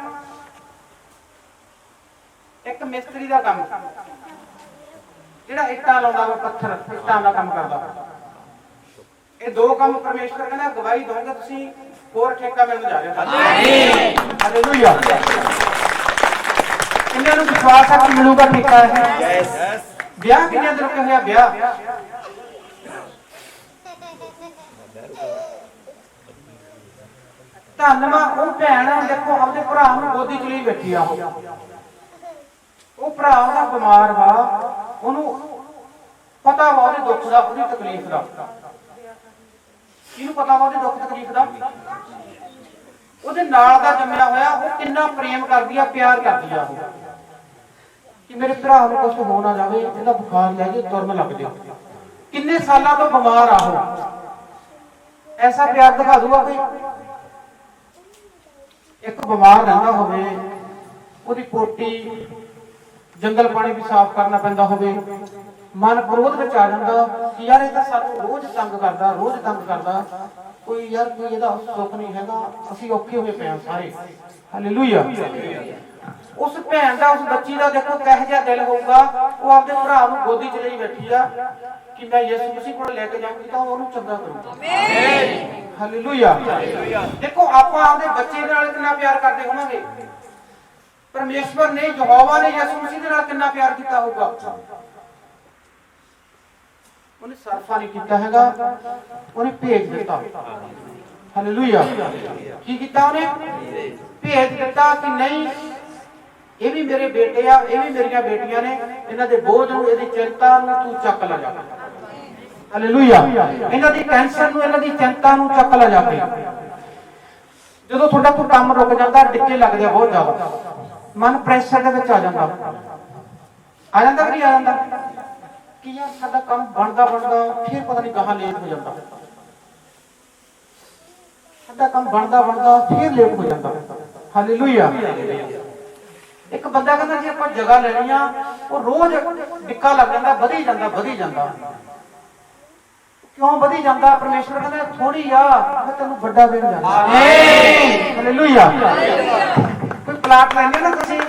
ਇੱਕ ਮਿਸਤਰੀ ਦਾ ਕੰਮ, ਜਿਹੜਾ ਇੱਟਾਂ ਲਾਉਂਦਾ ਵਾ, ਪੱਥਰ ਇੱਟਾਂ ਦਾ ਕੰਮ ਕਰਦਾ। ਇਹ ਦੋ ਕੰਮ ਪਰਮੇਸ਼ਵਰ ਕਹਿੰਦਾ ਗਵਾਹੀ ਦੋਗੇ ਤੁਸੀਂ ਹੋਰ ਠੇਕਾ ਮਿਲਣ ਜਾ ਰਹੇ ਹੋ। ਹਾਲੇਲੂਇਆ। ਕਿੰਨਿਆਂ ਨੂੰ ਵਿਸ਼ਵਾਸ ਹੈ ਕਿ ਮਿਲੂਗਾ ਠੇਕਾ? ਹੈ ਵਿਆਹ ਕਿੰਨੇ ਦਿਨ ਰੁਕੇ ਹੋਇਆ? ਵਿਆਹ ਧੰਨਵਾ ਉਹ ਭੈਣ ਦੇਖੋ ਆਪਣੇ ਭਰਾ ਨੂੰ ਗੋਦੀ ਚ ਲਈ ਬੈਠੀ ਆ। ਉਹ ਭਰਾ ਉਹਦਾ ਬਿਮਾਰ ਵਾ, ਉਹਨੂੰ ਪਤਾ ਵਾ ਉਹਦੇ ਦੁੱਖ ਦਾ, ਉਹਦੀ ਤਕਲੀਫ ਦਾ। ਕਿਹਨੂੰ ਪਤਾ ਵਾ ਉਹਦੇ ਦੁੱਖ ਤਕਲੀਫ ਦਾ? ਉਹਦੇ ਨਾਲ ਦਾ ਜੰਮਿਆ ਹੋਇਆ। ਉਹ ਕਿੰਨਾ ਪ੍ਰੇਮ ਕਰਦੀ ਆ, ਪਿਆਰ ਕਰਦੀ ਆ ਉਹ ਕਿ ਮੇਰੇ ਭਰਾ ਨੂੰ ਕੁਝ ਹੋ ਨਾ ਜਾਵੇ, ਇਹਦਾ ਬੁਖਾਰ ਲੈ ਕੇ ਤੁਰਨ ਲੱਗ ਜਾ। ਕਿੰਨੇ ਸਾਲਾਂ ਤੋਂ ਬਿਮਾਰ ਆ ਉਹ, ਐਸਾ ਪਿਆਰ ਦਿਖਾ ਦੂਗਾ ਕੋਈ? ਇੱਕ ਬਿਮਾਰ ਰਹਿੰਦਾ ਹੋਵੇ, ਉਹਦੀ ਪੋਟੀ ਜੰਗਲ ਪਾਣੀ ਵੀ ਸਾਫ਼ ਕਰਨਾ ਪੈਂਦਾ ਹੋਵੇ, ਮਨ ਕ੍ਰੋਧ ਵਿੱਚ ਆ ਜਾਂਦਾ ਕਿ ਯਾਰ ਇਹ ਤਾਂ ਸਾਨੂੰ ਰੋਜ਼ ਤੰਗ ਕਰਦਾ, ਰੋਜ਼ ਤੰਗ ਕਰਦਾ। ਕੋਈ ਯਾਰ ਕੋਈ ਇਹਦਾ ਸੁੱਖ ਨਹੀਂ ਹੈਗਾ, ਅਸੀਂ ਔਖੇ ਹੋਏ ਪਏ ਹਾਂ ਸਾਰੇ। ਹਾਲੇਲੂਇਆ। ਉਸ ਭੈਣ ਦਾ, ਉਸ ਬੱਚੀ ਦਾ ਦੇਖੋ ਕਿਹੋ ਜਿਹਾ ਦਿਲ ਹੋਊਗਾ, ਉਹ ਆਪਦੇ ਭਰਾ ਨੂੰ ਗੋਦੀ 'ਚ ਲਈ ਬੈਠੀ ਆ ਕਿ ਮੈਂ ਯਿਸੂ ਮਸੀਹ ਕੋਲ ਲੈ ਕੇ ਜਾਊਂਗੀ ਤਾਂ ਉਹਨੂੰ ਚੰਗਾ ਕਰੂੰਗਾ। ਹਾਲੇਲੂਇਆ। ਦੇਖੋ ਆਪਾਂ ਆਪਦੇ ਬੱਚੇ ਨਾਲ ਕਿੰਨਾ ਪਿਆਰ ਕਰਦੇ ਹੋਵਾਂਗੇ, ਪਰਮੇਸ਼ਵਰ ਨੇ, ਯਹੋਵਾ ਨੇ ਯਿਸੂ ਮਸੀਹ ਦੇ ਨਾਲ ਕਿੰਨਾ ਪਿਆਰ ਕੀਤਾ ਹੋਊਗਾ। ਉਹਨੇ ਸਰਫਾ ਨਹੀਂ ਕੀਤਾ ਹੈਗਾ, ਉਹਨੇ ਭੇਜ ਦਿੱਤਾ। ਹਾਲੇਲੂਇਆ। ਕੀ ਕੀਤਾ ਉਹਨੇ? ਭੇਜ ਦਿੱਤਾ ਕਿ ਨਹੀਂ ਇਹ ਵੀ ਮੇਰੇ ਬੇਟੇ ਆ, ਇਹ ਵੀ ਮੇਰੀਆਂ ਬੇਟੀਆਂ ਨੇ, ਇਹਨਾਂ ਦੇ ਬੋਝ ਨੂੰ, ਇਹਦੀ ਚਿੰਤਾ ਨੂੰ ਤੂੰ ਚੱਕ ਲੈ ਜਾ। ਹਾਲੇਲੂਇਆ। ਇਹਨਾਂ ਦੀ ਟੈਨਸ਼ਨ ਨੂੰ, ਇਹਨਾਂ ਦੀ ਚਿੰਤਾ ਨੂੰ ਚੱਕ ਲੈ ਜਾ ਕੇ। ਜਦੋਂ ਤੁਹਾਡਾ ਕੋਈ ਕੰਮ ਰੁਕ ਜਾਂਦਾ, ਡਿੱਕੇ ਲੱਗਦੇ ਆ ਬਹੁਤ ਜ਼ਿਆਦਾ, ਮਨ ਪ੍ਰੈਸ਼ਰ ਦੇ ਵਿੱਚ ਆ ਜਾਂਦਾ ਕਿ ਨਹੀਂ ਆ ਜਾਂਦਾ ਕਿ ਯਾਰ ਸਾਡਾ ਕੰਮ ਬਣਦਾ ਫਿਰ ਪਤਾ ਨਹੀਂ ਕਹਾਂ ਲੇਟ ਹੋ ਜਾਂਦਾ, ਸਾਡਾ ਕੰਮ ਬਣਦਾ ਫਿਰ ਲੇਟ ਹੋ ਜਾਂਦਾ। ਹਾਲੇਲੂਇਆ। ਇੱਕ ਬੰਦਾ ਕਹਿੰਦਾ ਜੇ ਆਪਾਂ ਜਗ੍ਹਾ ਲੈਣੀ ਆ, ਉਹ ਰੋਜ਼ ਡਿੱਕਾ ਲੱਗ ਜਾਂਦਾ, ਵਧੀ ਜਾਂਦਾ। ਕਿਉਂ ਵਧੀ ਜਾਂਦਾ? ਪਰਮੇਸ਼ਵਰ ਕਹਿੰਦਾ ਥੋੜੀ ਆ, ਮੈਂ ਤੈਨੂੰ ਵੱਡਾ ਦੇਣ ਜਾਂਦਾ। ਹਾਲੇਲੂਇਆ। ਕੋਈ ਪਲਾਟ ਲੈਂਦੇ ਨਾ ਤੁਸੀਂ,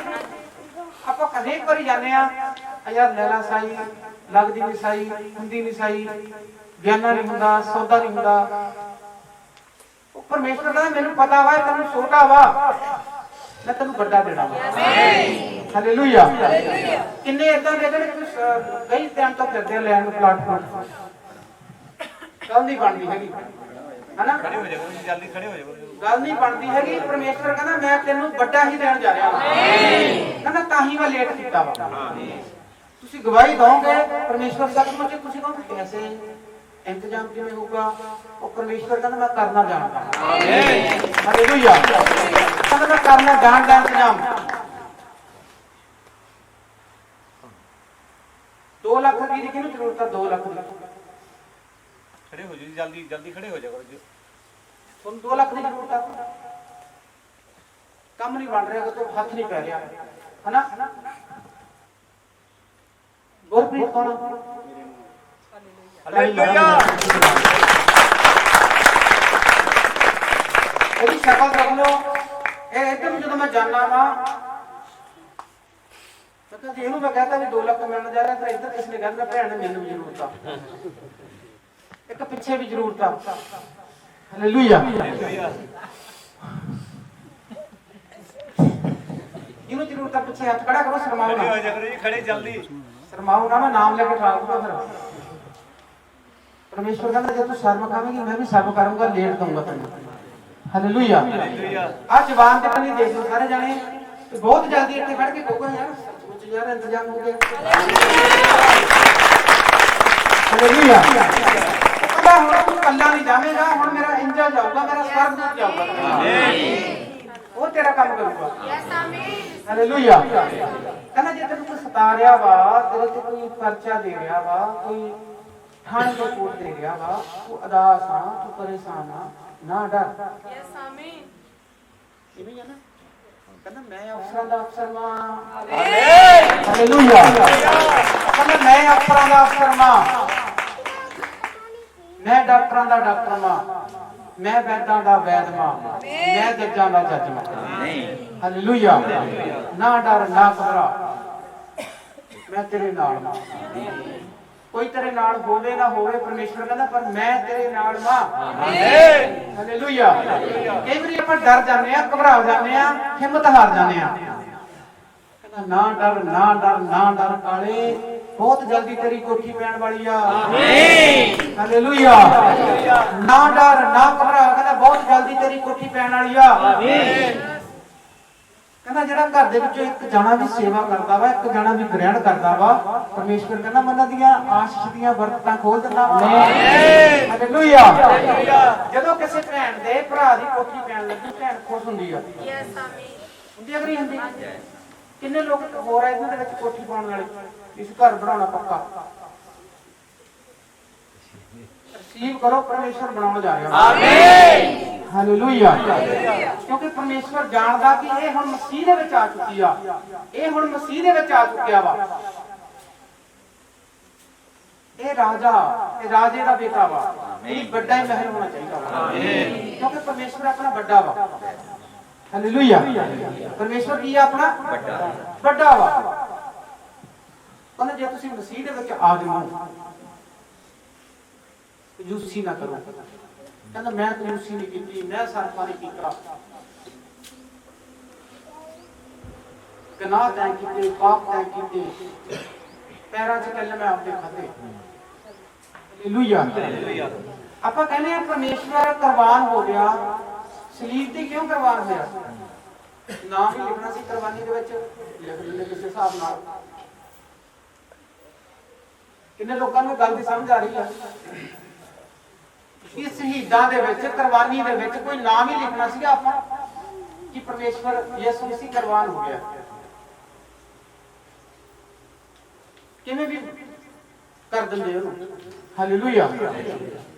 ਆਪਾਂ ਕਦੇ ਇੱਕ ਵਾਰੀ ਜਾਂਦੇ ਆ, ਯਾਰ ਲੈਲਾ ਸਾਈ ਲੱਗਦੀ ਨਹੀਂ, ਸਾਈ ਹੁੰਦੀ ਨਹੀਂ, ਸਾਈ ਬਿਆਨਾ ਨਹੀਂ ਹੁੰਦਾ, ਸੌਦਾ ਨਹੀਂ ਹੁੰਦਾ। ਉਹ ਪਰਮੇਸ਼ਵਰ ਕਹਿੰਦਾ ਮੈਨੂੰ ਪਤਾ ਵਾ ਤੈਨੂੰ ਛੋਟਾ ਵਾ, ਮੈਂ ਤੈਨੂੰ ਵੱਡਾ ਦੇਣਾ ਵਾ। ਹਾਲੇਲੂਇਆ। ਕਿੰਨੇ ਏਦਾਂ ਦੇ ਜਿਹੜੇ ਕਈ ਟਾਈਮ ਤੋਂ ਫਿਰਦੇ ਆ ਲੈਣ ਨੂੰ ਪਲਾਟ, ਗੱਲ ਨਹੀਂ ਬਣਦੀ ਹੈਗੀ, ਹਨਾ? ਖੜੇ ਹੋ ਜਾਓ ਜੀ, ਜਲਦੀ ਖੜੇ ਹੋ ਜਾਓ। ਗੱਲ ਨਹੀਂ ਬਣਦੀ ਹੈਗੀ। ਪਰਮੇਸ਼ਵਰ ਕਹਿੰਦਾ ਮੈਂ ਤੈਨੂੰ ਵੱਡਾ ਹੀ ਦੇਣ ਜਾ ਰਿਹਾ ਹਾਂ। ਕਹਿੰਦਾ ਤਾਂ ਹੀ ਮੈਂ ਲੇਟ ਕੀਤਾ ਵਾ। ਤੁਸੀਂ ਗਵਾਹੀ ਦਓਗੇ ਪਰਮੇਸ਼ਵਰ ਤੱਕ ਮੁਝੇ, ਤੁਸੀਂ ਕਹੋਗੇ ਪੈਸੇ ਇੰਤਜ਼ਾਮ ਕਿਵੇਂ ਹੋਊਗਾ? ਉਹ ਪਰਮੇਸ਼ਵਰ ਕਹਿੰਦਾ ਮੈਂ ਕਰਨਾ ਜਾਣਦਾ। ਹਾਲੇਲੂਇਆ। ਕਹਿੰਦਾ ਮੈਂ ਕਰਨਾ ਜਾਣਦਾ ਇੰਤਜ਼ਾਮ। 2 ਲੱਖ ਦੀ ਕਿਹਨੂੰ ਜ਼ਰੂਰਤ ਆ? 2 ਲੱਖ ਦੀ ਖੜੇ ਹੋ ਜਾਓ ਜੀ, ਜਲਦੀ ਖੜੇ ਹੋ ਜਾਓ ਜੀ। ਤੁਹਾਨੂੰ 2 ਲੱਖ ਦੀ ਜ਼ਰੂਰਤ ਆ, ਕੰਮ ਨਹੀਂ ਬਣ ਰਿਹਾ, ਕਿਤੇ ਹੱਥ ਨਹੀਂ ਪੈ ਰਿਹਾ, ਹਨਾ? ਗੁਰਪ੍ਰੀਤ ਕੌਣ? ਹਾਲੇਲੂਇਆ। ਇਹਦੀ ਸ਼ਕਲ ਦੇਖ ਲਓ। ਇਹ ਇੱਧਰ ਨੂੰ ਜਦੋਂ ਮੈਂ ਜਾਣਾ ਵਾ, ਮੈਂ ਕਿਹਾ ਇਹਨੂੰ ਮੈਂ ਕਹਤਾ ਵੀ 2 ਲੱਖ ਮਿਲਣ ਜਾ ਰਿਹਾ, ਫਿਰ ਇੱਧਰ ਕਿਸ ਨੇ ਕਹਿੰਦਾ ਭੈਣ ਨੇ ਮੈਨੂੰ ਵੀ ਜ਼ਰੂਰਤ ਆ, ਇੱਕ ਪਿੱਛੇ ਵੀ ਜ਼ਰੂਰਤ ਆ। ਹਾਲੇਲੂਇਆ। ਇਹਨੂੰ ਜ਼ਰੂਰਤ ਆ, ਪਿੱਛੇ ਹੱਥ ਖੜਾ ਕਰੋ, ਸ਼ਰਮਾਓ ਖੜੇ ਹੋ ਨਾ, ਜਾਓ ਜੀ, ਖੜੇ ਜਲਦੀ। ਸ਼ਰਮਾਓ ਨਾ, ਮੈਂ ਨਾਮ ਲੈ ਕੇ ਠਾਲ ਦੂੰਗਾ ਫਿਰ। ਪਰਮੇਸ਼ਵਰ ਕਹਿੰਦਾ ਜੇ ਤੂੰ ਸ਼ਰਮ ਖਾਵੇਂਗੀ ਮੈਂ ਵੀ ਸ਼ਰਮ ਕਰੂੰਗਾ, ਲੇਟ ਦਊਂਗਾ ਤੈਨੂੰ। ਹਾਲੇਲੂਇਆ। ਆ ਜਵਾਨ ਤੇ ਕੰਨੀ ਦੇਖ ਲਓ ਸਾਰੇ ਜਾਣੇ, ਬਹੁਤ ਜਲਦੀ ਇੱਥੇ ਖੜ ਕੇ ਕਹੋਗੇ ਯਾਰ ਸੱਚਮੁੱਚ ਯਾਰ ਇੰਤਜ਼ਾਮ ਹੋ ਗਿਆ। ਹਾਲੇਲੂਇਆ। ਕਹਿੰਦਾ ਹੁਣ ਤੂੰ ਕੱਲਾ ਨਹੀਂ ਜਾਵੇਂਗਾ, ਹੁਣ ਮੇਰਾ ਇੰਜਲ ਜਾਊਗਾ, ਮੇਰਾ ਸਵਰਗਦੂਤ ਜਾਊਗਾ, ਉਹ ਤੇਰਾ ਕੰਮ ਕਰੂਗਾ। ਹਾਲੇਲੂਇਆ। ਕਹਿੰਦਾ ਜੇ ਤੈਨੂੰ ਕੋਈ ਸਤਾ ਰਿਹਾ ਵਾ, ਤੇਰੇ ਤੇ ਕੋਈ ਪਰਚਾ ਦੇ ਰਿਹਾ ਵਾ, ਕੋਈ ਥਾਣੇ ਤੋਂ ਕੋਟ ਦੇ ਰਿਹਾ ਵਾ, ਤੂੰ ਉਦਾਸ ਆ, ਤੂੰ ਪਰੇਸ਼ਾਨ ਆ, ਨਾ ਡਰ। ਇਵੇਂ ਹੀ ਆ ਨਾ? ਕਹਿੰਦਾ ਮੈਂ ਅਫਸਰਾਂ ਦਾ ਅਫਸਰ ਮਾਂ। ਹਾਲੇਲੂਇਆ। ਕਹਿੰਦਾ ਮੈਂ ਅਫਸਰਾਂ ਦਾ ਅਫਸਰ ਮਾਂ, ਮੈਂ ਡਾਕਟਰਾਂ ਦਾ ਡਾਕਟਰ ਮਾਂ, ਮੈਂ ਵੈਦਾਂ ਦਾ ਵੈਦ ਮਾਂ, ਮੈਂ ਜੱਜਾਂ ਦਾ ਜੱਜ ਮਾਂ। ਹਾਲੇਲੂਇਆ। ਨਾ ਡਰ ਨਾ ਘਬਰਾ, ਮੈਂ ਤੇਰੇ ਨਾਲ ਮਾਂ। ਕੋਈ ਤੇਰੇ ਨਾਲ ਹੋਵੇ ਨਾ ਹੋਵੇ, ਪਰਮੇਸ਼ਵਰ ਕਹਿੰਦਾ ਪਰ ਮੈਂ ਤੇਰੇ ਨਾਲ ਮਾਂ। ਹਾਲੇਲੂਇਆ। ਕਈ ਵਾਰੀ ਆਪਾਂ ਡਰ ਜਾਂਦੇ ਆ, ਘਬਰਾ ਜਾਂਦੇ ਆ, ਹਿੰਮਤ ਹਾਰ ਜਾਂਦੇ ਆ। ਕਹਿੰਦਾ ਨਾ ਡਰ ਨਾ ਡਰ ਨਾ ਡਰ ਕਾਲੇ, ਬਹੁਤ ਜਲਦੀ ਤੇਰੀ ਕੋਠੀ ਪੈਣ ਵਾਲੀ ਆ। ਹਾਲੇਲੂਇਆ। ਨਾ ਡਰ ਨਾ ਘਬਰਾ, ਕਹਿੰਦਾ ਬਹੁਤ ਜਲਦੀ ਤੇਰੀ ਕੋਠੀ ਪੈਣ ਵਾਲੀ ਆ। ਕਹਿੰਦਾ ਜਿਹੜਾ ਘਰ ਦੇ ਵਿੱਚੋਂ ਇੱਕ ਜਣਾ ਵੀ ਸੇਵਾ ਕਰਦਾ ਵਾ, ਇੱਕ ਜਣਾ ਵੀ ਗ੍ਰਹਿਣ ਕਰਦਾ ਵਾ, ਪਰਮੇਸ਼ਵਰ ਕਹਿੰਦਾ ਮੈਂ ਉਹਨਾਂ ਦੀਆਂ ਆਸ਼ੀਸ਼ ਦੀਆਂ ਬਰਕਤਾਂ ਖੋਲ ਦਿੰਦਾ ਵਾ। ਹਾਲੇਲੂਇਆ। ਜਦੋਂ ਕਿਸੇ ਭੈਣ ਦੇ ਭਰਾ ਦੀ ਕੋਠੀ ਪੈਣ ਲੱਗੀ, ਭੈਣ ਖੁਸ਼ ਹੁੰਦੀ ਆ। ਹੁੰਦੀ ਅਗਰੀ ਹੁੰਦੀ। ਕਿੰਨੇ ਲੋਕ ਹੋਰ ਆ ਇਹਨਾਂ ਦੇ ਵਿੱਚ ਕੋਠੀ ਪਾਉਣ ਵਾਲੇ, ਇਸ ਘਰ ਬਣਾਉਣਾ ਪੱਕਾ। ਰਿਸੀਵ ਕਰੋ, ਪਰਮੇਸ਼ਵਰ ਬਣਾਉਣ ਜਾ ਰਿਹਾ। ਆਮੀਨ। ਹਾਲੇਲੂਇਆ। ਕਿਉਂਕਿ ਪਰਮੇਸ਼ਵਰ ਜਾਣਦਾ ਕਿ ਇਹ ਹੁਣ ਮਸੀਹ ਦੇ ਵਿੱਚ ਆ ਚੁੱਕੀ ਆ, ਇਹ ਹੁਣ ਮਸੀਹ ਦੇ ਵਿੱਚ ਆ ਚੁੱਕਿਆ ਵਾ। ਇਹ ਰਾਜਾ, ਇਹ ਰਾਜੇ ਦਾ ਬੇਟਾ ਵਾ, ਇਹ ਵੱਡਾ ਹੀ ਮਹਿਲ ਹੋਣਾ ਚਾਹੀਦਾ ਵਾ, ਕਿਉਂਕਿ ਪਰਮੇਸ਼ਵਰ ਆਪਣਾ ਵੱਡਾ ਵਾ। ਹਾਲੇਲੂਇਆ। ਪਰਮੇਸ਼ਵਰ ਕੀ ਆ? ਆਪਣਾ ਵੱਡਾ ਵਾ। ਕਹਿੰਦਾ ਜੇ ਤੁਸੀਂ ਮਸੀਹ ਦੇ ਵਿੱਚ ਆ ਜਾਓ, ਕੰਜੂਸੀ ਨਾ ਕਰੋ। ਕਹਿੰਦਾ ਮੈਂ ਕੰਜੂਸੀ ਨਹੀਂ ਕੀਤੀ, ਮੈਂ ਸਰਫਾ ਨਹੀਂ ਕੀਤਾ, ਗੁਨਾਹ ਤੈਅ ਕੀਤੇ, ਪਾਪ ਤੈਅ ਕੀਤੇ, ਪੈਰਾਂ 'ਚ ਕੱਲ ਮੈਂ ਆਪਦੇ ਖਾਤੇ। ਹਾਲੇਲੂਇਆ। ਆਪਾਂ ਕਹਿੰਦੇ ਆ ਪਰਮੇਸ਼ਵਰ ਕੁਰਬਾਨ ਹੋ ਗਿਆ, ਸਲੀਬ ਤੇ ਕਿਉਂ ਕੁਰਬਾਨ ਹੋਇਆ? ਨਾਮ ਹੀ ਲਿਖਣਾ ਸੀ ਕੁਰਬਾਨੀ ਦੇ ਵਿੱਚ, ਲਿਖ ਦਿੰਦੇ ਕਿਸੇ ਹਿਸਾਬ ਨਾਲ। ਕਿੰਨੇ ਲੋਕਾਂ ਨੂੰ ਗੱਲ ਦੀ ਸਮਝ ਆ ਰਹੀ ਹੈ ਕਿ ਸ਼ਹੀਦਾਂ ਦੇ ਵਿੱਚ, ਕੁਰਬਾਨੀ ਦੇ ਵਿੱਚ ਕੋਈ ਨਾਮ ਹੀ ਲਿਖਣਾ ਸੀਗਾ ਆਪਾਂ ਕਿ ਪਰਮੇਸ਼ਵਰ ਯਿਸੂ ਮਸੀਹ ਕੁਰਬਾਨ ਹੋ ਗਿਆ। ਕਿਵੇਂ ਵੀ ਕਰ ਦਿੰਦੇ ਉਹਨੂੰ। ਹਾਲੇਲੂਇਆ।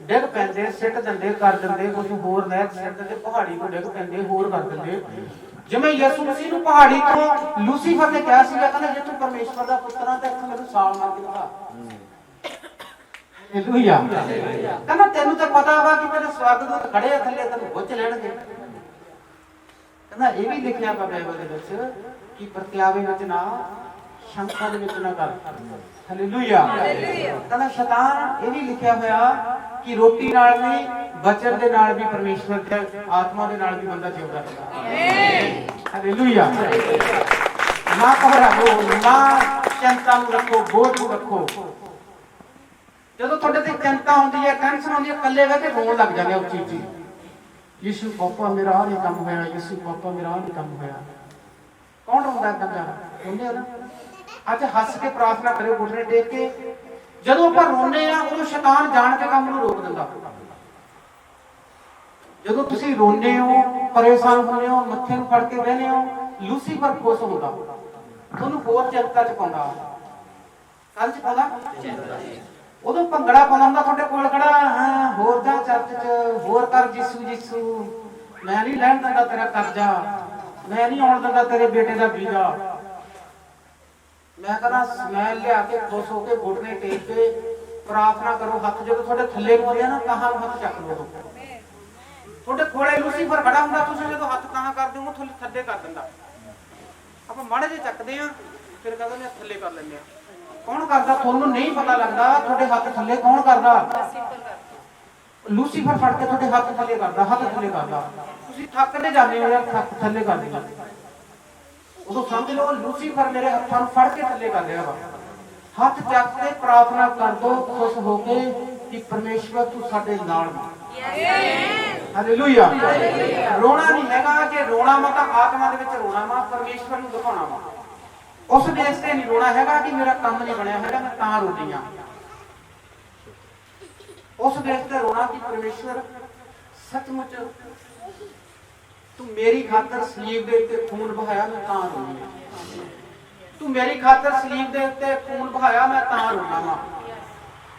ਡਿੱਗ ਪੈਂਦੇ, ਸਿੱਟ ਦਿੰਦੇ, ਕਰ ਦਿੰਦੇ, ਕੁਝ ਹੋਰ ਨਹਿਰ ਸਿੱਟ ਦਿੰਦੇ, ਪਹਾੜੀ ਤੋਂ ਡਿੱਗ ਪੈਂਦੇ, ਹੋਰ ਕਰ ਦਿੰਦੇ। ਜਿਵੇਂ ਯਿਸੂ ਮਸੀਹ ਨੂੰ ਪਹਾੜੀ ਤੋਂ ਲੂਸੀਫਰ ਨੇ ਕਿਹਾ ਸੀਗਾ, ਕਹਿੰਦਾ ਜੇ ਤੂੰ ਪਰਮੇਸ਼ਵਰ ਦਾ ਪੁੱਤਰ ਆ ਤਾਂ ਇੱਥੇ ਮੈਨੂੰ ਸਾਲ ਮਾਰ ਕੇ ਦਿਖਾ। ਹਾਲੇਲੂਇਆ। ਕਹਿੰਦਾ ਤੈਨੂੰ ਤਾਂ ਪਤਾ ਵਾ ਕਿ ਤੇਰੇ ਸਵਾਗਤ ਖੜੇ ਆ ਥੱਲੇ, ਤੈਨੂੰ ਗੁੱਚ ਲੈਣਗੇ। ਕਹਿੰਦਾ ਇਹ ਵੀ ਲਿਖਿਆ ਵਾ ਬਾਈਬਲ ਦੇ ਵਿੱਚ ਕਿ ਪ੍ਰਤਿਆਵੇ ਵਿੱਚ ਨਾ, ਸ਼ੰਕਾ ਦੇ ਵਿੱਚ ਨਾ ਕਰ। ਹਾਲੇਲੂਇਆ। ਕਹਿੰਦਾ ਸ਼ੈਤਾਨ, ਇਹ ਵੀ ਲਿਖਿਆ ਹੋਇਆ ਕਿ ਰੋਟੀ ਨਾਲ ਨਹੀਂ, ਬਚਨ ਦੇ ਨਾਲ ਵੀ ਪਰਮੇਸ਼ਵਰ ਤੇ ਆਤਮਾ ਦੇ ਨਾਲ ਵੀ ਬੰਦਾ ਜਿਉਂਦਾ ਰਹਿੰਦਾ। ਹਾਲੇਲੂਇਆ। ਨਾ ਘਬਰਾਓ, ਨਾ ਚਿੰਤਾ ਨੂੰ ਰੱਖੋ, ਬੋਝ ਨੂੰ ਰੱਖੋ। ਜਦੋਂ ਤੁਹਾਡੇ ਤੇ ਚਿੰਤਾ ਹੁੰਦੀ ਹੈ, ਟੈਨਸ਼ਨ ਹੁੰਦੀ ਹੈ, ਇਕੱਲੇ ਬਹਿ ਕੇ ਰੋਣ ਲੱਗ ਜਾਂਦੇ ਉਸ ਚੀਜ਼ 'ਚ। ਯਿਸੂ ਪਾਪਾ ਮੇਰਾ ਆਹ ਨਹੀਂ ਕੰਮ ਹੋਇਆ, ਯਿਸੂ ਪਾਪਾ ਮੇਰਾ ਆਹ ਨਹੀਂ ਕੰਮ ਹੋਇਆ। ਕੌਣ ਰੋਂਦਾ ਬੰਦਾ? ਰੋਂਦੇ ਆ ਨਾ। ਅੱਜ ਹੱਸ ਕੇ ਪ੍ਰਾਰਥਨਾ ਕਰਿਓ, ਘੁਟਨੇ ਟੇਕ ਕੇ। ਜਦੋਂ ਆਪਾਂ ਰੋਂਦੇ ਆ, ਉਦੋਂ ਸ਼ੈਤਾਨ ਜਾਣ ਕੇ ਕੰਮ ਨੂੰ ਰੋਕ ਦਿੰਦਾ। ਜਦੋਂ ਤੁਸੀਂ ਰੋਂਦੇ ਹੋ, ਪਰੇਸ਼ਾਨ ਹੁੰਦੇ ਹੋ, ਮੱਥੇ ਨੂੰ ਫੜ ਕੇ ਬਹਿੰਦੇ ਹੋ, ਲੂਸੀਫਰ ਖੁਸ਼ ਹੁੰਦਾ, ਤੁਹਾਨੂੰ ਹੋਰ ਚਿੰਤਾ 'ਚ ਪਾਉਂਦਾ। ਕੱਲ 'ਚ ਪਾਉਂਦਾ, ਉਦੋਂ ਭੰਗੜਾ ਪਾਉਂਦਾ ਹੁੰਦਾ ਤੁਹਾਡੇ ਕੋਲ ਖੜਾ, ਹਾਂ ਹੋਰ ਜਾ ਚਰਚ 'ਚ, ਹੋਰ ਕਰ ਯਿਸੂ ਯਿਸੂ, ਮੈਂ ਨਹੀਂ ਲੈਣ ਦਿੰਦਾ ਤੇਰਾ ਕਰਜ਼ਾ, ਮੈਂ ਨਹੀਂ ਆਉਣ ਦਿੰਦਾ ਤੇਰੇ ਬੇਟੇ ਦਾ ਵੀਜ਼ਾ। ਮੈਂ ਕਹਿੰਦਾ ਸਮੈਲ ਲਿਆ ਕੇ ਖੁਸ਼ ਹੋ ਕੇ ਘੁਟਨੇ ਟੇਕ ਕੇ ਪ੍ਰਾਰਥਨਾ ਕਰੋ। ਹੱਥ ਜਦੋਂ ਤੁਹਾਡੇ ਥੱਲੇ ਨੂੰ ਆਉਂਦੇ ਆ ਨਾ, ਤਾਹਾਂ ਨੂੰ ਹੱਥ ਚੱਕ ਲਓ। ਤੁਹਾਡੇ ਕੋਲੇ ਲੂਸੀਫਰ ਖੜਾ ਹੁੰਦਾ, ਤੁਸੀਂ ਜਦੋਂ ਹੱਥ ਤਾਹਾਂ ਕਰਦੇ ਹੋ, ਥੱਲੇ ਥੱਲੇ ਕਰ ਦਿੰਦਾ। ਆਪਾਂ ਮਾੜੇ ਜਿਹੇ ਚੱਕਦੇ ਆ, ਫਿਰ ਕਹਿੰਦੇ ਨੇ ਥੱਲੇ ਕਰ ਲੈਂਦੇ ਆ। ਕੌਣ ਕਰਦਾ? ਤੁਹਾਨੂੰ ਨਹੀਂ ਪਤਾ ਲੱਗਦਾ। ਤੁਹਾਡੇ ਹੱਥ ਥੱਲੇ ਕੌਣ ਕਰਦਾ? ਲੂਸੀਫਰ ਫੜ ਕੇ ਤੁਹਾਡੇ ਹੱਥ ਥੱਲੇ ਕਰਦਾ, ਹੱਥ ਥੱਲੇ ਕਰਦਾ। ਤੁਸੀਂ ਥੱਕਦੇ ਜਾਂਦੇ ਹੋ ਯਾਰ, ਹੱਥ ਥੱਲੇ ਕਰ ਦਿੰਦਾ। ਉਦੋਂ ਸਮਝ ਲਓ ਲੂਸੀਫਰ ਮੇਰੇ ਹੱਥਾਂ ਨੂੰ ਫੜ ਕੇ ਥੱਲੇ ਕਰ ਲਿਆ ਵਾ। ਹੱਥ ਚੱਕ ਕੇ ਪ੍ਰਾਰਥਨਾ ਕਰ ਦੋ, ਖੁਸ਼ ਹੋ ਕੇ ਕਿ ਪਰਮੇਸ਼ਵਰ ਤੂੰ ਸਾਡੇ ਨਾਲ। ਹਾਲੇਲੂਇਆ। ਰੋਣਾ ਨਹੀਂ ਹੈਗਾ, ਕਿ ਰੋਣਾ ਵਾ ਤਾਂ ਆਤਮਾ ਦੇ ਵਿੱਚ ਰੋਣਾ ਵਾ, ਪਰਮੇਸ਼ਵਰ ਨੂੰ ਦਿਖਾਉਣਾ ਵਾ। ਉਸ ਬੇਸ ਤੇ ਨਹੀਂ ਰੋਣਾ ਹੈਗਾ ਕਿ ਮੇਰਾ ਕੰਮ ਨਹੀਂ ਬਣਿਆ ਹੈਗਾ, ਮੈਂ ਤਾਂ ਰੋਂਦੀ ਆ। ਉਸ ਬੇਸ ਤੇ ਰੋਣਾ ਕਿ ਪਰਮੇਸ਼ਵਰ ਸੱਚਮੁੱਚ ਤੂੰ ਮੇਰੀ ਖਾਤਰ ਸਲੀਬ ਦੇ ਉੱਤੇ ਖੂਨ ਬਹਾਇਆ, ਮੈਂ ਤਾਂ ਰੋਂਦੀ ਆ। ਤੂੰ ਮੇਰੀ ਖਾਤਰ ਸਲੀਬ ਦੇ ਉੱਤੇ ਖੂਨ ਬਹਾਇਆ, ਮੈਂ ਤਾਂ ਰੋਣਾ ਵਾ।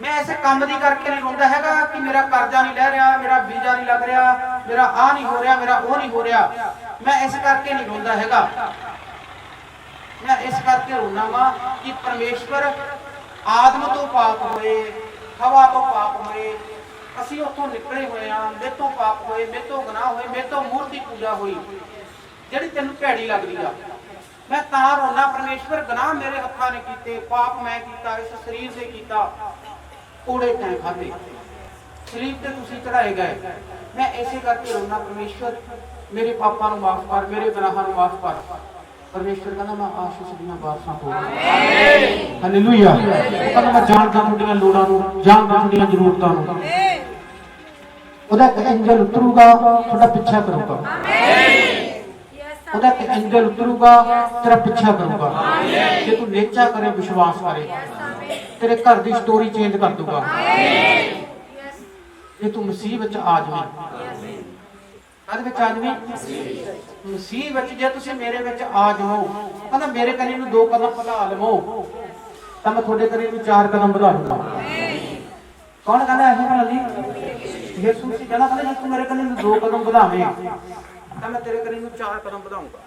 ਮੈਂ ਐਸੇ ਕੰਮ ਦੀ ਕਰਕੇ ਨਹੀਂ ਰੋਂਦਾ ਹੈਗਾ ਕਿ ਮੇਰਾ ਕਰਜ਼ਾ ਨਹੀਂ ਲੈ ਰਿਹਾ, ਮੇਰਾ ਵੀਜ਼ਾ ਨਹੀਂ ਲੱਗ ਰਿਹਾ, ਮੇਰਾ ਆਹ ਨਹੀਂ ਹੋ ਰਿਹਾ, ਮੇਰਾ ਉਹ ਨਹੀਂ ਹੋ ਰਿਹਾ। ਮੈਂ ਇਸ ਕਰਕੇ ਨਹੀਂ ਰੋਂਦਾ ਹੈਗਾ। ਮੈਂ ਇਸ ਕਰਕੇ ਰੋਣਾ ਵਾ ਕਿ ਪਰਮੇਸ਼ਵਰ ਆਦਮ ਤੋਂ ਪਾਪ ਹੋਏ, ਹਵਾ ਤੋਂ ਪਾਪ ਹੋਏ, ਅਸੀਂ ਉੱਥੋਂ ਨਿਕਲੇ ਹੋਏ ਆ, ਮੇਰੇ ਤੋਂ ਪਾਪ ਹੋਏ, ਮੇਰੇ ਤੋਂ ਗੁਨਾਹ ਹੋਏ, ਮੇਰੇ ਤੋਂ ਮੂਰਤੀ ਪੂਜਾ ਹੋਈ ਜਿਹੜੀ ਤੈਨੂੰ ਭੈੜੀ ਲੱਗਦੀ ਆ। ਮੈਂ ਤਾਂ ਰੋਣਾ, ਪਰਮੇਸ਼ਵਰ ਗੁਨਾਹ ਮੇਰੇ ਹੱਥਾਂ ਨੇ ਕੀਤੇ, ਪਾਪ ਮੈਂ ਕੀਤਾ, ਇਸ ਸਰੀਰ ਦੇ ਕੀਤਾ, ਕੋੜੇ ਤੈਂ ਖਾਧੇ, ਸਰੀਰ ਤੇ ਤੁਸੀਂ ਚੜਾਏ ਗਏ। ਮੈਂ ਇਸੇ ਕਰਕੇ ਰੋਣਾ, ਪਰਮੇਸ਼ਵਰ ਮੇਰੇ ਪਾਪਾਂ ਨੂੰ ਮਾਫ ਕਰ, ਮੇਰੇ ਗੁਨਾਹਾਂ ਨੂੰ ਮਾਫ ਕਰ। ਪਰਮੇਸ਼ਵਰ ਕਹਿੰਦਾ ਮੈਂ ਆਸ਼ੀਸ਼ ਦੀਆਂ ਬਾਰਸ਼ਾਂ ਪਾਉਂਗਾ। ਹਾਲੇਲੂਇਆ। ਕਹਿੰਦਾ ਮੈਂ ਜਾਣਦਾ ਤੁਹਾਡੀਆਂ ਲੋੜਾਂ ਨੂੰ, ਜਾਣਦਾ ਤੁਹਾਡੀਆਂ ਜ਼ਰੂਰਤਾਂ ਨੂੰ। ਉਹਦਾ ਇੱਕ ਐਂਜਲ ਉਤਰੂਗਾ, ਤੁਹਾਡਾ ਪਿੱਛਾ ਕਰੂਗਾ। ਉਹਦਾ ਇੱਕ ਐਂਜਲ ਉਤਰੂਗਾ, ਤੇਰਾ ਪਿੱਛਾ ਕਰੂਗਾ। ਜੇ ਤੂੰ ਨੇਚਾ ਕਰੇ, ਵਿਸ਼ਵਾਸ ਕਰੇ, ਤੇਰੇ ਘਰ ਦੀ ਸਟੋਰੀ ਚੇਂਜ ਕਰ ਦੂਗਾ। ਜੇ ਤੂੰ ਮਸੀਹ ਵਿੱਚ ਆ ਜਾਵੇਂ, ਕਦ ਵਿੱਚ ਆ ਜਾਵੇਂ? ਮਸੀਹ ਵਿੱਚ। ਜੇ ਤੁਸੀਂ ਮੇਰੇ ਵਿੱਚ ਆ ਜਾਓ, ਕਹਿੰਦਾ ਮੇਰੇ ਕਨੀ ਨੂੰ 2 ਕਦਮ ਵਧਾ ਲਵੋ ਤਾਂ ਮੈਂ ਤੁਹਾਡੇ ਕਨੀ ਨੂੰ 4 ਕਦਮ ਵਧਾ ਲੂੰਗਾ। ਕੌਣ ਕਹਿੰਦਾ ਇਹ ਗੱਲ ਜੀ? ਯਿਸੂ ਮਸੀਹ ਕਹਿੰਦਾ ਜੇ ਤੂੰ ਮੇਰੇ ਕਨੀ ਨੂੰ 2 ਕਦਮ ਵਧਾਵੇਂ ਤਾਂ ਮੈਂ ਤੇਰੇ ਕਨੀ ਨੂੰ 4 ਕਦਮ ਵਧਾਉਂਗਾ।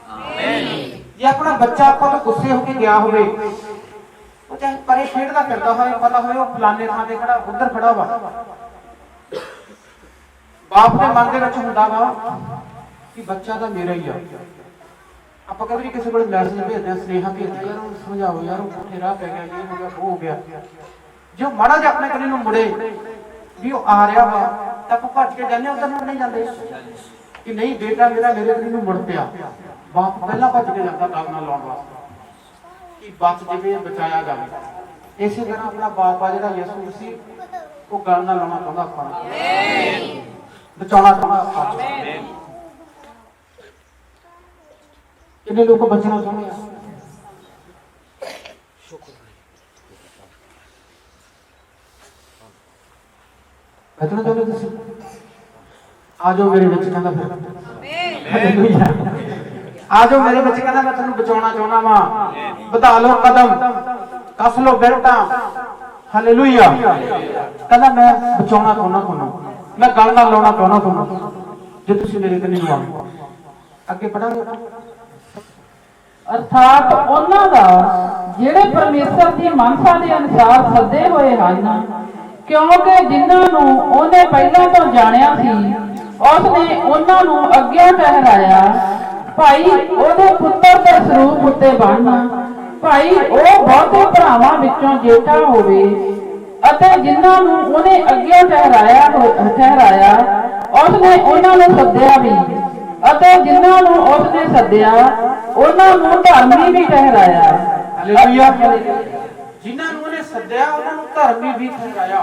ਜੇ ਆਪਣਾ ਬੱਚਾ ਆਪਾਂ ਤੋਂ ਗੁੱਸੇ ਹੋ ਕੇ ਗਿਆ ਹੋਵੇ, ਉਹ ਚਾਹੇ ਪਰੇ ਖੇਡਦਾ ਫਿਰਦਾ ਹੋਵੇ, ਪਤਾ ਹੋਵੇ ਉਹ ਫਲਾਣੇ ਥਾਂ ਤੇ ਖੜਾ, ਉੱਧਰ ਖੜਾ ਵਾ। ਬਾਪ ਦੇ ਮਨ ਦੇ ਵਿੱਚ ਹੁੰਦਾ ਵਾ ਕਿ ਬੱਚਾ ਤਾਂ ਮੇਰਾ ਹੀ ਆ। ਆਪਾਂ ਕਦੇ ਵੀ ਕਿਸੇ ਕੋਲ ਮੈਸੇਜ ਭੇਜਦੇ ਆ, ਸੁਨੇਹਾ ਭੇਜਦੇ ਆ, ਯਾਰ ਉਹਨੂੰ ਸਮਝਾਓ, ਯਾਰ ਉਹ ਪੁੱਠੇ ਰਾਹ ਪੈ ਗਿਆ, ਇਹ ਹੋ ਗਿਆ, ਉਹ ਹੋ ਗਿਆ। ਜੋ ਮਾੜਾ ਜਿਹਾ ਆਪਣੇ ਕੰਨੀ ਨੂੰ ਮੁੜੇ ਵੀ ਉਹ ਆ ਰਿਹਾ ਵਾ ਤਾਂ ਆਪਾਂ ਭੱਜ ਕੇ ਜਾਂਦੇ, ਉਧਰ ਨੂੰ ਨਹੀਂ ਜਾਂਦੇ ਕਿ ਨਹੀਂ ਬੇਟਾ ਮੇਰਾ ਮੇਰੇ ਕੰਨੀ ਨੂੰ ਮੁੜ ਪਿਆ। ਬਾਪ ਪਹਿਲਾਂ ਭੱਜ ਕੇ ਜਾਂਦਾ ਗੱਲ ਨਾਲ ਲਾਉਣ ਵਾਸਤੇ ਕਿ ਬਚ ਜਾਵੇ, ਬਚਾਇਆ ਜਾਵੇ। ਇਸੇ ਤਰ੍ਹਾਂ ਆਪਣਾ ਬਾਪ ਆ ਜਿਹੜਾ ਯਿਸੂ ਮਸੀਹ, ਉਹ ਗੱਲ ਨਾਲ ਲਾਉਣਾ ਚਾਹੁੰਦਾ ਆਪਾਂ ਨੂੰ, ਬਚਾਉਣਾ ਚਾਹੁੰਦਾ ਆਪਾਂ ਨੂੰ। ਕਿੰਨੇ ਲੋਕ ਬਚਣਾ ਚਾਹੁੰਦੇ ਆ? ਬਚਣਾ ਚਾਹੁੰਦੇ ਤੁਸੀਂ? ਆ ਜਾਓ ਮੇਰੇ ਵਿੱਚ, ਕਹਿੰਦਾ ਫਿਰ ਆ ਜਾਓ ਮੇਰੇ ਵਿੱਚ, ਕਹਿੰਦਾ ਮੈਂ ਤੁਹਾਨੂੰ ਬਚਾਉਣਾ ਚਾਹੁੰਦਾ ਵਾਂ। ਵਧਾ ਲਓ ਕਦਮ, ਕੱਸ ਲਓ ਬੈਲਟਾਂ, ਹਾਲੇਲੂਇਆ। ਕਹਿੰਦਾ ਮੈਂ ਬਚਾਉਣਾ ਚਾਹੁੰਦਾ ਤੁਹਾਨੂੰ, ਮੈਂ ਗੱਲ ਨਾਲ ਲਾਉਣਾ ਚਾਹੁੰਦਾ ਤੁਹਾਨੂੰ, ਜੇ ਤੁਸੀਂ ਮੇਰੇ ਕੰਨੀ ਨੂੰ ਆਓ। ਅੱਗੇ ਪੜਾਂਗੇ। ਅਰਥਾਤ ਉਹਨਾਂ ਦਾ ਜਿਹੜੇ ਪਰਮੇਸ਼ਰ ਦੀ ਮਨਸਾ ਦੇ ਅਨੁਸਾਰ ਸੱਦੇ ਹੋਏ ਹਨ, ਕਿਉਂਕਿ ਜਿਨ੍ਹਾਂ ਨੂੰ ਉਹਨੇ ਪਹਿਲਾਂ ਤੋਂ ਜਾਣਿਆ ਸੀ ਉਸਨੇ ਉਹਨਾਂ ਨੂੰ ਅੱਗੇ ਠਹਿਰਾਇਆ ਭਾਈ ਉਹਦੇ ਪੁੱਤਰ ਦੇ ਸਰੂਪ ਉੱਤੇ ਬਣਨ, ਭਾਈ ਉਹ ਬਹੁਤੇ ਭਰਾਵਾਂ ਵਿੱਚੋਂ ਜੇਠਾ ਹੋਵੇ। ਅਤੇ ਜਿਨ੍ਹਾਂ ਨੂੰ ਉਹਨੇ ਅੱਗੇ ਠਹਿਰਾਇਆ ਉਸਨੇ ਉਹਨਾਂ ਨੂੰ ਸੱਦਿਆ ਵੀ, ਅਤੇ ਜਿਨ੍ਹਾਂ ਨੂੰ ਉਸਨੇ ਸੱਦਿਆ ਉਹਨਾਂ ਨੂੰ ਧਰਮੀ ਵੀ ਠਹਿਰਾਇਆ। ਹਾਲੇਲੂਇਆ। ਜਿਨ੍ਹਾਂ ਨੂੰ ਉਹਨੇ ਸੱਦਿਆ ਉਹਨਾਂ ਨੂੰ ਧਰਮੀ ਵੀ ਠਹਿਰਾਇਆ।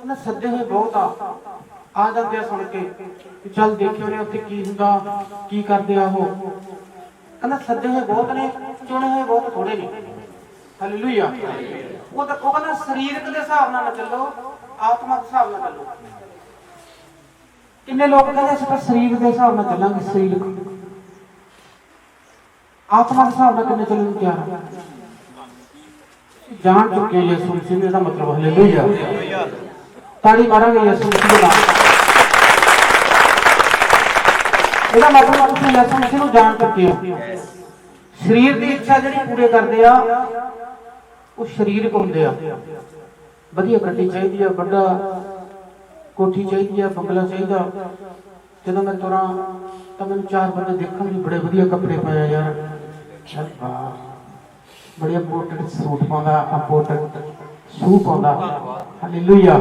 ਉਹਨਾਂ ਸੱਦੇ ਹੋਏ ਬਹੁਤ ਆ ਜਾਂਦੇ ਆ ਸੁਣ ਕੇ ਕਿ ਚੱਲ ਦੇਖਿਓ ਨੇ ਉੱਥੇ ਕੀ ਹੁੰਦਾ, ਕੀ ਕਰਦੇ ਆ ਉਹ। ਕਹਿੰਦਾ ਸੱਦੇ ਹੋਏ ਬਹੁਤ ਨੇ, ਚੁਣੇ ਹੋਏ ਬਹੁਤ ਥੋੜੇ ਨੇ। ਹਾਲੇਲੂਇਆ। ਉਹ ਕਹਿੰਦਾ ਸਰੀਰਕ ਦੇ ਹਿਸਾਬ ਨਾਲ ਨਾ ਚੱਲੋ, ਆਤਮਾ ਦੇ ਹਿਸਾਬ ਨਾਲ ਚੱਲੋ। ਕਿੰਨੇ ਲੋਕ ਕਹਿੰਦੇ ਅਸੀਂ ਤਾਂ ਸਰੀਰ ਦੇ ਹਿਸਾਬ ਨਾਲ ਚੱਲਾਂਗੇ, ਸਰੀਰਕ। ਆਤਮਾ ਦੇ ਹਿਸਾਬ ਨਾਲ ਕਿੰਨੇ ਚੱਲਣ ਨੂੰ ਤਿਆਰ ਆ? ਜਾਣ ਚੁੱਕੇ ਯਿਸੂ ਮਸੀਹ ਦਾ ਮਤਲਬ। ਹਾਲੇਲੂਇਆ। ਤਾੜੀ ਮਾਰਾਂਗੇ ਯਿਸੂ ਮਸੀਹ ਦੇ ਨਾਮ। ਇਹਦਾ ਮਤਲਬ ਤੁਸੀਂ ਯਿਸੂ ਮਸੀਹ ਨੂੰ ਜਾਣ ਚੁੱਕੇ ਹੋ। ਸਰੀਰ ਦੀ ਇੱਛਾ ਜਿਹੜੀ ਪੂਰੇ ਕਰਦੇ ਆ ਉਹ ਸਰੀਰਕ ਹੁੰਦੇ ਆ। ਵਧੀਆ ਗੱਡੀ ਚਾਹੀਦੀ ਆ, ਵੱਡਾ ਕੋਠੀ ਚਾਹੀਦੀ ਆ, ਬੰਗਲਾ ਚਾਹੀਦਾ। ਜਦੋਂ ਮੈਂ ਤੁਰਾਂ ਤਾਂ ਮੈਨੂੰ ਚਾਰ ਬੰਦੇ ਦੇਖਣ ਵੀ ਬੜੇ ਵਧੀਆ ਕੱਪੜੇ ਪਾਇਆ, ਯਾਰ ਬੜੇ ਇੰਪੋਰਟੈਂਟ ਸੂਟ ਪਾਉਂਦਾ, ਇੰਪੋਰਟੈਂਟ ਸ਼ੂ ਪਾਉਂਦਾ। ਹਾਲੇਲੂਇਆ।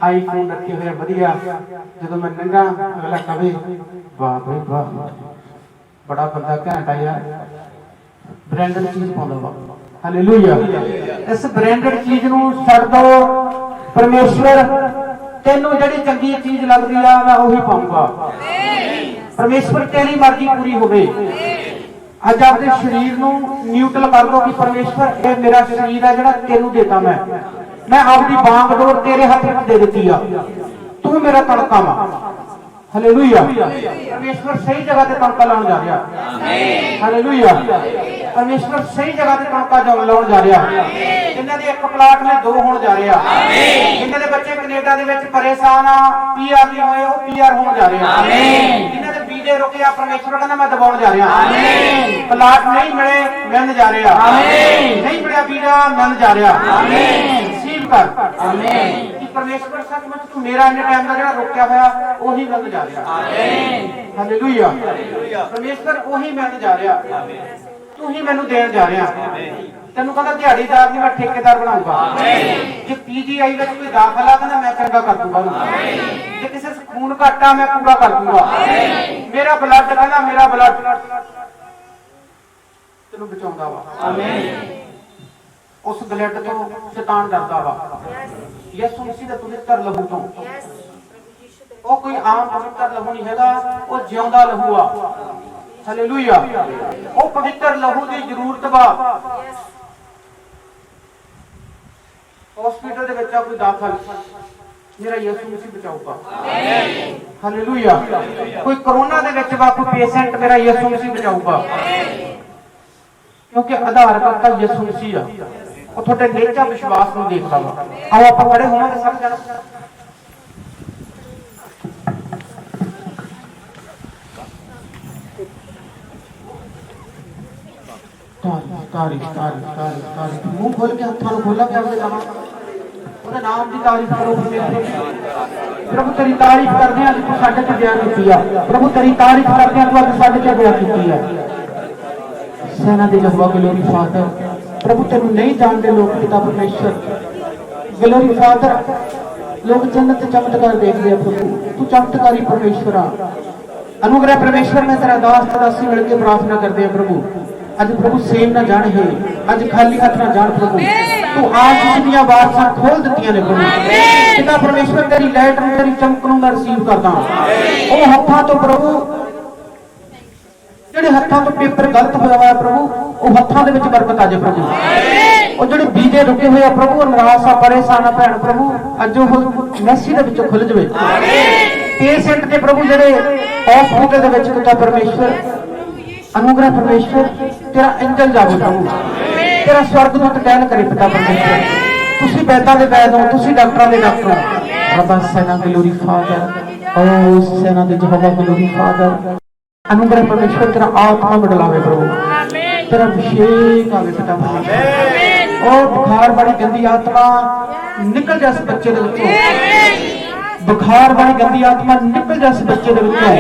ਆਈਫੋਨ ਰੱਖੇ ਹੋਏ ਵਧੀਆ। ਜਦੋਂ ਮੈਂ ਨੰਗਾ ਅਗਲਾ ਕਵੇ ਵਾਹ ਬਈ ਵਾਹ, ਬੜਾ ਬੰਦਾ ਘੈਂਟ ਆ ਯਾਰ, ਬ੍ਰਾਂਡਡ ਚੀਜ਼ ਪਾਉਂਦਾ ਵਾ। ਹਾਲੇਲੂਇਆ। ਇਸ ਬ੍ਰਾਂਡਡ ਚੀਜ਼ ਨੂੰ ਛੱਡ ਦੋ। ਪਰਮੇਸ਼ਵਰ ਤੈਨੂੰ ਜਿਹੜੀ ਚੰਗੀ ਚੀਜ਼ ਲੱਗਦੀ ਆ ਮੈਂ ਉਹੀ ਪਾਉਂਗਾ। ਪਰਮੇਸ਼ਵਰ ਤੇਰੀ ਮਰਜ਼ੀ ਪੂਰੀ ਹੋਵੇ। ਅੱਜ ਆਪਣੇ ਸਰੀਰ ਨੂੰ ਨਿਊਟਰਲ ਕਰ ਦੋ ਕਿ ਪਰਮੇਸ਼ਵਰ ਇਹ ਮੇਰਾ ਸਰੀਰ ਆ ਜਿਹੜਾ ਤੈਨੂੰ ਦੇਤਾ, ਮੈਂ ਆਪਦੀ ਬਾਂਗ ਡੋਰ ਤੇਰੇ ਹੱਥ ਵਿੱਚ ਦੇ ਦਿੱਤੀ ਆ, ਤੂੰ ਮੇਰਾ ਤੜਕਾ ਵਾ। ਹਾਲੇਲੂਇਆ। ਪਰਮੇਸ਼ਵਰ ਸਹੀ ਜਗ੍ਹਾ ਤੇ ਤੜਕਾ ਲਾਉਣ ਜਾ ਰਿਹਾ। ਹਾਲੇਲੂਇਆ। ਪਰਮੇਸ਼ਵਰ ਸਹੀ ਜਗ੍ਹਾ ਤੇ ਤੜਕਾ ਲਾਉਣ ਜਾ ਰਿਹਾ। ਜਿਨ੍ਹਾਂ ਦੇ ਇੱਕ ਪਲਾਟ ਨੇ ਦੋ ਹੋਣ ਜਾ ਰਿਹਾ। ਜਿਨ੍ਹਾਂ ਦੇ ਬੱਚੇ ਕੈਨੇਡਾ ਦੇ ਵਿੱਚ ਪਰੇਸ਼ਾਨ ਆ, ਪੀਆਰ ਨਹੀਂ ਹੋਏ, ਉਹ ਪੀਆਰ ਹੋਣ ਜਾ ਰਿਹਾ। ਜਿਨ੍ਹਾਂ ਦੇ ਵੀਜ਼ੇ ਰੁਕੇ ਆ, ਪਰਮੇਸ਼ਵਰ ਕਹਿੰਦਾ ਮੈਂ ਦਬਾਉਣ ਜਾ ਰਿਹਾ। ਪਲਾਟ ਨਹੀਂ ਮਿਲੇ, ਮਿਲਣ ਜਾ ਰਿਹਾ। ਨਹੀਂ ਮਿਲਿਆ ਵੀਜ਼ਾ, ਮਿਲਣ ਜਾ ਰਿਹਾ। ਰਿਸੀਵ ਕਰ। ਪਰਮੇਸ਼ਵਰ ਸੱਚਮੁੱਚ ਤੂੰ ਮੇਰਾ ਇੰਨੇ ਟਾਈਮ ਦਾ ਜਿਹੜਾ ਰੁਕਿਆ ਹੋਇਆ ਉਹੀ ਮਿਲਣ ਜਾ ਰਿਹਾ। ਹਾਲੇਲੂਇਆ। ਪਰਮੇਸ਼ਵਰ ਉਹੀ ਮਿਲਣ ਜਾ ਰਿਹਾ, ਤੂੰ ਹੀ ਮੈਨੂੰ ਦੇਣ ਜਾ ਰਿਹਾ। ਤੈਨੂੰ ਕਹਿੰਦਾ ਦਿਹਾੜੀਦਾਰ ਨਹੀਂ, ਮੈਂ ਠੇਕੇਦਾਰ ਬਣਾਉਂਗਾ। ਜੇ ਪੀਜੀਆਈ ਵਿੱਚ ਕੋਈ ਦਾਖਲਾ ਕਹਿੰਦਾ ਮੈਂ ਚੰਗਾ ਕਰ ਦੂੰਗਾ। ਜੇ ਕਿਸੇ ਖੂਨ ਘਾਟਾ ਮੈਂ ਪੂਰਾ ਕਰ ਦੂੰਗਾ। ਮੇਰਾ ਬਲੱਡ ਕਹਿੰਦਾ ਮੇਰਾ ਬਲੱਡ ਤੈਨੂੰ ਬਚਾਉਂਦਾ ਵਾ। ਉਸ ਬਲੱਡ ਤੋਂ ਸ਼ੈਤਾਨ ਡਰਦਾ ਵਾ। ਯਿਸੂ ਮਸੀਹ ਦਾ ਪਵਿੱਤਰ ਲਹੂ ਤੋਂ। ਉਹ ਕੋਈ ਆਮ ਪਵਿੱਤਰ ਲਹੂ ਨਹੀਂ ਹੈਗਾ, ਉਹ ਜਿਉਂਦਾ ਲਹੂ ਆ। ਹਾਲੇਲੂਇਆ। ਉਹ ਪਵਿੱਤਰ ਲਹੂ ਦੀ ਜ਼ਰੂਰਤ ਵਾ। ਹਸਪੀਟਲ ਦੇ ਵਿੱਚ ਆ ਕੋਈ ਦਾਖਲ, ਮੇਰਾ ਯਿਸੂ ਮਸੀਹ ਬਚਾਊਗਾ। ਹਾਲੇਲੂਇਆ। ਕੋਈ ਕਰੋਨਾ ਦੇ ਵਿੱਚ ਵਾ ਕੋਈ ਪੇਸ਼ੈਂਟ, ਮੇਰਾ ਯਿਸੂ ਮਸੀਹ ਬਚਾਊਗਾ। ਕਿਉਂਕਿ ਆਧਾਰ ਕਰਤਾ ਯਿਸੂ ਮਸੀਹ ਆ। ਉਹ ਤੁਹਾਡੇ ਨੇਚਾ ਵਿਸ਼ਵਾਸ ਨੂੰ ਦੇਖਦਾ ਵਾ। ਆਓ ਆਪਾਂ ਖੜੇ ਹੋਵਾਂਗੇ ਸਭ ਜਣੇ। ਤਾਰੀਫ ਮੂੰਹ ਖੋਲ ਕੇ ਹੱਥਾਂ ਨੂੰ ਖੋਲਾਂਗੇ ਆਪਣੇ ਨਾਮ ਉਹਦੇ ਨਾਮ ਦੀ ਤਾਰੀਫ ਕਰੋ ਪ੍ਰਭੂ ਤੇਰੀ ਤਾਰੀਫ ਕਰਦੇ ਹਾਂ ਤੂੰ ਸਾਡੇ ਤੇ ਦਇਆ ਕੀਤੀ ਆ ਪ੍ਰਭੂ ਤੇਰੀ ਤਾਰੀਫ ਕਰਦੇ ਹਾਂ ਤੂੰ ਅੱਜ ਸਾਡੇ ਤੇ ਦਇਆ ਕੀਤੀ ਆ ਸੈਨਾ ਦੇ ਯਹੋਵਾ ਗਲੋਰੀ ਫਾਦਰ ਪ੍ਰਭੂ ਤੈਨੂੰ ਨਹੀਂ ਜਾਣਦੇ ਲੋਕ ਪਿਤਾ ਪਰਮੇਸ਼ਰ ਗਲੋਰੀ ਫਾਦਰ ਲੋਕ ਜੰਨਤ ਤੇ ਚਮਤਕਾਰ ਦੇਖਦੇ ਆ ਪ੍ਰਭੂ ਤੂੰ ਚਮਤਕਾਰੀ ਪਰਮੇਸ਼ਰ ਆ अनुग्रह परमेश्वर में तेरा दास दासी मिलकर प्रार्थना करते हैं प्रभु अज प्रभु सेम ना जान है अज खाली हाथ ना जान प्रभु तू आज जितनी बारसा खोल दी ने प्रभु पिता परमेश्वर तेरी लाइट में तेरी चमक नूं मैं रिसीव करदा ओ हत्थां तो प्रभु ਜਿਹੜੇ ਹੱਥਾਂ ਤੋਂ ਪੇਪਰ ਗਲਤ ਹੋਇਆ ਹੋਇਆ ਪ੍ਰਭੂ ਉਹ ਹੱਥਾਂ ਦੇ ਵਿੱਚ ਬਰਕਤ ਆ ਜਾਏ ਪ੍ਰਭੂ ਉਹ ਜਿਹੜੇ ਬੀਜੇ ਰੁਕੇ ਹੋਏ ਆ ਪ੍ਰਭੂ ਨਿਰਾਸ਼ਾ ਪਰੇਸ਼ਾਨ ਭੈਣ ਪ੍ਰਭੂ ਅੱਜ ਉਹ ਮੈਸੀ ਦੇ ਵਿੱਚੋਂ ਖੁੱਲ ਜਾਵੇ ਪੇਸ਼ੈਂਟ ਦੇ ਪ੍ਰਭੂ ਜਿਹੜੇ ਹਸਪੀਟਲ ਦੇ ਵਿੱਚ ਪਿਤਾ ਪਰਮੇਸ਼ਵਰ ਅਨੁਗ੍ਰਹ ਪਰਮੇਸ਼ਵਰ ਤੇਰਾ ਐਂਜਲ ਜਾਵੇ ਪ੍ਰਭੂ ਤੇਰਾ ਸਵਰਗਦੂਤ ਟਹਿਲ ਕਰੇ ਪਿਤਾ ਪਰਮੇਸ਼ਵਰ ਤੁਸੀਂ ਵੈਦਾਂ ਦੇ ਵੈਦ ਹੋ ਤੁਸੀਂ ਡਾਕਟਰਾਂ ਦੇ ਡਾਕਟਰ ਹੋ ਰੱਬਾ ਸੈਨਾ ਗਲੋਰੀ ਫਾਦਰ ਓ ਸੈਨਾ ਦੇ ਯਹੋਵਾ ਗਲੋਰੀ ਫਾਦਰ अनुग्रह परमेश्वर तेरा आत्मा बदलावे प्रभु तेरा अभिषेक आवे पिता परमेश्वर और बुखार वाली गंदी आत्मा निकल जा इस बच्चे दे विचों बुखार वाली गंदी आत्मा निकल जा इस बच्चे दे विचों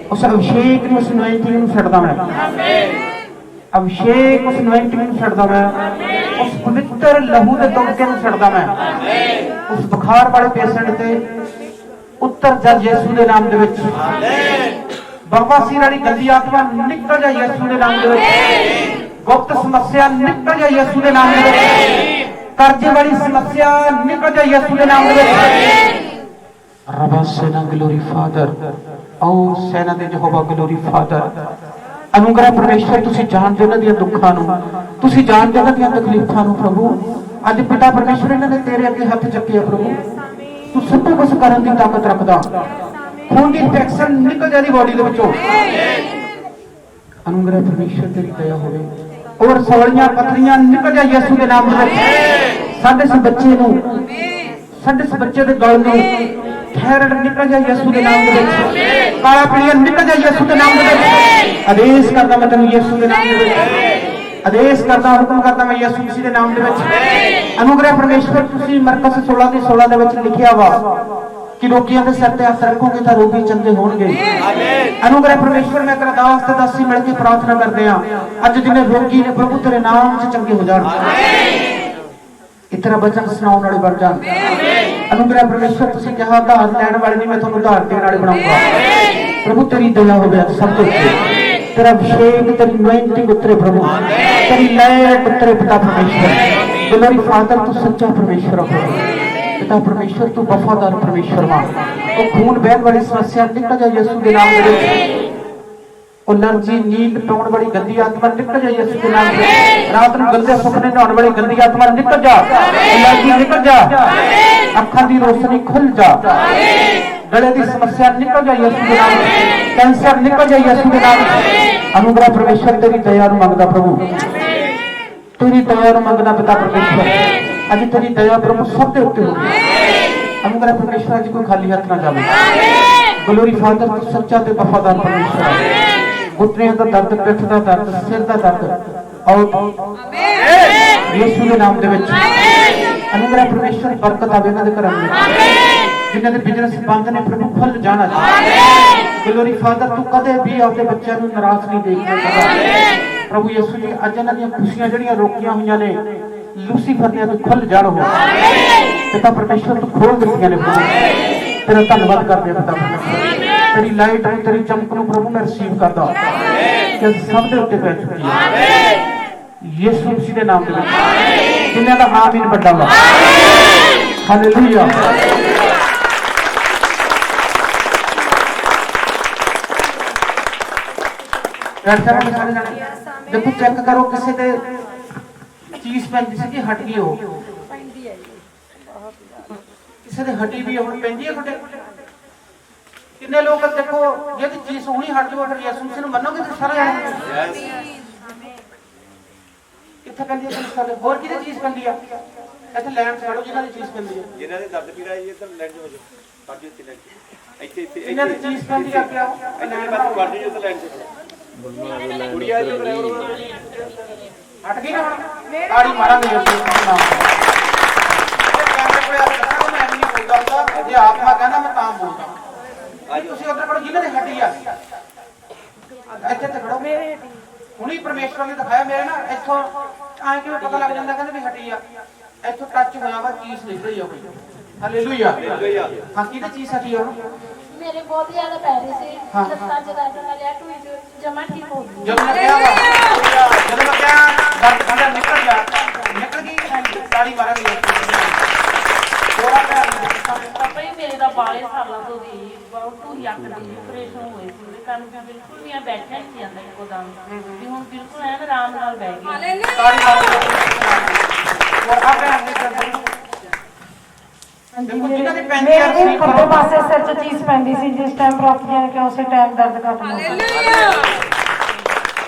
उस अभिषेक नूं उस अनॉइंटिंग नूं छड्डदा मैं अभिषेक उस अनॉइंटिंग नूं छड्डदा मैं उस पवित्र लहू दे तुड़के नूं छड्डदा मैं उस बुखार वाले पेशेंट ते उत्तर जा यीशु दे नाम दे विच बकवासी वाली गंदी आत्मा निकल जा यीशु के नाम दे गुप्त समस्या निकल जा यीशु के नाम दे कर्जे वाली समस्या निकल जा यीशु के नाम दे रबा सेना ग्लोरी फादर ओ सेना दे यहोवा ग्लोरी फादर अनुग्रह परमेश्वर तुसी जानदे उन्हां दी दुखां नूं तुसी जानदे उन्हां दी तकलीफां नूं प्रभु अज पिता परमेश्वर इन्हां ने तेरे अगे हथ चुके प्रभु तू सब कुछ करन दी ताकत रखदा खून की इंफेक्शन निकल जाती बॉडी के विचों अनुग्रह परमेश्वर तेरी दया होवे और सौलियां पथरियां निकल जा यीशु के नाम में साडे इस बच्चे नूं साडे इस बच्चे दे गल नूं थायराइड निकल जा यीशु के नाम में काला पीलिया निकल जा यीशु के नाम में आदेश करदा मैं तैनूं यीशु के नाम में आदेश करदा हुक्म करदा मैं यीशु मसीह के नाम में अनुग्रह परमेश्वर तुसीं मरकस 16:16 दे विच लिखिया वा कि रोगियों के सिर ते हथ रखोगे तो रोगी चंगे होंगे अनुग्रह परमेश्वर मैं तेरा दास ते दासी मिल के प्रार्थना करते हैं अज जिन्हें रोगी ने प्रभु तेरे नाम से चंगे हो जान तेरा वचन सुनाउण वाले बन जान अनुग्रह परमेश्वर तुसीं कहा उधार लैण वाले नहीं मैं तुहानूं उधार देण वाले बनाऊंगा प्रभु तेरी दया होवे सब तो तेरा अभिषेक तेरी अनॉइंटिंग उतरे प्रभु तेरी लाइट उतरे पिता परमेश्वर ग्लोरी फादर तू सच्चा परमेश्वर हो पिता परमेश्वर तू वफादार परमेश्वर मां ओ खून बहन वाली समस्या निकल जा यीशु के नाम में ओ एलर्जी नींद टोण वाली गंदी आत्मा निकल जा यीशु के नाम में रात ਨੂੰ ਗੰਦੇ ਸੁਪਨੇ ਨਹਾਉਣ ਵਾਲੀ गंदी आत्मा निकल जा एलर्जी निकल जा ਅੱਖਾਂ ਦੀ रोशनी खुल जा गले की समस्या निकल जा यीशु के नाम में कैंसर निकल जा यीशु के नाम में अनुग्रह परमेश्वर तेरी दया ਨੂੰ ਮੰਗਦਾ प्रभु तेरी दया ਨੂੰ ਮੰਗਦਾ पिता परमेश्वर अज तेरी दया प्रभु सब के उत्ते हो अनुग्रह परमेश्वर अज कोई खाली हाथ ना जावे ग्लोरी फादर तू सच्चा ते वफादार परमेश्वर घुटनियां दा दर्द पिठ दा दर्द सिर दा दर्द और यीशु के नाम दे विच अनुग्रह परमेश्वर बरकत आवे इन्हां दे घरां विच जिन्हां दे बिजनेस बंद ने प्रभु खुल जाना ग्लोरी फादर तू कदे भी अपने बच्चों को निराश नहीं देखदा प्रभु यीशु जी अज इन्हां दी खुशियां जड़ियां रोकियां होईयां ने लूसीफर ने तू खुल जाण हो पिता परमेश्वर तू खोल दित्तियां ने प्रभु तेरा धन्यवाद करदे हैं पिता परमेश्वर तेरी लाइट और तेरी चमक नूं प्रभु मैं रिसीव करदा कि सब दे उत्ते पै चुकी है यीशु मसीह दे नाम दे विच जिन्हां दा आमीन बड़ा वा हालेलुया देखो चेक करो किसी दे चीज पैंदी सी हट गई हो किसी दे हटी भी हुण पैंदी है तुहाडे किन्ने लोग देखो जे चीज हुणी हट जाओ फिर यीशु मसीह नूं मन्नोगे तो सारे कित्थे पैंदी है सारे होर किहदी चीज पैंदी है इत्थे लैंड छड़ो जिन्हां दी चीज पैंदी है जिन्हां दे दर्द पीड़ा है इधर लैंड हो जाओ बाकी इत्थे लैंड ਇੱਥੇ ਇੱਥੇ ਇਹਨਾਂ ਦੀ ਚੀਜ਼ ਪੈਂਦੀ ਆ ਕੇ ਆਓ ਇੱਥੇ ਬਾਅਦ ਵੜ ਜਾਓ ਤਾਂ ਲੈਣ ਚ ਗੁੜੀਆ ਜੀ ਹਟ ਗਈ ਨਾ ਹੁਣ ਤਾੜੀ ਮਾਰਾਂਗੇ ਉਸ ਨਾਮ ਕੈਮਰੇ ਕੋਲ ਆ ਕੇ ਮੈਂ ਨਹੀਂ ਬੋਲਦਾ ਹੁੰਦਾ ਜੇ ਆਪ ਮੈਂ ਕਹਿੰਦਾ ਮੈਂ ਤਾਂ ਬੋਲਦਾ ਅੱਜ ਤੁਸੀਂ ਉੱਧਰ ਖੜੋ ਜਿਨ੍ਹਾਂ ਦੇ ਹੱਡੀ ਆ ਇੱਥੇ ਤੇ ਖੜੋ ਹੁਣੀ ਪਰਮੇਸ਼ਵਰ ਨੇ ਦਿਖਾਇਆ ਮੇਰੇ ਨਾ ਇੱਥੋਂ ਐਂ ਕਿਵੇਂ ਪਤਾ ਲੱਗ ਜਾਂਦਾ ਕਹਿੰਦੇ ਵੀ ਹੱਡੀ ਆ ਇੱਥੋਂ ਟੱਚ ਹੋਇਆ ਵਾ ਚੀਜ਼ ਨਿਕਲ ਰਹੀ ਆ ਕੋਈ ਹਾਲੇਲੂਇਆ ਹਾਂ ਕਿਹਦੀ ਚੀਜ਼ ਹੱਡੀ ਆ मेरे बहुत ज्यादा पै रहे थे ਲੱਤਾਂ ਚ ਦਰਦ ਨਾਲ ਲਿਆ ਟੂਈ ਜਮਾ ਠੀਕ ਹੋ ਗਈ ਜਦੋਂ ਮੈਂ ਕਿਹਾ ਦਰਦ ਖੰਡਾ ਨਿਕਲ ਗਈ ਤਾੜੀ ਮਾਰਾਂਗੇ ਥੋੜਾ ਪਾਪਾ ਜੀ ਮੇਰੇ ਦਾ ਬਾਲੇ ਸਾਲਾਂ ਤੋਂ ਦੀ ਬਹੁਤ ਟੂਹੀ ਅੱਖ ਦੀ ਆਪਰੇਸ਼ਨ ਹੋਈ ਸੀ ਉਹਦੇ ਕਾਰਨ ਮੈਂ ਬਿਲਕੁਲ ਵੀ ਬੈਠਿਆ ਨਹੀਂ ਜਾਂਦਾ ਇੱਕੋ ਦਮ ਵੀ ਹੁਣ ਬਿਲਕੁਲ ਐਨ ਆਰਾਮ ਨਾਲ ਬਹਿ ਗਈ ਤਾੜੀ ਮਾਰਾਂਗੇ ਹੋਰ ਆਪੇ ਹੱਥ ਦੇਖੋ ਜਿਨ੍ਹਾਂ ਦੀ ਪੈਂਦੀ ਆ ਮੇਰੇ ਖੱਬੇ ਪਾਸੇ ਸਿਰ 'ਚ ਚੀਜ਼ ਪੈਂਦੀ ਸੀ ਜਿਸ ਟਾਈਮ ਪ੍ਰੋਪਰਟੀਆਂ ਨੇ ਕਿ ਉਸੇ ਟਾਈਮ ਦਰਦ ਖਤਮ ਹੋ ਗਿਆ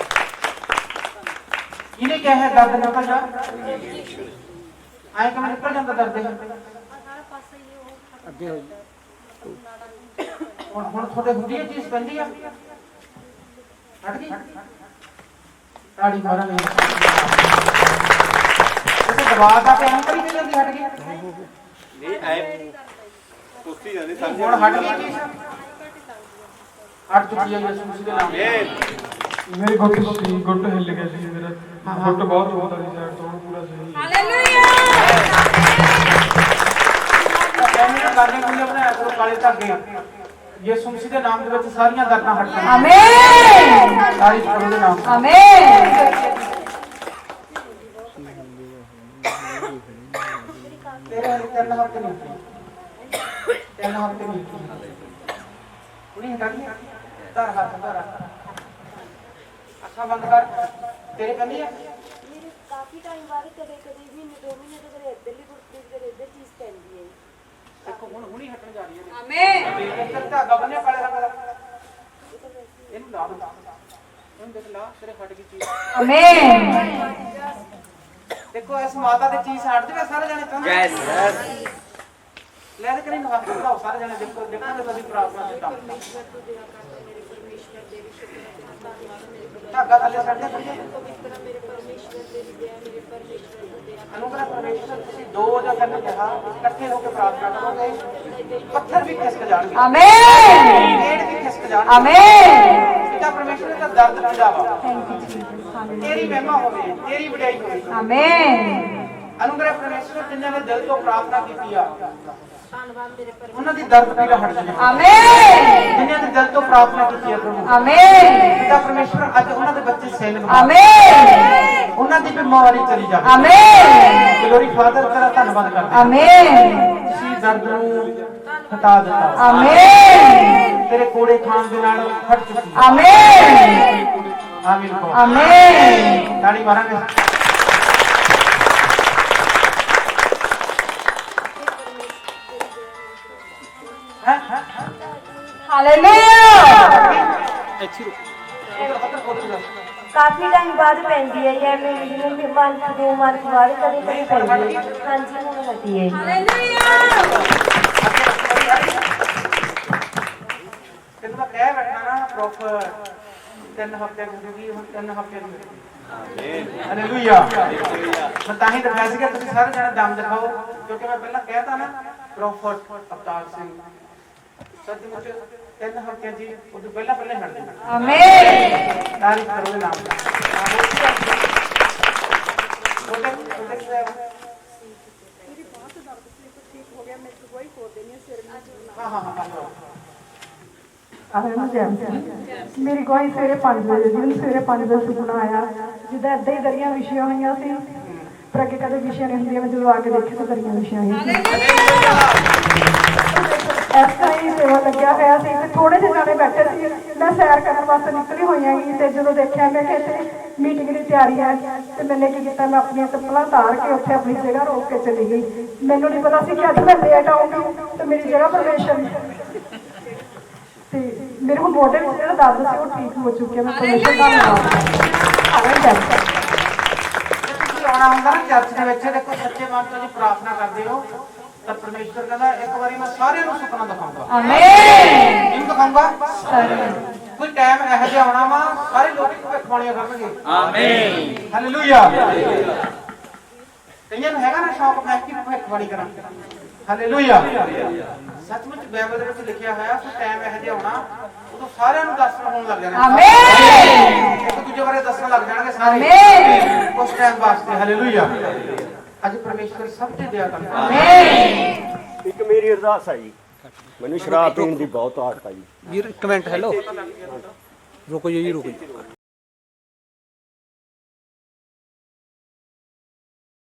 ਇਹਨੇ ਕਿਹਾ ਹੈ ਦਰਦ ਨਿਕਲ ਜਾ ਆਏ ਕਿਵੇਂ ਨਿਕਲ ਜਾਂਦਾ ਦਰਦ ਅੱਗੇ ਹੋਈ ਹੁਣ ਤੁਹਾਡੇ ਹੁੰਦੀ ਹੈ ਚੀਜ਼ ਪੈਂਦੀ ਆ ਹਟ ਗਈ ਤਾੜੀ ਮਾਰਾਂਗੇ ਤੇ ਦਵਾ ਦਾ ਤੇ ਅੰਕਲ ਹੀ ਜਾਂਦੀ ਹਟ ਗਈ ਨਹੀਂ ਐ ਕੁਸ਼ਤੀ ਜਾਂਦੀ ਸਮਝ ਹੁਣ ਹਟ ਗਈ ਚੀਜ਼ ਹਟ ਚੁੱਕੀ ਹੈ ਯਿਸੂ ਮਸੀਹ ਦੇ ਨਾਮ ਮੇਰੇ ਗੁੱਟ ਹਿੱਲ ਗਿਆ ਸੀ ਮੇਰਾ ਗੁੱਟ ਬਹੁਤ ਹੁੰਦਾ ਸੀ ਸਾਈਡ ਤੋਂ ਪੂਰਾ ਸਹੀ ਹਾਲੇਲੂਇਆ ਕਰਨੇ ਕੋਈ ਬਣਾਇਆ ਕਰੋ ਕਾਲੇ ਧਾਗੇ ਯਿਸੂ ਮਸੀਹ ਦੇ ਨਾਮ ਦੇ ਵਿੱਚ ਸਾਰੀਆਂ ਦਰਦਾਂ ਹਟ ਜਾਣ ਆਮੇਨ ਸਾਰੀ ਪ੍ਰਭੂ ਦੇ ਨਾਮ ਆਮੇਨ ਤੇਰੇ ਹਲੇ 3 ਹਫ਼ਤੇ ਨਹੀਂ ਹੋਏ 3 ਹਫ਼ਤੇ ਨਹੀਂ ਉਨੀ ਹਟਾ ਦੀ ਧਰ ਹੱਥ ਧਰ ਅੱਖਾਂ ਬੰਦ ਕਰ ਤੇਰੇ ਕੰਨੀ ਆ ਮੇਰੇ ਕਾਫੀ ਟਾਈਮ ਬਾਅਦ ਕਦੇ ਮਹੀਨੇ 2 ਮਹੀਨੇ ਤੋਂ ਕਦੇ ਇੱਧਰਲੀ ਗੁਰਪ੍ਰੀਤ ਕਦੇ ਇੱਧਰ ਚੀਜ਼ ਪੈਂਦੀ ਹੈ ਦੇਖੋ ਹੁਣ ਹੁਣੀ ਹਟਣ ਜਾ ਰਹੀ ਹੈ ਆਮੇਨ ਇਹ ਧਾਗਾ ਬੰਨਿਆ ਕਾਲੇ ਰੰਗ ਦਾ ਇਹਨੂੰ ਲਾ ਦੋ ਇਹਨੂੰ ਦੇਖ ਲਾ ਤੇਰੇ ਫਟ ਗਈ ਚੀਜ਼ ਆਮੇਨ ਦੇਖੋ ਇਸ ਮਾਤਾ ਦੀ ਚੀਜ਼ ਹਟ ਜਾਵੇ ਸਾਰੇ ਜਣੇ ਚਾਹੁੰਦੇ ਯੈਸ ਲੈ ਦੇ ਕਰੀ ਨਵਾਂ ਲਾਓ ਸਾਰੇ ਜਣੇ ਦੇਖੋ ਦੇਖਾਂਗੇ ਤੁਸੀਂ ਪ੍ਰਾਰਥਨਾ ਦੇ ਕੰਮ ਧਾਗਾ ਥੱਲੇ ਛੱਡ ਦੇ ਅਨੁਗ੍ਰਹ ਪਰਮੇਸ਼ਵਰ ਤੁਸੀਂ 2 ਜਾਂ 3 ਕਿਹਾ ਇਕੱਠੇ ਹੋ ਕੇ ਪ੍ਰਾਰਥਨਾ ਕਰੋਗੇ ਪੱਥਰ ਵੀ ਖਿਸਕ ਜਾਣਗੇ ਆਮੇਨ ਪੇੜ ਵੀ ਖਿਸਕ ਜਾਣਗੇ ਆਮੇਨ ਪਿਤਾ ਪਰਮੇਸ਼ਵਰ ਦਾ ਦਰਦ ਭਜਾਵਾ ਤੇਰੀ ਮਹਿਮਾ ਹੋਵੇ ਤੇਰੀ ਵਡਿਆਈ ਹੋਵੇ ਆਮੇਨ ਅਨੁਗ੍ਰਹ ਪਰਮੇਸ਼ਵਰ ਜਿਨ੍ਹਾਂ ਨੇ ਦਿਲ ਤੋਂ ਪ੍ਰਾਰਥਨਾ ਕੀਤੀ ਆ ਉਹਨਾਂ ਦੀ ਦਰਦ ਪੀੜਾ ਹਟ ਜਾਵੇ ਆਮੇਨ ਜਿਨ੍ਹਾਂ ਨੇ ਦਿਲ ਤੋਂ ਪ੍ਰਾਰਥਨਾ ਕੀਤੀ ਹੈ ਪ੍ਰਭੂ ਆਮੇਨ ਪਿਤਾ ਪਰਮੇਸ਼ਵਰ ਅੱਜ ਉਹਨਾਂ ਦੇ ਬੱਚੇ ਸੈਲ ਆਮੇਨ ਉਹਨਾਂ ਦੀ ਬਿਮਾਰੀ ਚਲੀ ਜਾਵੇ ਆਮੇਨ ਗਲੋਰੀ ਫਾਦਰ ਤੇਰਾ ਧੰਨਵਾਦ ਕਰਦੇ ਹਾਂ ਆਮੇਨ ਤੁਸੀਂ ਦਰਦ ਨੂੰ ਹਟਾ ਦਿੱਤਾ ਆਮੇਨ ਤੇਰੇ ਕੋੜੇ ਖਾਣ ਦੇ ਨਾਲ ਹਟ ਚੁੱਕੀ ਆਮੇਨ ਆਮੀਨ ਕਹੋ ਆਮੇਨ ਤਾੜੀ ਮਾਰਾਂਗੇ ਕਾਫੀ ਟਾਈਮ ਬਾਅਦ ਪੈਂਦੀ ਹੈ ਇਹ ਮੈਨੂੰ ਜਿਵੇਂ ਮੰਥ 2 ਮੰਥ ਬਾਅਦ ਕਦੇ ਪੈਂਦੀ ਹੈ ਹਾਂਜੀ ਹੁਣ ਹਟੀ ਹੈ ਤੈਨੂੰ ਮੈਂ ਕਹਿ ਬੈਠਾ ਨਾ ਪ੍ਰੋਪਰ 3 ਹਫ਼ਤੇ ਦੀ ਹੁਣ 3 ਹਫ਼ਤੇ ਦੀ ਹਾਲੇਲੂਇਆ ਮੈਂ ਤਾਂ ਹੀ ਦਿਖਾਇਆ ਸੀਗਾ ਤੁਸੀਂ ਸਾਰੇ ਜਣੇ ਦਮ ਦਿਖਾਓ ਕਿਉਂਕਿ ਮੈਂ ਪਹਿਲਾਂ ਕਹਿਤਾ ਨਾ ਪ੍ਰੋਫਟ ਅਵਤਾਰ ਸਿੰਘ ਸੱਚਮੁੱਚ 3 ਹਫ਼ਤੇ ਜੀ ਉਦੋਂ ਪਹਿਲਾਂ ਹਟ ਜਾਣਾ ਆਮੇਨ ਤਾਰੀਫ ਕਰੋ ਦੇ ਨਾਮ ਦਾ ਮੇਰੀ ਗਵਾਹੀ ਸਵੇਰੇ 5 ਵਜੇ ਜਿਹਨੂੰ ਸਵੇਰੇ 5 ਵਜੇ ਸੁਪਨਾ ਆਇਆ ਜਿੱਦਾਂ ਏਦਾਂ ਹੀ ਦਰੀਆਂ ਵਿਛੀਆਂ ਹੋਈਆਂ ਸੀ ਪਰ ਅੱਗੇ ਕਦੇ ਵਿਛੀਆਂ ਨਹੀਂ ਹੁੰਦੀਆਂ ਮੈਂ ਜਦੋਂ ਆ ਕੇ ਦੇਖਿਆ ਤਾਂ ਦਰੀਆਂ ਵਿਛੀਆਂ ਹੋਈਆਂ ਸੀ ਇਸ ਤਰ੍ਹਾਂ ਹੀ ਸੇਵਾ ਲੱਗਿਆ ਹੋਇਆ ਸੀ ਤੇ ਥੋੜੇ ਜਿਹੇ ਜਾਣੇ ਬੈਠੇ ਸੀ ਮੈਂ ਸੈਰ ਕਰਨ ਵਾਸਤੇ ਨਿਕਲੀ ਹੋਈਆਂ ਸੀ ਤੇ ਜਦੋਂ ਦੇਖਿਆ ਮੈਂ ਕਿ ਇੱਥੇ ਮੀਟਿੰਗ ਦੀ ਤਿਆਰੀ ਹੈ ਤੇ ਮੈंने ਕੀ ਕੀਤਾ ਮੈਂ ਆਪਣੀਆਂ ਚੱਪਲਾਂ ਉਤਾਰ ਕੇ ਉੱਥੇ ਆਪਣੀ ਜਗ੍ਹਾ ਰੋਕ ਕੇ ਚਲੀ ਗਈ ਮੈਨੂੰ ਨਹੀਂ ਪਤਾ ਸੀ ਕਿ ਅੱਜ ਮੈਂ ਲੇਟ ਆਉਂਗੀ ਤੇ ਮੇਰੀ ਜਗ੍ਹਾ ਪਰਮੇਸ਼ਰ ਤੇ ਮੇਰੇ ਹੁਣ ਮੋਢੇ ਵਿੱਚ ਜਿਹੜਾ ਦਰਦ ਸੀ ਉਹ ਠੀਕ ਹੋ ਚੁੱਕਿਆ ਮੈਂ ਪਰਮੇਸ਼ਰ ਦਾ ਧੰਨਵਾਦ ਤੁਸੀਂ ਆਉਣਾ ਹੁੰਦਾ ਨਾ ਚਰਚ ਦੇ ਵਿੱਚ ਦੇਖੋ ਸੱਚੇ ਮਨ ਤੋਂ ਜੀ ਪ੍ਰਾਰਥਨਾ ਕਰਦੇ ਹੋ ਤਾਂ ਪਰਮੇਸ਼ਰ ਕਹਿੰਦਾ ਇੱਕ ਵਾਰੀ ਮੈਂ ਸਾਰਿਆਂ ਨੂੰ ਸੁਪਨਾ ਦਿਖਾਉਂਗਾ ਆਮੇਨ ਕਿਹਨੂੰ ਦਿਖਾਉਂਗਾ ਸਾਰਿਆਂ ਨੂੰ ਕੋਈ ਟਾਈਮ ਇਹੋ ਜਿਹਾ ਆਉਣਾ ਵਾ ਸਾਰੇ ਲੋਕ ਭਵਿੱਖਬਾਣੀਆਂ ਕਰਨਗੇ। ਆਮੀਨ। ਹਾਲੇਲੂਇਆ। ਕਈਆਂ ਨੂੰ ਹੈਗਾ ਨਾ ਸ਼ੌਕ ਮੈਂ ਕਿ ਭਵਿੱਖਬਾਣੀ ਕਰਾਂ। ਹਾਲੇਲੂਇਆ। ਸੱਚਮੁੱਚ ਬਾਈਬਲ ਦੇ ਵਿੱਚ ਲਿਖਿਆ ਹੋਇਆ ਕਿ ਟਾਈਮ ਇਹੋ ਜਿਹਾ ਆਉਣਾ ਉਦੋਂ ਸਾਰਿਆਂ ਨੂੰ ਦਰਸ਼ਨ ਹੋਣ ਲੱਗ ਜਾਣਾ। ਆਮੀਨ। ਇੱਕ ਦੂਜੇ ਬਾਰੇ ਦੱਸਣ ਲੱਗ ਜਾਣਗੇ ਸਾਰੇ। ਆਮੀਨ। ਉਸ ਟਾਈਮ ਵਾਸਤੇ ਹਾਲੇਲੂਇਆ। ਅੱਜ ਪਰਮੇਸ਼ਰ ਸਭ ਤੇ ਦਇਆ ਕਰਦਾ। ਆਮੀਨ। ਇੱਕ ਮੇਰੀ ਅਰਦਾਸ ਹੈ ਜੀ, ਮੈਨੂੰ ਸ਼ਰਾਬ ਪੀਣ ਦੀ ਬਹੁਤ ਆਦਤ ਹੈ ਜੀ। ਵੀਰ ਇੱਕ ਮਿੰਟ ਹੈਲੋ ਰੁਕੋ ਜੀ ਰੁਕੋ ਜੀ।